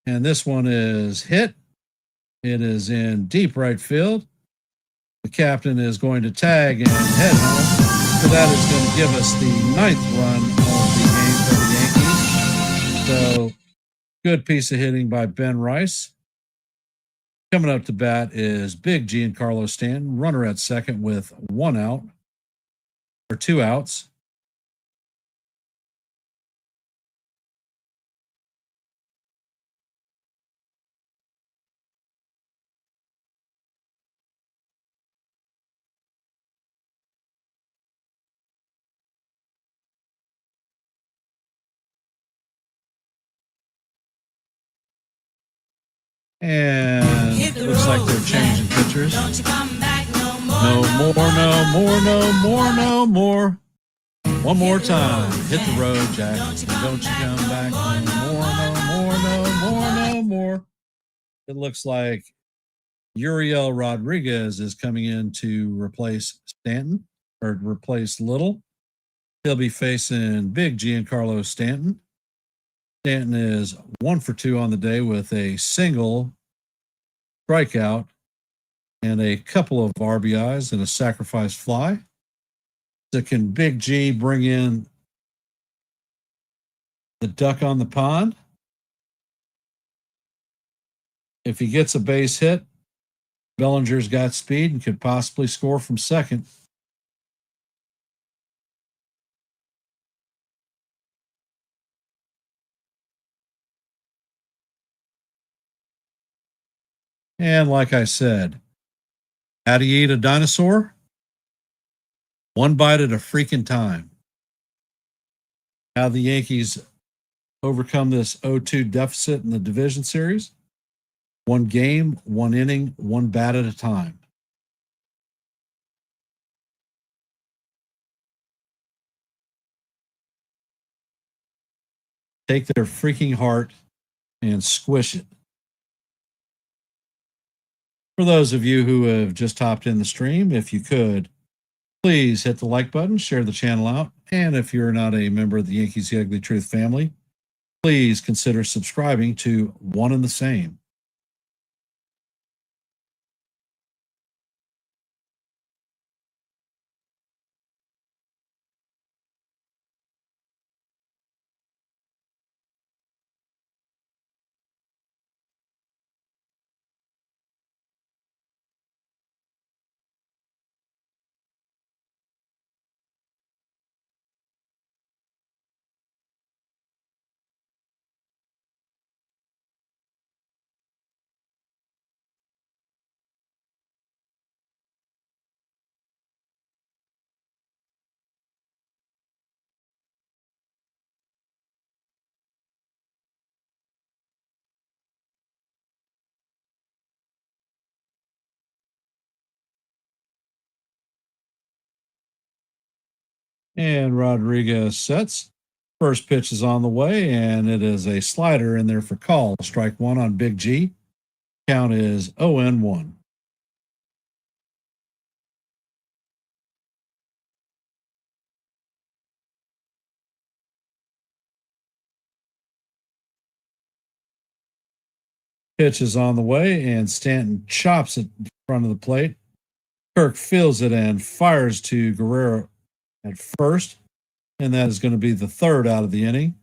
And this one is hit. It is in deep right field. The captain is going to tag and head home. So that is going to give us the 9th run of the game for the Yankees. So good piece of hitting by Ben Rice. Coming up to bat is Big Giancarlo Stanton, runner at second with 1 out, or 2 outs. And it looks like they're changing pitchers. Don't you come back no more. No more. One more time. Hit the road, Jack. Don't you come back no more. It looks like Uriel Rodriguez is coming in to replace Stanton, or replace Little. He'll be facing Big Giancarlo Stanton. Stanton is 1 for 2 on the day with a single, strikeout, and a couple of RBIs and a sacrifice fly. So can Big G bring in the duck on the pond? If he gets a base hit, Bellinger's got speed and could possibly score from second. And like I said, how do you eat a dinosaur? One bite at a freaking time. How the Yankees overcome this 0-2 deficit in the division series? One game, one inning, one bat at a time. Take their freaking heart and squish it. For those of you who have just hopped in the stream, if you could, please hit the like button, share the channel out. And if you're not a member of the Yankees The Ugly Truth family, please consider subscribing to One and the Same. And Rodriguez sets. First pitch is on the way, and it is a slider in there for call. Strike one on Big G. Count is 0-1. Pitch is on the way, and Stanton chops it in front of the plate. Kirk feels it and fires to Guerrero at first, and that is going to be the third out of the inning,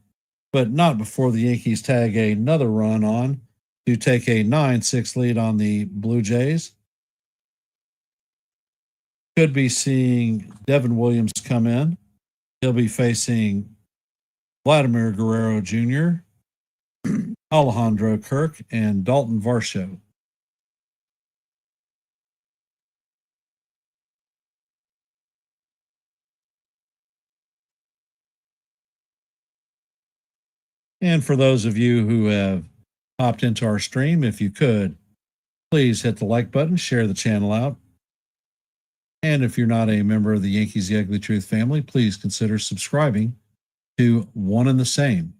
but not before the Yankees tag another run on to take a 9-6 lead on the Blue Jays. Could be seeing Devin Williams come in. He'll be facing Vladimir Guerrero Jr., Alejandro Kirk, and Dalton Varsho. And for those of you who have hopped into our stream, if you could, please hit the like button, share the channel out. And if you're not a member of the Yankees The Ugly Truth family, please consider subscribing to One and the Same.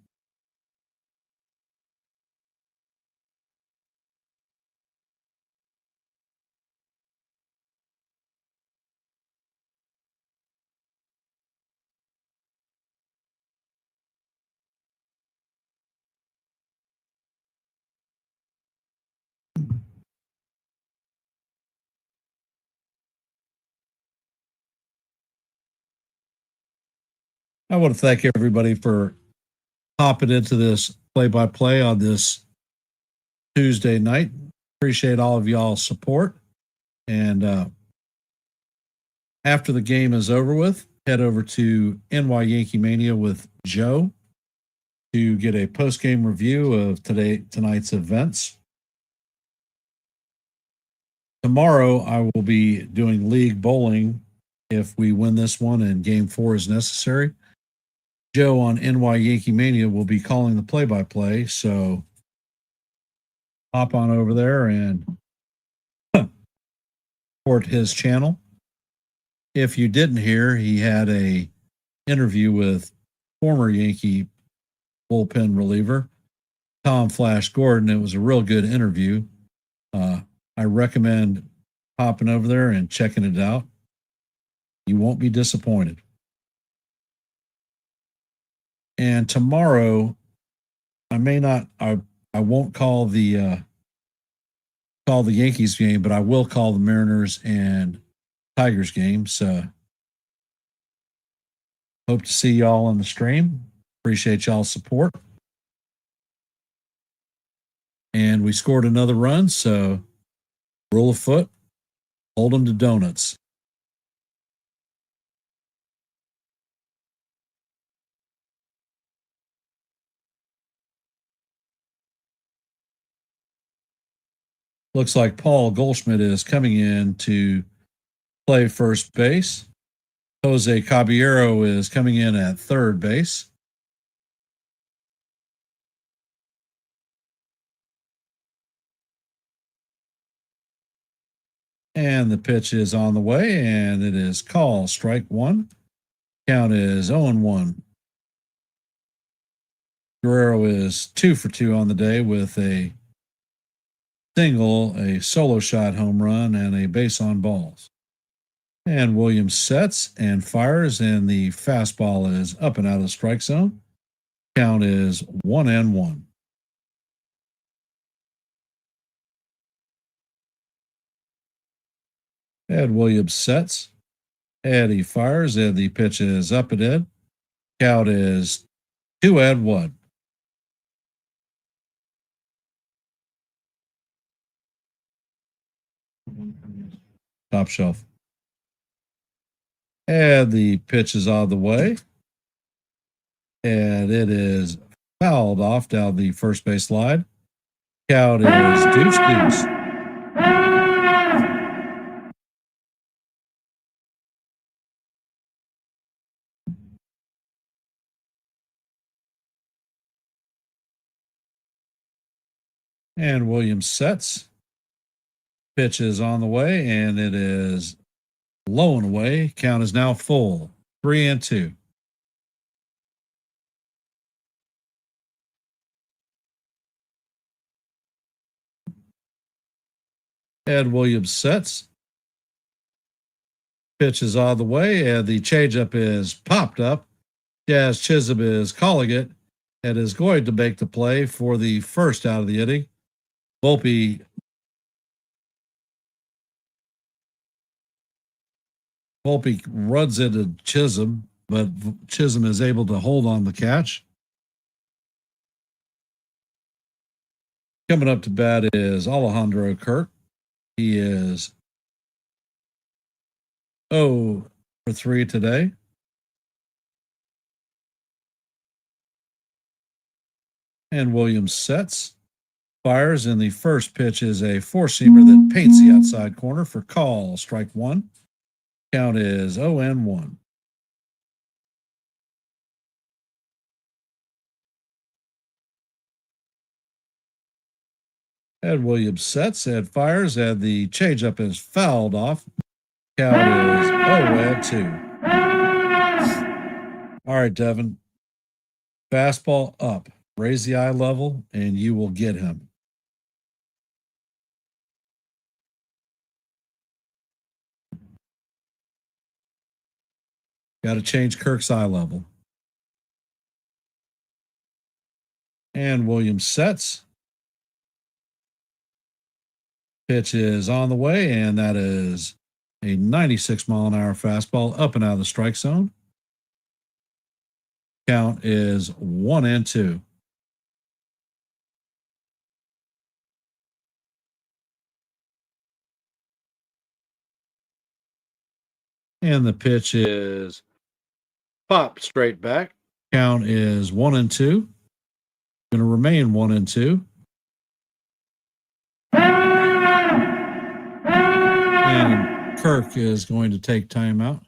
I want to thank everybody for hopping into this play-by-play on this Tuesday night. Appreciate all of y'all's support. And after the game is over with, head over to NY Yankee Mania with Joe to get a post-game review of tonight's events. Tomorrow, I will be doing league bowling if we win this one and game 4 is necessary. Joe on NY Yankee Mania will be calling the play-by-play, so hop on over there and support his channel. If you didn't hear, he had a interview with former Yankee bullpen reliever Tom Flash Gordon. It was a real good interview. I recommend hopping over there and checking it out. You won't be disappointed. And tomorrow, I won't call the Yankees game, but I will call the Mariners and Tigers game. So hope to see y'all on the stream. Appreciate y'all's support. And we scored another run, so rule of foot, hold them to donuts. Looks like Paul Goldschmidt is coming in to play first base. Jose Caballero is coming in at third base. And the pitch is on the way, and it is called strike one. Count is 0-1. Guerrero is 2 for 2 on the day with a single, a solo shot home run, and a base on balls. And Williams sets and fires, and the fastball is up and out of the strike zone. Count is 1-1. Ed Williams sets. Eddie fires, and the pitch is up and in. Count is 2-1. Top shelf. And the pitch is on the way. And it is fouled off down the first base line. Count is deuce. And Williams sets. Pitch is on the way, and it is low and away. Count is now full. 3-2. Ed Williams sets. Pitch is on the way, and the changeup is popped up. Jazz Chisholm is calling it and is going to make the play for the first out of the inning. Volpe runs into Chisholm, but Chisholm is able to hold on the catch. Coming up to bat is Alejandro Kirk. He is 0 for 3 today. And Williams sets, fires, and the first pitch is a four-seamer that paints the outside corner for call. Strike one. Count is 0-1. Ed Williams sets and fires, and the changeup is fouled off. Count is 0-2. All right, Devin. Fastball up. Raise the eye level, and you will get him. Got to change Kirk's eye level. And Williams sets. Pitch is on the way, and that is a 96-mile-an-hour fastball up and out of the strike zone. Count is 1-2. And the pitch is popped straight back. Count is 1-2. Going to remain 1-2. And Kirk is going to take timeout.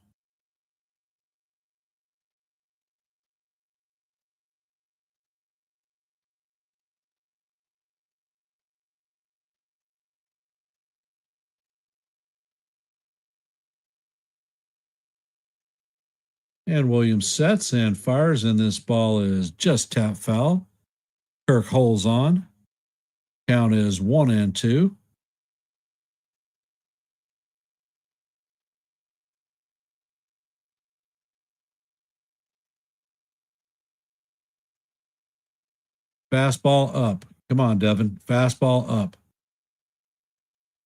And Williams sets and fires, and this ball is just tap foul. Kirk holds on. Count is 1-2. Fastball up. Come on, Devin. Fastball up.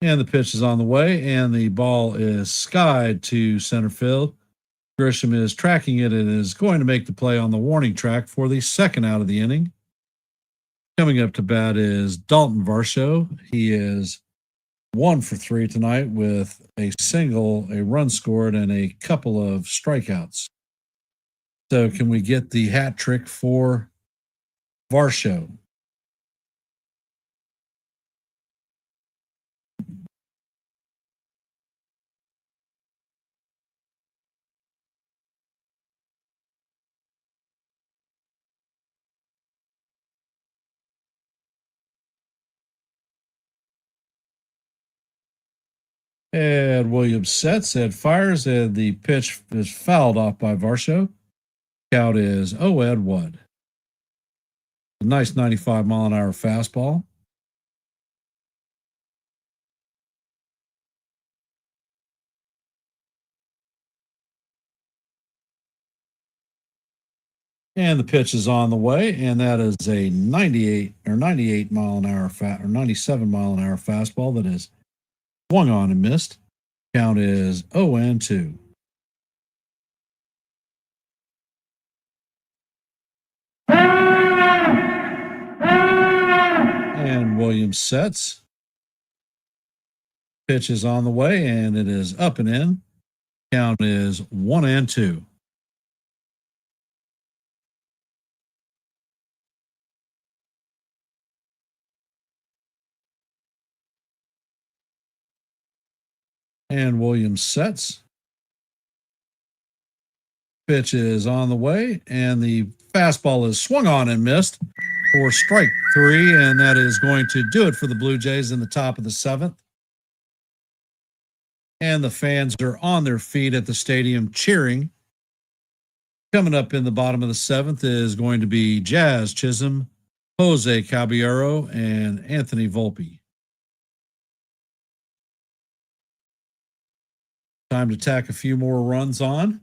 And the pitch is on the way, and the ball is skied to center field. Grisham is tracking it and is going to make the play on the warning track for the second out of the inning. Coming up to bat is Dalton Varsho. He is 1 for 3 tonight with a single, a run scored, and a couple of strikeouts. So can we get the hat trick for Varsho? And Williams sets and fires, and the pitch is fouled off by Varsho. Count is 0-1. A nice 95-mile-an-hour fastball. And the pitch is on the way, and that is a 98 mile an hour 97 mile an hour fastball that is swung on and missed. Count is 0-2. And Williams sets. Pitch is on the way, and it is up and in. Count is 1-2. And Williams sets. Pitch is on the way, and the fastball is swung on and missed for strike 3, and that is going to do it for the Blue Jays in the top of the 7th. And the fans are on their feet at the stadium cheering. Coming up in the bottom of the 7th is going to be Jazz Chisholm, Jose Caballero, and Anthony Volpe. Time to tack a few more runs on.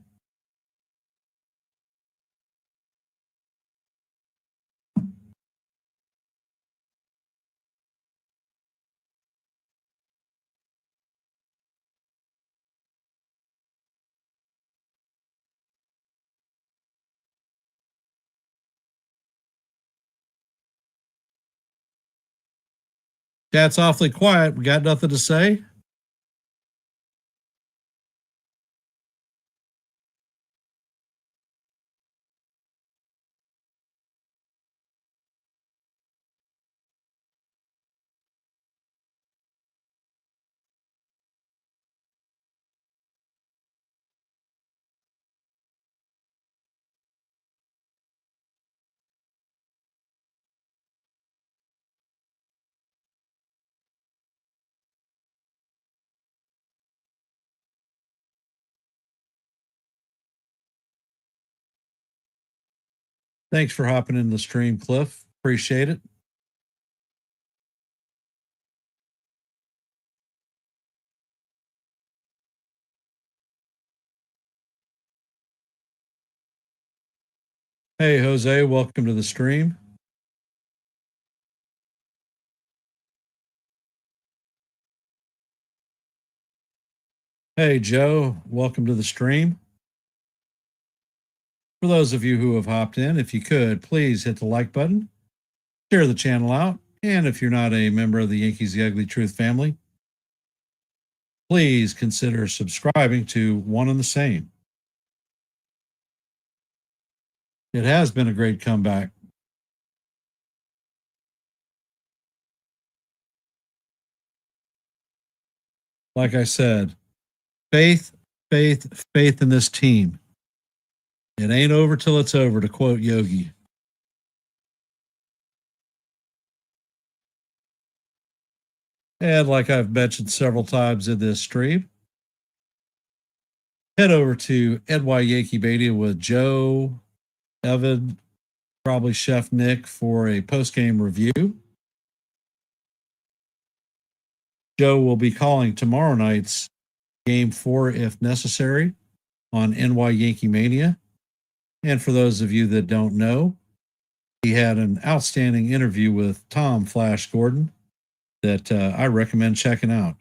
Chat's awfully quiet. We got nothing to say. Thanks for hopping in the stream, Cliff. Appreciate it. Hey, Jose, welcome to the stream. Hey, Joe, welcome to the stream. For those of you who have hopped in, if you could, please hit the like button, share the channel out, and if you're not a member of the Yankees The Ugly Truth family, please consider subscribing to One and the Same. It has been a great comeback. Like I said, faith, faith, faith in this team. It ain't over till it's over, to quote Yogi. And like I've mentioned several times in this stream, head over to NY Yankee Mania with Joe, Evan, probably Chef Nick for a post-game review. Joe will be calling tomorrow night's Game 4 if necessary on NY Yankee Mania. And for those of you that don't know, he had an outstanding interview with Tom Flash Gordon that I recommend checking out.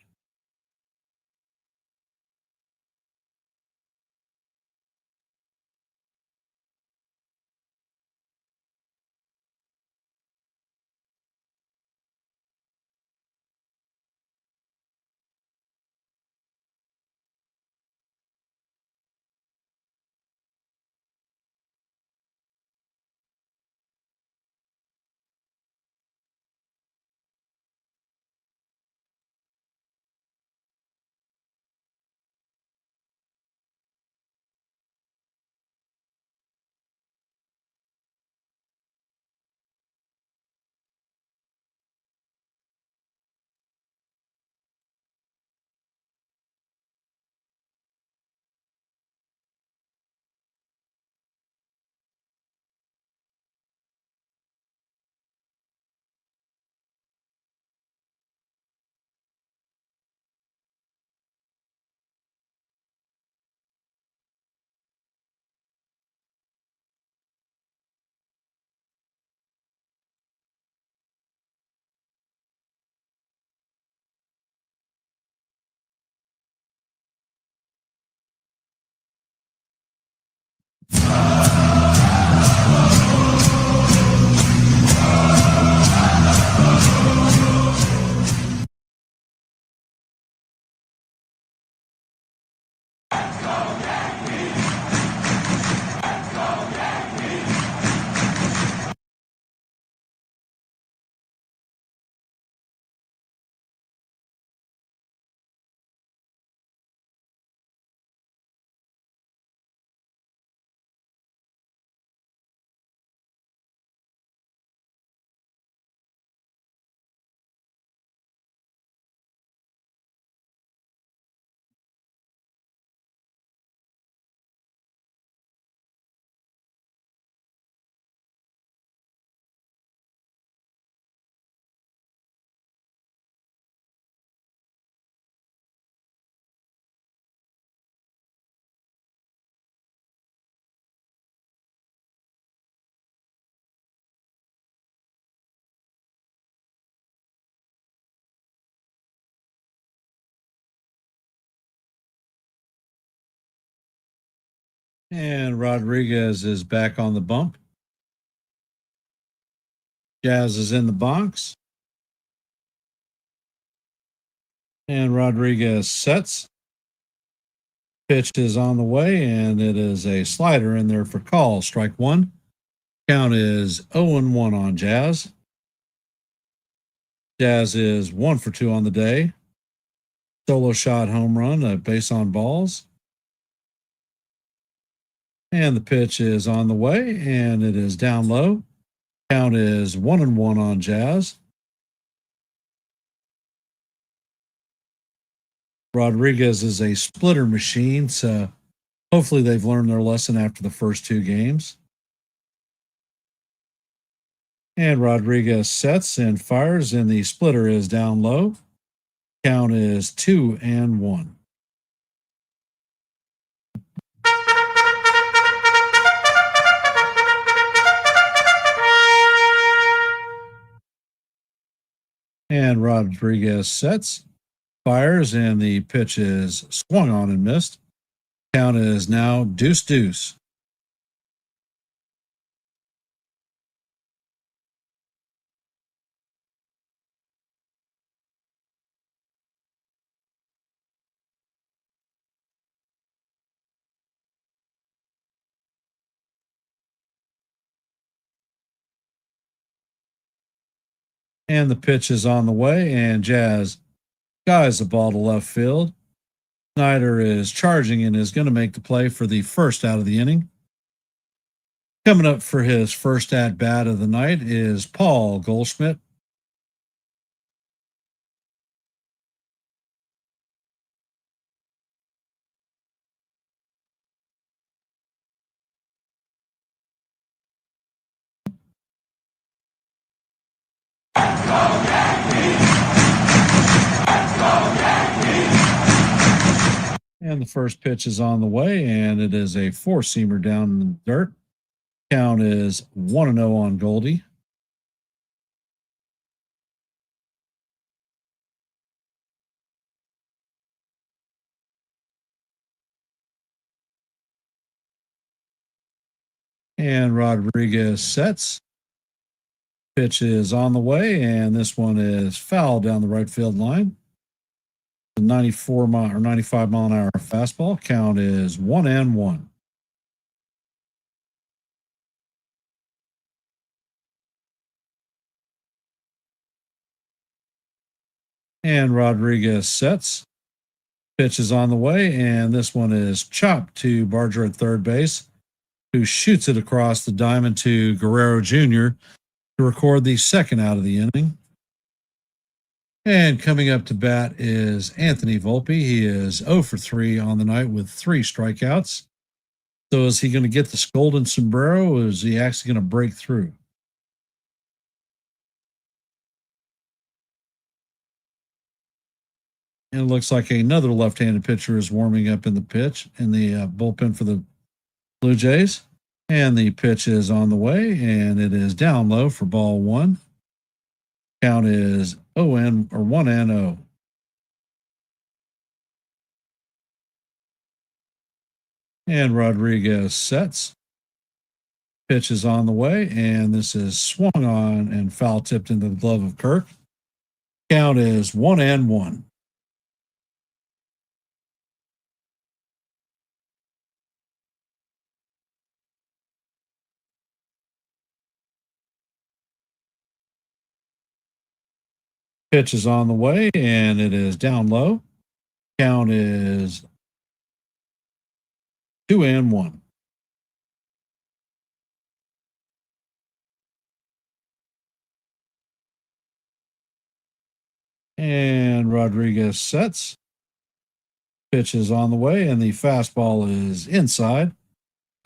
And Rodriguez is back on the bump. Jazz is in the box. And Rodriguez sets. Pitch is on the way, and it is a slider in there for call. Strike one. Count is 0-1 on Jazz. Jazz is 1 for 2 on the day. Solo shot home run, a base on balls. And the pitch is on the way, and it is down low. Count is 1-1 on Jazz. Rodriguez is a splitter machine, so hopefully they've learned their lesson after the first 2 games. And Rodriguez sets and fires, and the splitter is down low. Count is 2-1. And Rodriguez sets, fires, and the pitch is swung on and missed. Count is now 2-2. And the pitch is on the way, and Jazz guys the ball to left field. Snyder is charging and is going to make the play for the first out of the inning. Coming up for his first at bat of the night is Paul Goldschmidt. And the first pitch is on the way, and it is a 4-seamer down in the dirt. Count is 1-0 on Goldie. And Rodriguez sets. Pitch is on the way, and this one is foul down the right field line. The 94 mile or 95 mile an hour fastball. Count is 1-1. And Rodriguez sets. Pitch is on the way, and this one is chopped to Barger at third base, who shoots it across the diamond to Guerrero Jr. to record the second out of the inning. And coming up to bat is Anthony Volpe. He is 0 for 3 on the night with 3 strikeouts. So is he going to get the golden sombrero, or is he actually going to break through? And it looks like another left-handed pitcher is warming up in the bullpen for the Blue Jays. And the pitch is on the way, and it is down low for ball 1. Count is 1-0. And Rodriguez sets. Pitch is on the way, and this is swung on and foul tipped into the glove of Kirk. Count is 1-1. Pitch is on the way, and it is down low. Count is 2-1. And Rodriguez sets. Pitch is on the way, and the fastball is inside.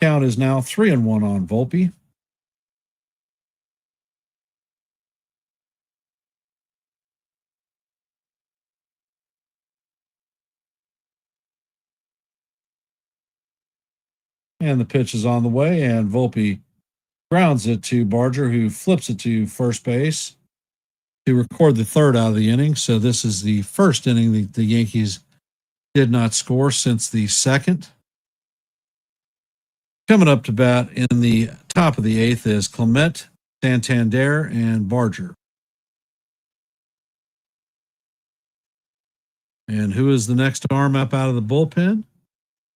Count is now 3-1 on Volpe. And the pitch is on the way, and Volpe grounds it to Barger, who flips it to first base to record the third out of the inning. So this is the first inning the Yankees did not score since the second. Coming up to bat in the top of the eighth is Clement, Santander, and Barger. And who is the next arm up out of the bullpen?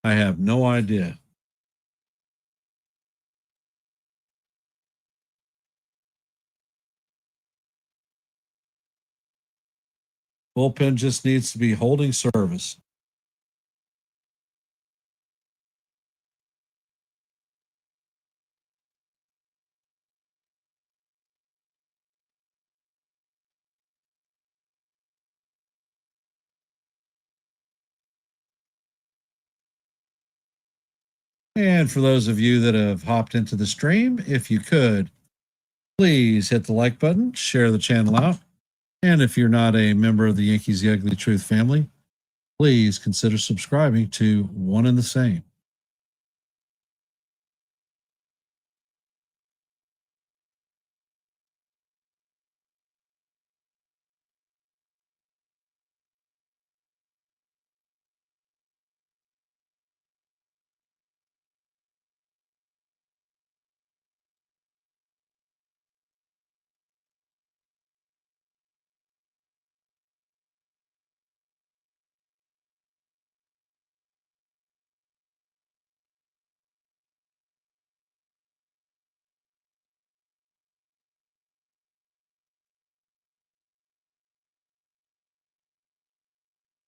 I have no idea. Bullpen just needs to be holding service. And for those of you that have hopped into the stream, if you could, please hit the like button, share the channel out. And if you're not a member of the Yankees The Ugly Truth family, please consider subscribing to One and the Same.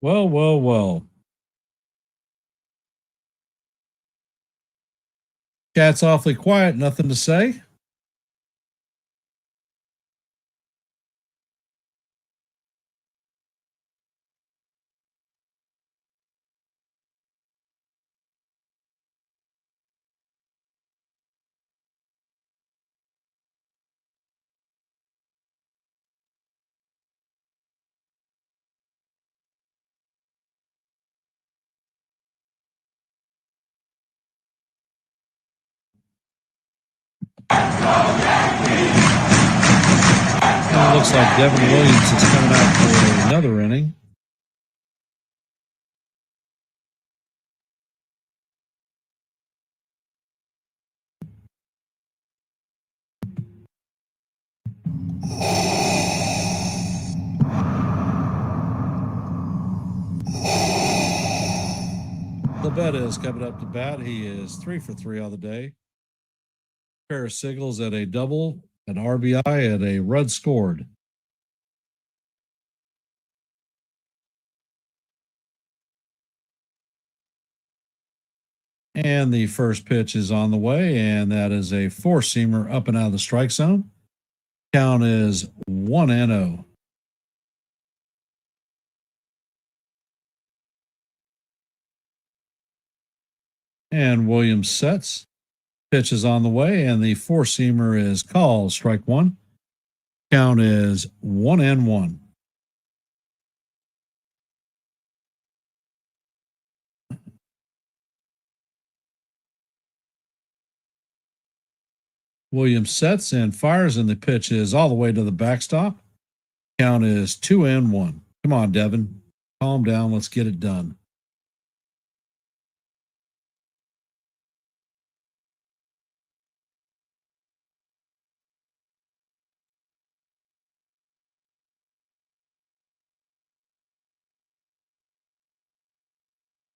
Well, well, well. Chat's awfully quiet, nothing to say. And it looks like Devin Williams is coming out for another inning. Labetta is coming up to bat. He is 3 for 3 on the day. Pair of singles at a double, an RBI at a run scored. And the first pitch is on the way, and that is a four-seamer up and out of the strike zone. Count is 1-0. And Williams sets. Pitch is on the way, and the four-seamer is called. Strike one. Count is 1-1. Williams sets and fires, and the pitch is all the way to the backstop. Count is 2-1. Come on, Devin. Calm down. Let's get it done.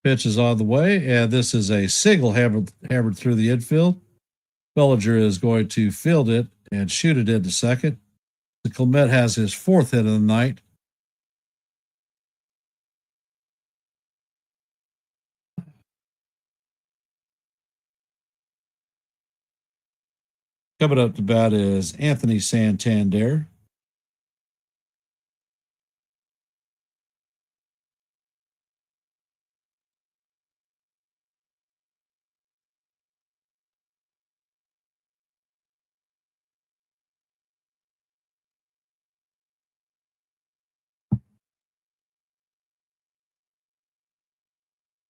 Pitch is on the way, and this is a single hammered through the infield. Bellinger is going to field it and shoot it into second. The Clement has his fourth hit of the night. Coming up to bat is Anthony Santander.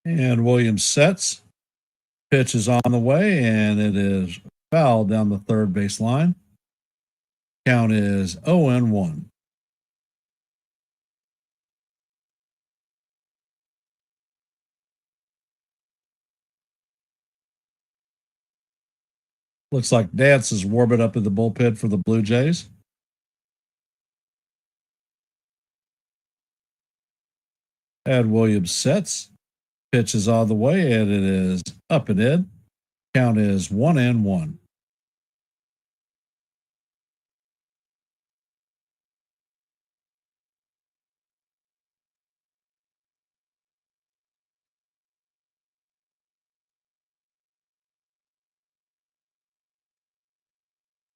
And Williams sets. Pitch is on the way, and it is fouled down the third base line. Count is 0-1. Looks like Dance is warming up in the bullpen for the Blue Jays. Ed Williams sets. Pitch is on the way, and it is up and in. Count is 1-1.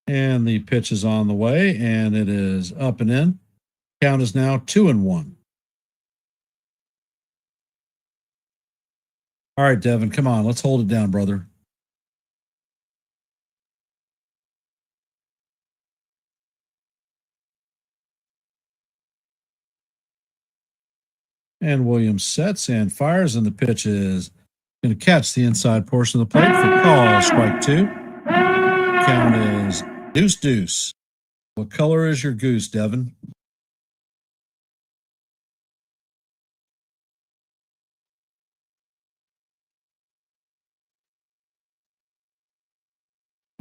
And the pitch is on the way, and it is up and in. Count is now 2-1. All right, Devin, come on. Let's hold it down, brother. And Williams sets and fires, and the pitch is going to catch the inside portion of the plate for call, strike 2. Count is deuce. What color is your goose, Devin?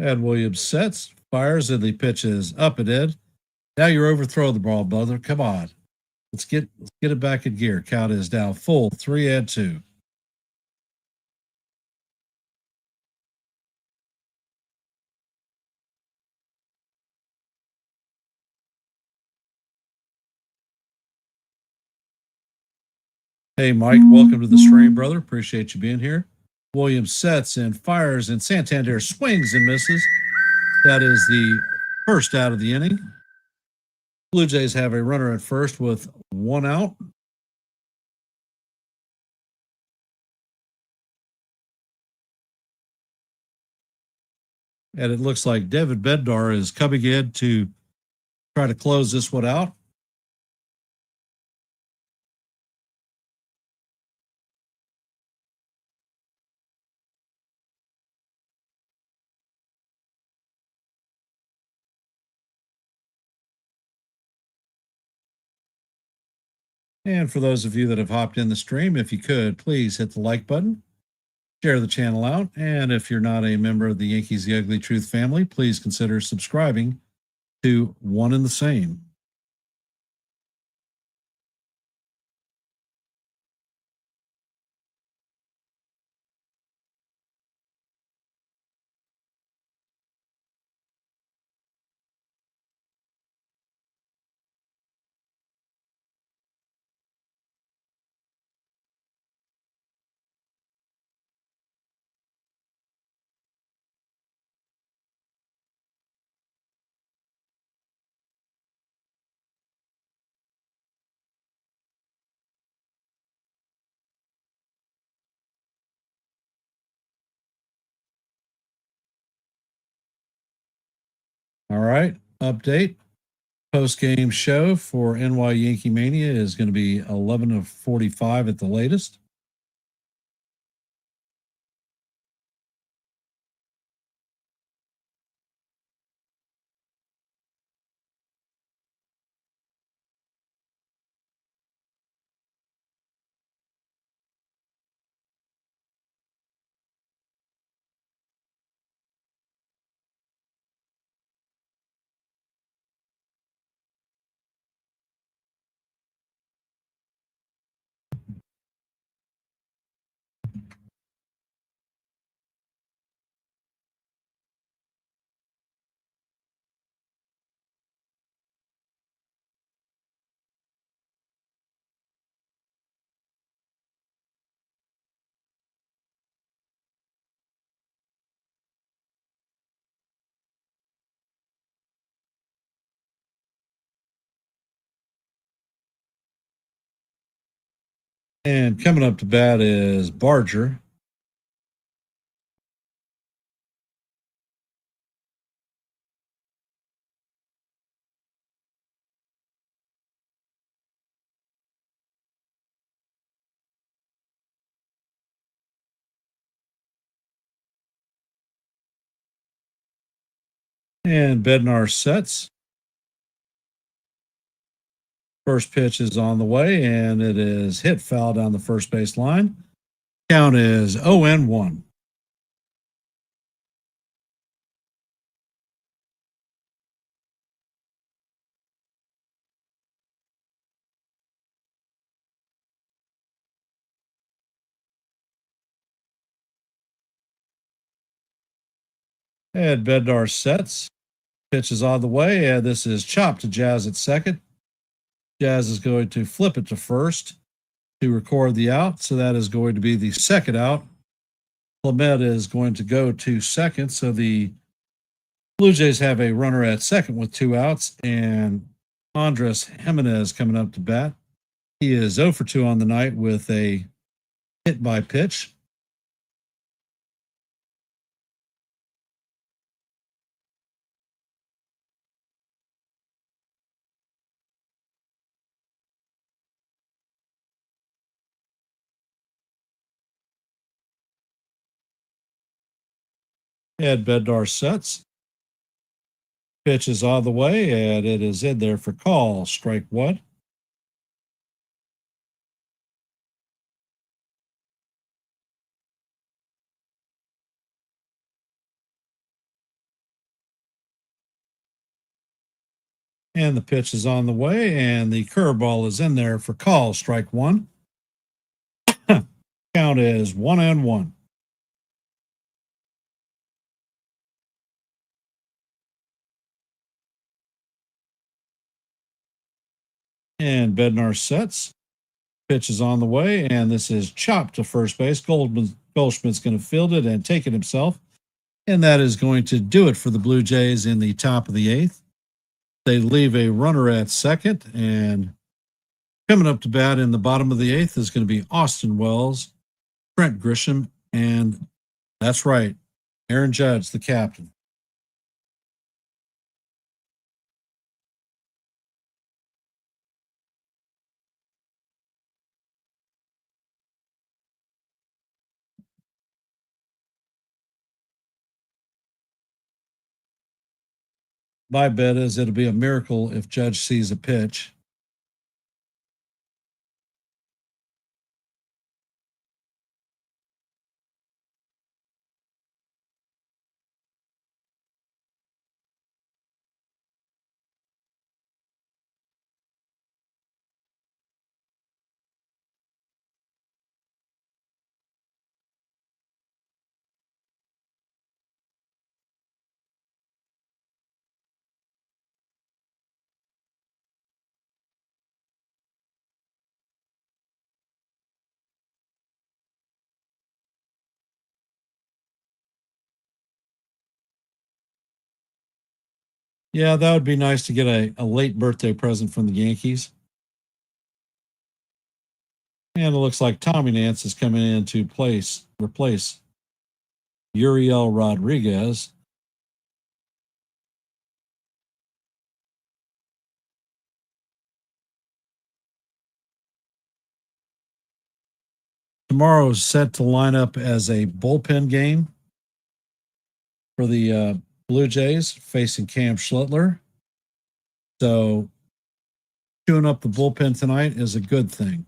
Ed Williams sets, fires, and the pitch is up and in. Now you're overthrowing the ball, brother. Come on. Let's get it back in gear. Count is now full, 3-2. Hey, Mike, welcome to the stream, brother. Appreciate you being here. Williams sets and fires, and Santander swings and misses. That is the first out of the inning. Blue Jays have a runner at first with 1 out. And it looks like David Bednar is coming in to try to close this one out. And for those of you that have hopped in the stream, if you could, please hit the like button, share the channel out. And if you're not a member of the Yankees The Ugly Truth family, please consider subscribing to One and the Same. All right, update. Post-game show for NY Yankee Mania is going to be 11:45 at the latest. And coming up to bat is Barger. And Bednar sets. First pitch is on the way, and it is hit foul down the first base line. Count is 0-1. And Bednar sets. Pitch is on the way, and this is chopped to Jazz at second. Jazz is going to flip it to first to record the out. So that is going to be the second out. Clement is going to go to second. So the Blue Jays have a runner at second with 2 outs, and Andres Jimenez coming up to bat. He is 0 for 2 on the night with a hit by pitch. And Bednar sets. Pitch is on the way, and it is in there for call. Strike 1. And the pitch is on the way, and the curveball is in there for call. Strike 1. Count is 1-1. And Bednar sets. Pitch is on the way, and this is chopped to first base. Goldschmidt's going to field it and take it himself. And that is going to do it for the Blue Jays in the top of the 8th. They leave a runner at second, and coming up to bat in the bottom of the 8th is going to be Austin Wells, Trent Grisham, and that's right, Aaron Judge, the captain. My bet is it'll be a miracle if Judge sees a pitch. Yeah, that would be nice to get a late birthday present from the Yankees. And it looks like Tommy Nance is coming in to replace Uriel Rodriguez. Tomorrow is set to line up as a bullpen game for the Blue Jays facing Cam Schlittler. So queuing up the bullpen tonight is a good thing.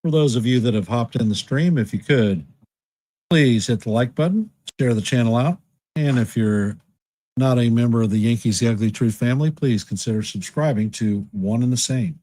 For those of you that have hopped in the stream, if you could, please hit the like button, share the channel out. And if you're not a member of the Yankees The Ugly Truth family, please consider subscribing to One and the Same.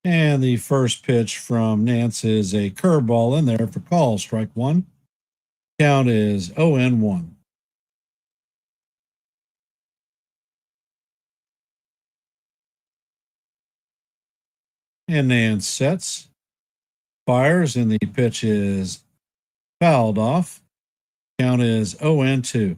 And the first pitch from Nance is a curveball in there for call. Strike 1. Count is 0-1. And Nance sets, fires, and the pitch is fouled off. Count is 0-2.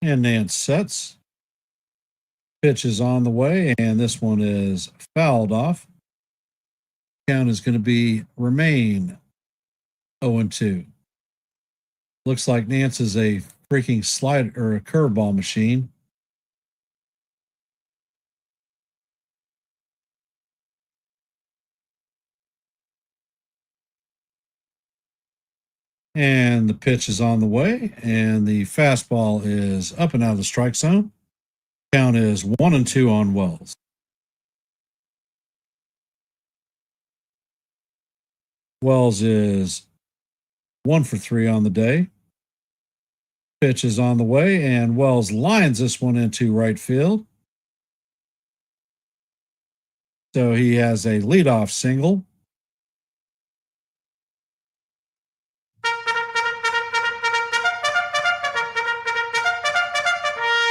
And Nance sets. Pitch is on the way, and this one is fouled off. Count is going to remain 0-2. Looks like Nance is a freaking slide or a curveball machine. And the pitch is on the way, and the fastball is up and out of the strike zone. Count is 1-2 on Wells. Wells is 1 for 3 on the day. Pitch is on the way, and Wells lines this one into right field. So he has a leadoff single.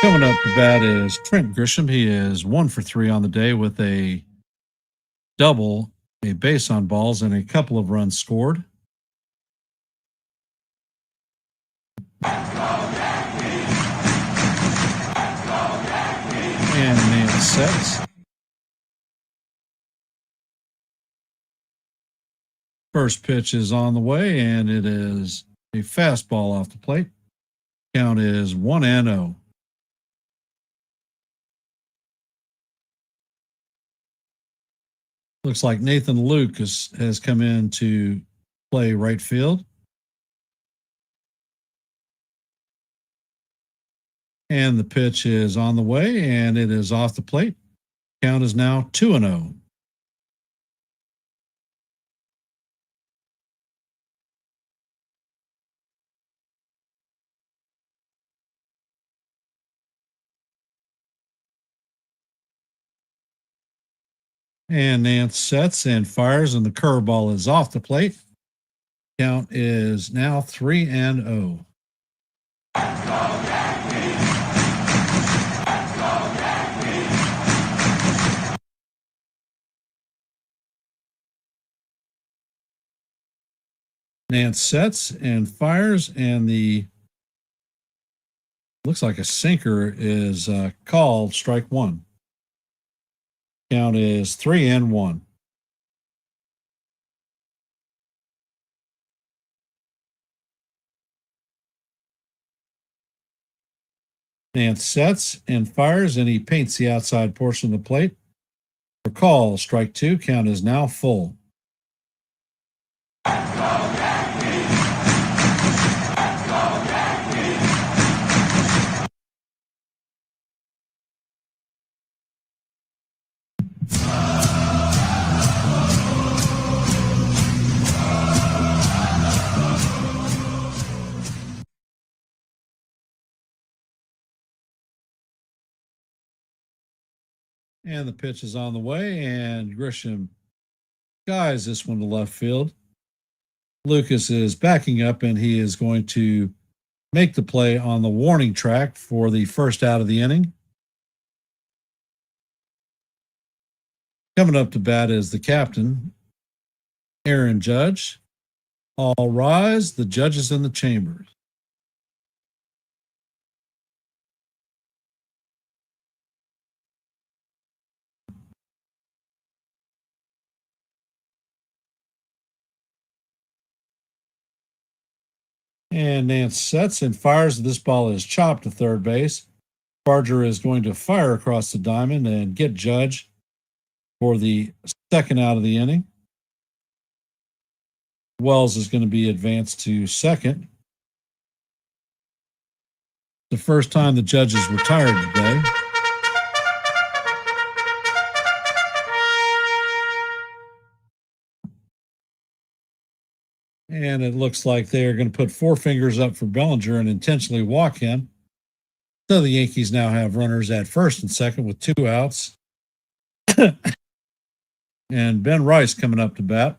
Coming up to bat is Trent Grisham. He is 1 for 3 on the day with a double, a base on balls, and a couple of runs scored. And Nance sets. First pitch is on the way, and it is a fastball off the plate. Count is 1-0. Looks like Nathan Lucas has come in to play right field. And the pitch is on the way, and it is off the plate. Count is now 2-0. And Nance sets and fires, and the curveball is off the plate. Count is now 3-0. Nance sets and fires, and the looks like a sinker is called strike one. Count is 3-1. Nance sets and fires, and he paints the outside portion of the plate. For call, strike two. Count is now full. And the pitch is on the way, and Grisham skies this one to left field. Lucas is backing up, and he is going to make the play on the warning track for the first out of the inning. Coming up to bat is the captain, Aaron Judge. All rise, the judges in the chambers. And Nance sets and fires. This ball is chopped to third base. Barger is going to fire across the diamond and get Judge for the second out of the inning. Wells is going to be advanced to second. The first time the Judges retired today. And it looks like they're going to put four fingers up for Bellinger and intentionally walk him. So the Yankees now have runners at first and second with two outs. And Ben Rice coming up to bat.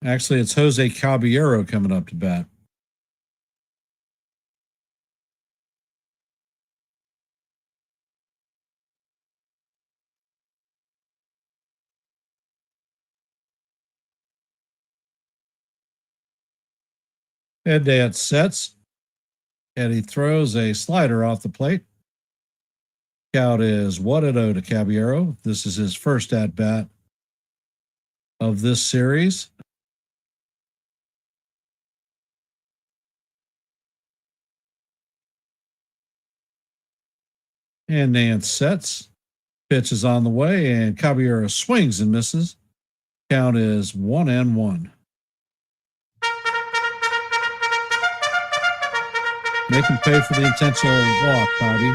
Actually, it's Jose Caballero coming up to bat. Ed Dance sets. And he throws a slider off the plate. Count is 1-0 to Caballero. This is his first at bat of this series. And Nance sets. Pitch is on the way, and Caballero swings and misses. Count is 1-1. Make him pay for the intentional walk, Bobby.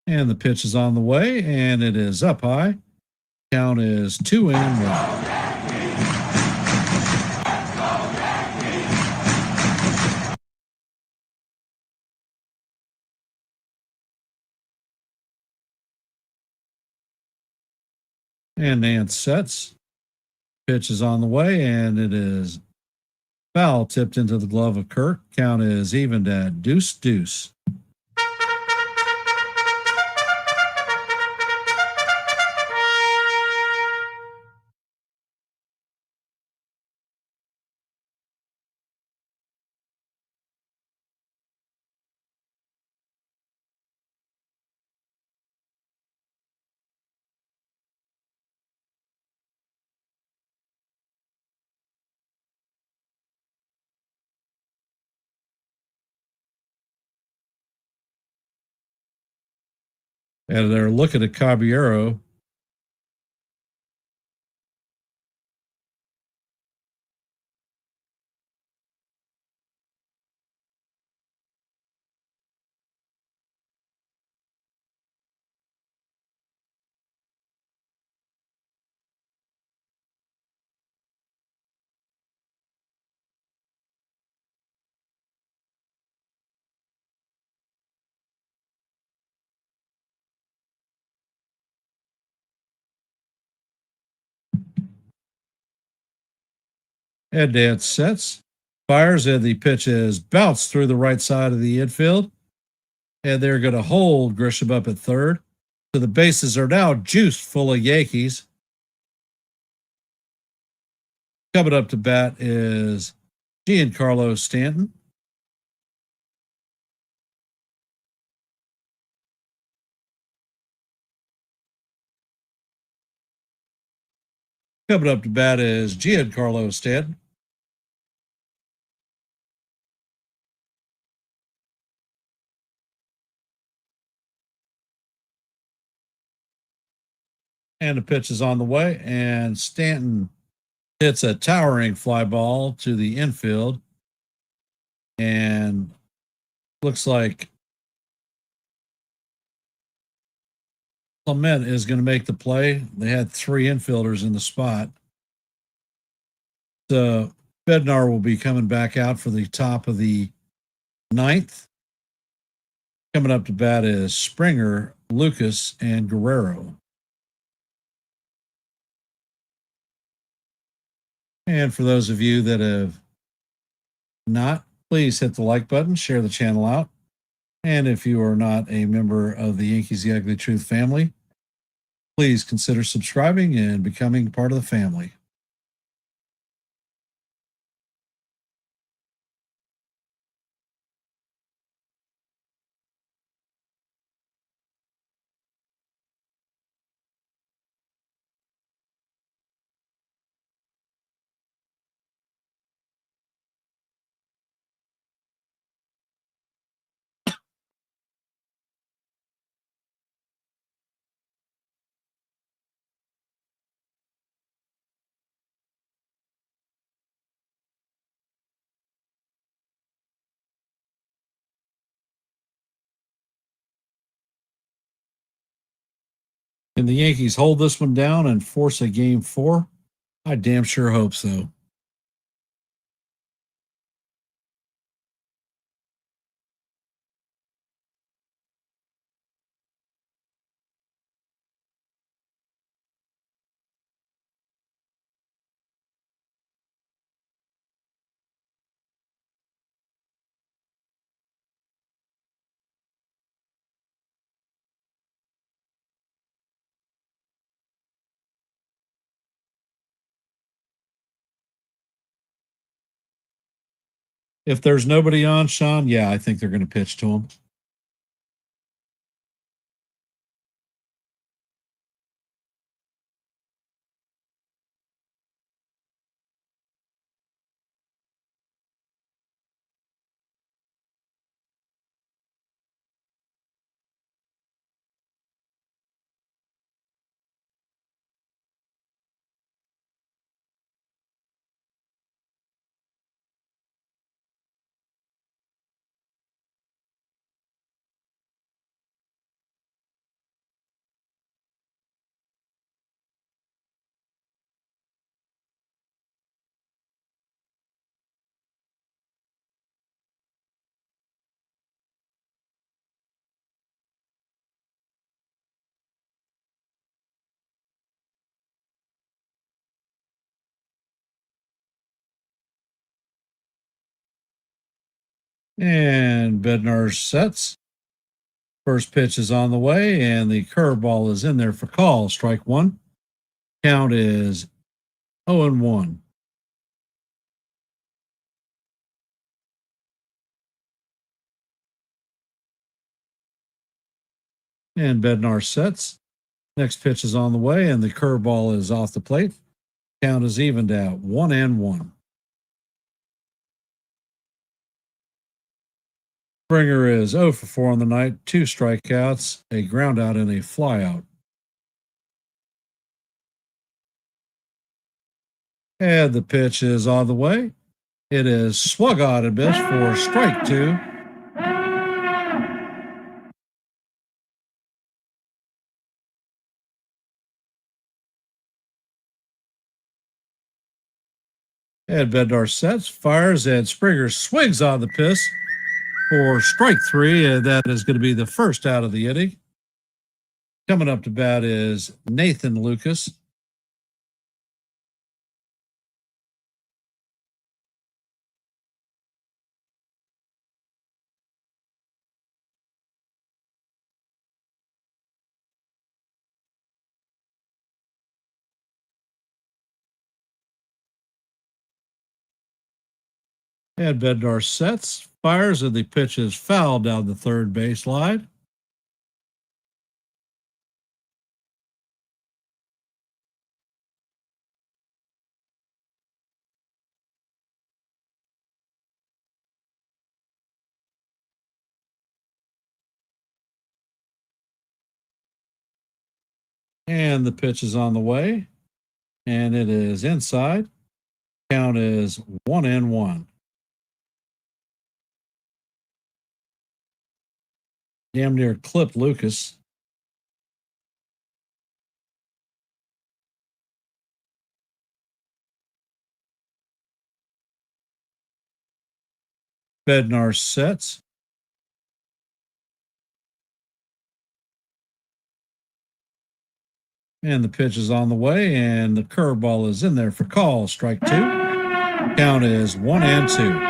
And the pitch is on the way, and it is up high. Count is 2-1. And Nance sets. Pitch is on the way, and it is foul tipped into the glove of Kirk. Count is evened at 2-2. And they're looking at Caballero. Ed Dance sets. Fires, and the pitch is bounced through the right side of the infield. And they're going to hold Grisham up at third. So the bases are now juiced full of Yankees. Coming up to bat is Giancarlo Stanton. Coming up to bat is Giancarlo Stanton. And the pitch is on the way, and Stanton hits a towering fly ball to the infield. And looks like Clement is going to make the play. They had three infielders in the spot. So Bednar will be coming back out for the top of the ninth. Coming up to bat is Springer, Lucas, and Guerrero. And for those of you that have not, please hit the like button, share the channel out. And if you are not a member of the Yankees The Ugly Truth family, please consider subscribing and becoming part of the family. Can the Yankees hold this one down and force a game 4? I damn sure hope so. If there's nobody on, Sean, yeah, I think they're going to pitch to him. And Bednar sets. First pitch is on the way, and the curveball is in there for call. Strike one. Count is 0-1. And Bednar sets. Next pitch is on the way, and the curveball is off the plate. Count is evened at 1-1. Springer is 0 for 4 on the night, 2 strikeouts, a ground out, and a flyout. And the pitch is on the way. It is swung on and missed for strike 2. And Bednar sets, fires, and Springer swings on the pitch for strike 3, and that is going to be the first out of the inning. Coming up to bat is Nathan Lucas. And Bednar sets, fires, and the pitch is fouled down the third base line. And the pitch is on the way, and it is inside. Count is 1-1. Damn near clipped Lucas. Bednar sets. And the pitch is on the way, and the curveball is in there for call. Strike 2. Count is 1-2.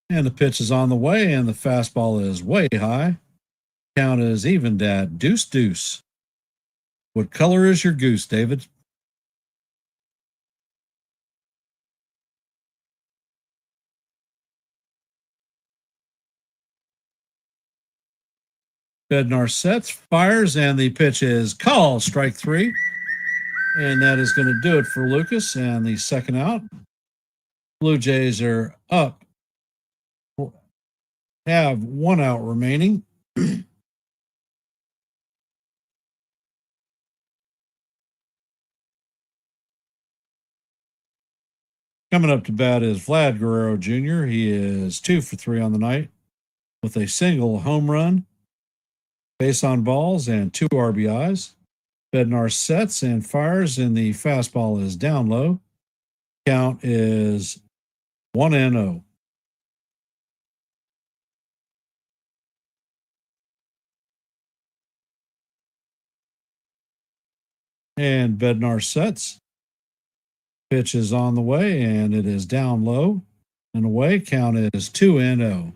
And the pitch is on the way, and the fastball is way high. Count is evened at 2-2. What color is your goose, David? Bednar sets, fires, and the pitch is called. Strike 3. And that is going to do it for Lucas. And the second out. Blue Jays are up. Have 1 out remaining. Coming up to bat is Vlad Guerrero Jr. He is 2 for 3 on the night with a single home run, base on balls, and 2 RBIs. Bednar sets and fires, and the fastball is down low. Count is 1-0. And Bednar sets. Pitch is on the way, and it is down low and away. Count is 2-0.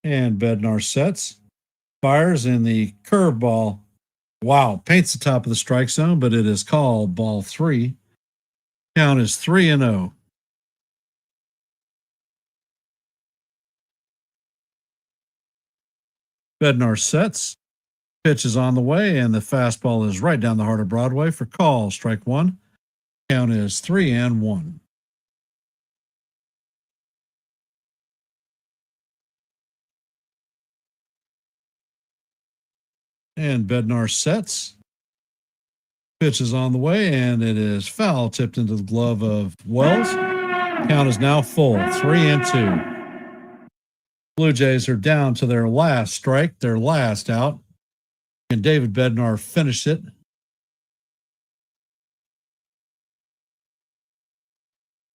And Bednar sets, fires in the curveball. Wow, paints the top of the strike zone, but it is called ball 3. Count is 3-0. Bednar sets, pitch is on the way, and the fastball is right down the heart of Broadway for call. Strike 1. Count is 3-1. And Bednar sets. Pitch is on the way, and it is foul, tipped into the glove of Wells. Count is now full, 3-2. Blue Jays are down to their last strike, their last out. And David Bednar finished it.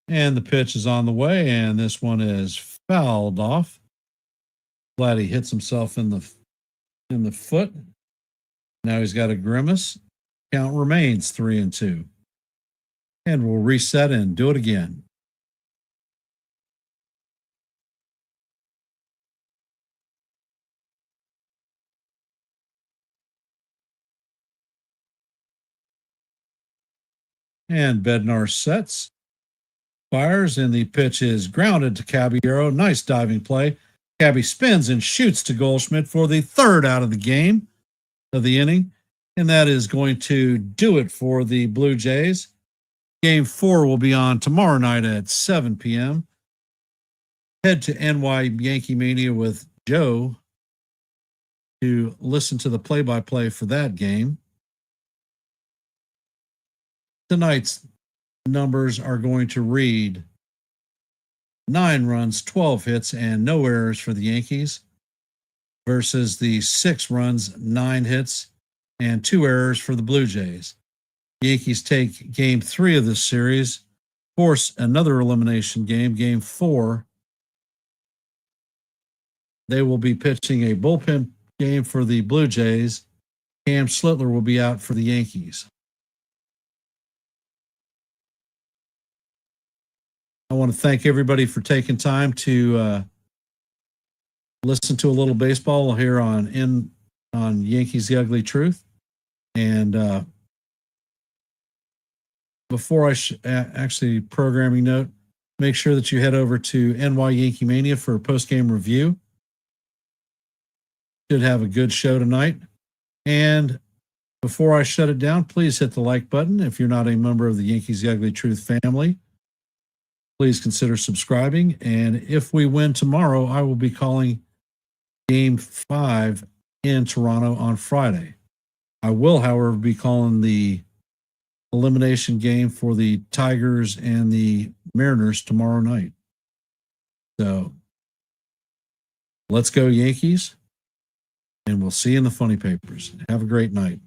And the pitch is on the way, and this one is fouled off. Glad he hits himself in the foot. Now he's got a grimace. Count remains 3-2. And we'll reset and do it again. And Bednar sets, fires, and the pitch is grounded to Caballero. Nice diving play. Cabby spins and shoots to Goldschmidt for the third out of the game of the inning. And that is going to do it for the Blue Jays. Game 4 will be on tomorrow night at 7 p.m. Head to NY Yankee Mania with Joe to listen to the play-by-play for that game. Tonight's numbers are going to read 9 runs, 12 hits, and no errors for the Yankees versus the 6 runs, 9 hits, and 2 errors for the Blue Jays. The Yankees take game 3 of this series, force another elimination game, game 4. They will be pitching a bullpen game for the Blue Jays. Cam Slitler will be out for the Yankees. I want to thank everybody for taking time to listen to a little baseball here on Yankees The Ugly Truth. And before I actually programming note, make sure that you head over to NY Yankee Mania for a post-game review. Should have a good show tonight. And before I shut it down, please hit the like button. If you're not a member of the Yankees The Ugly Truth family, please consider subscribing. And if we win tomorrow, I will be calling Game 5 in Toronto on Friday. I will, however, be calling the elimination game for the Tigers and the Mariners tomorrow night. So let's go Yankees, and we'll see you in the funny papers. Have a great night.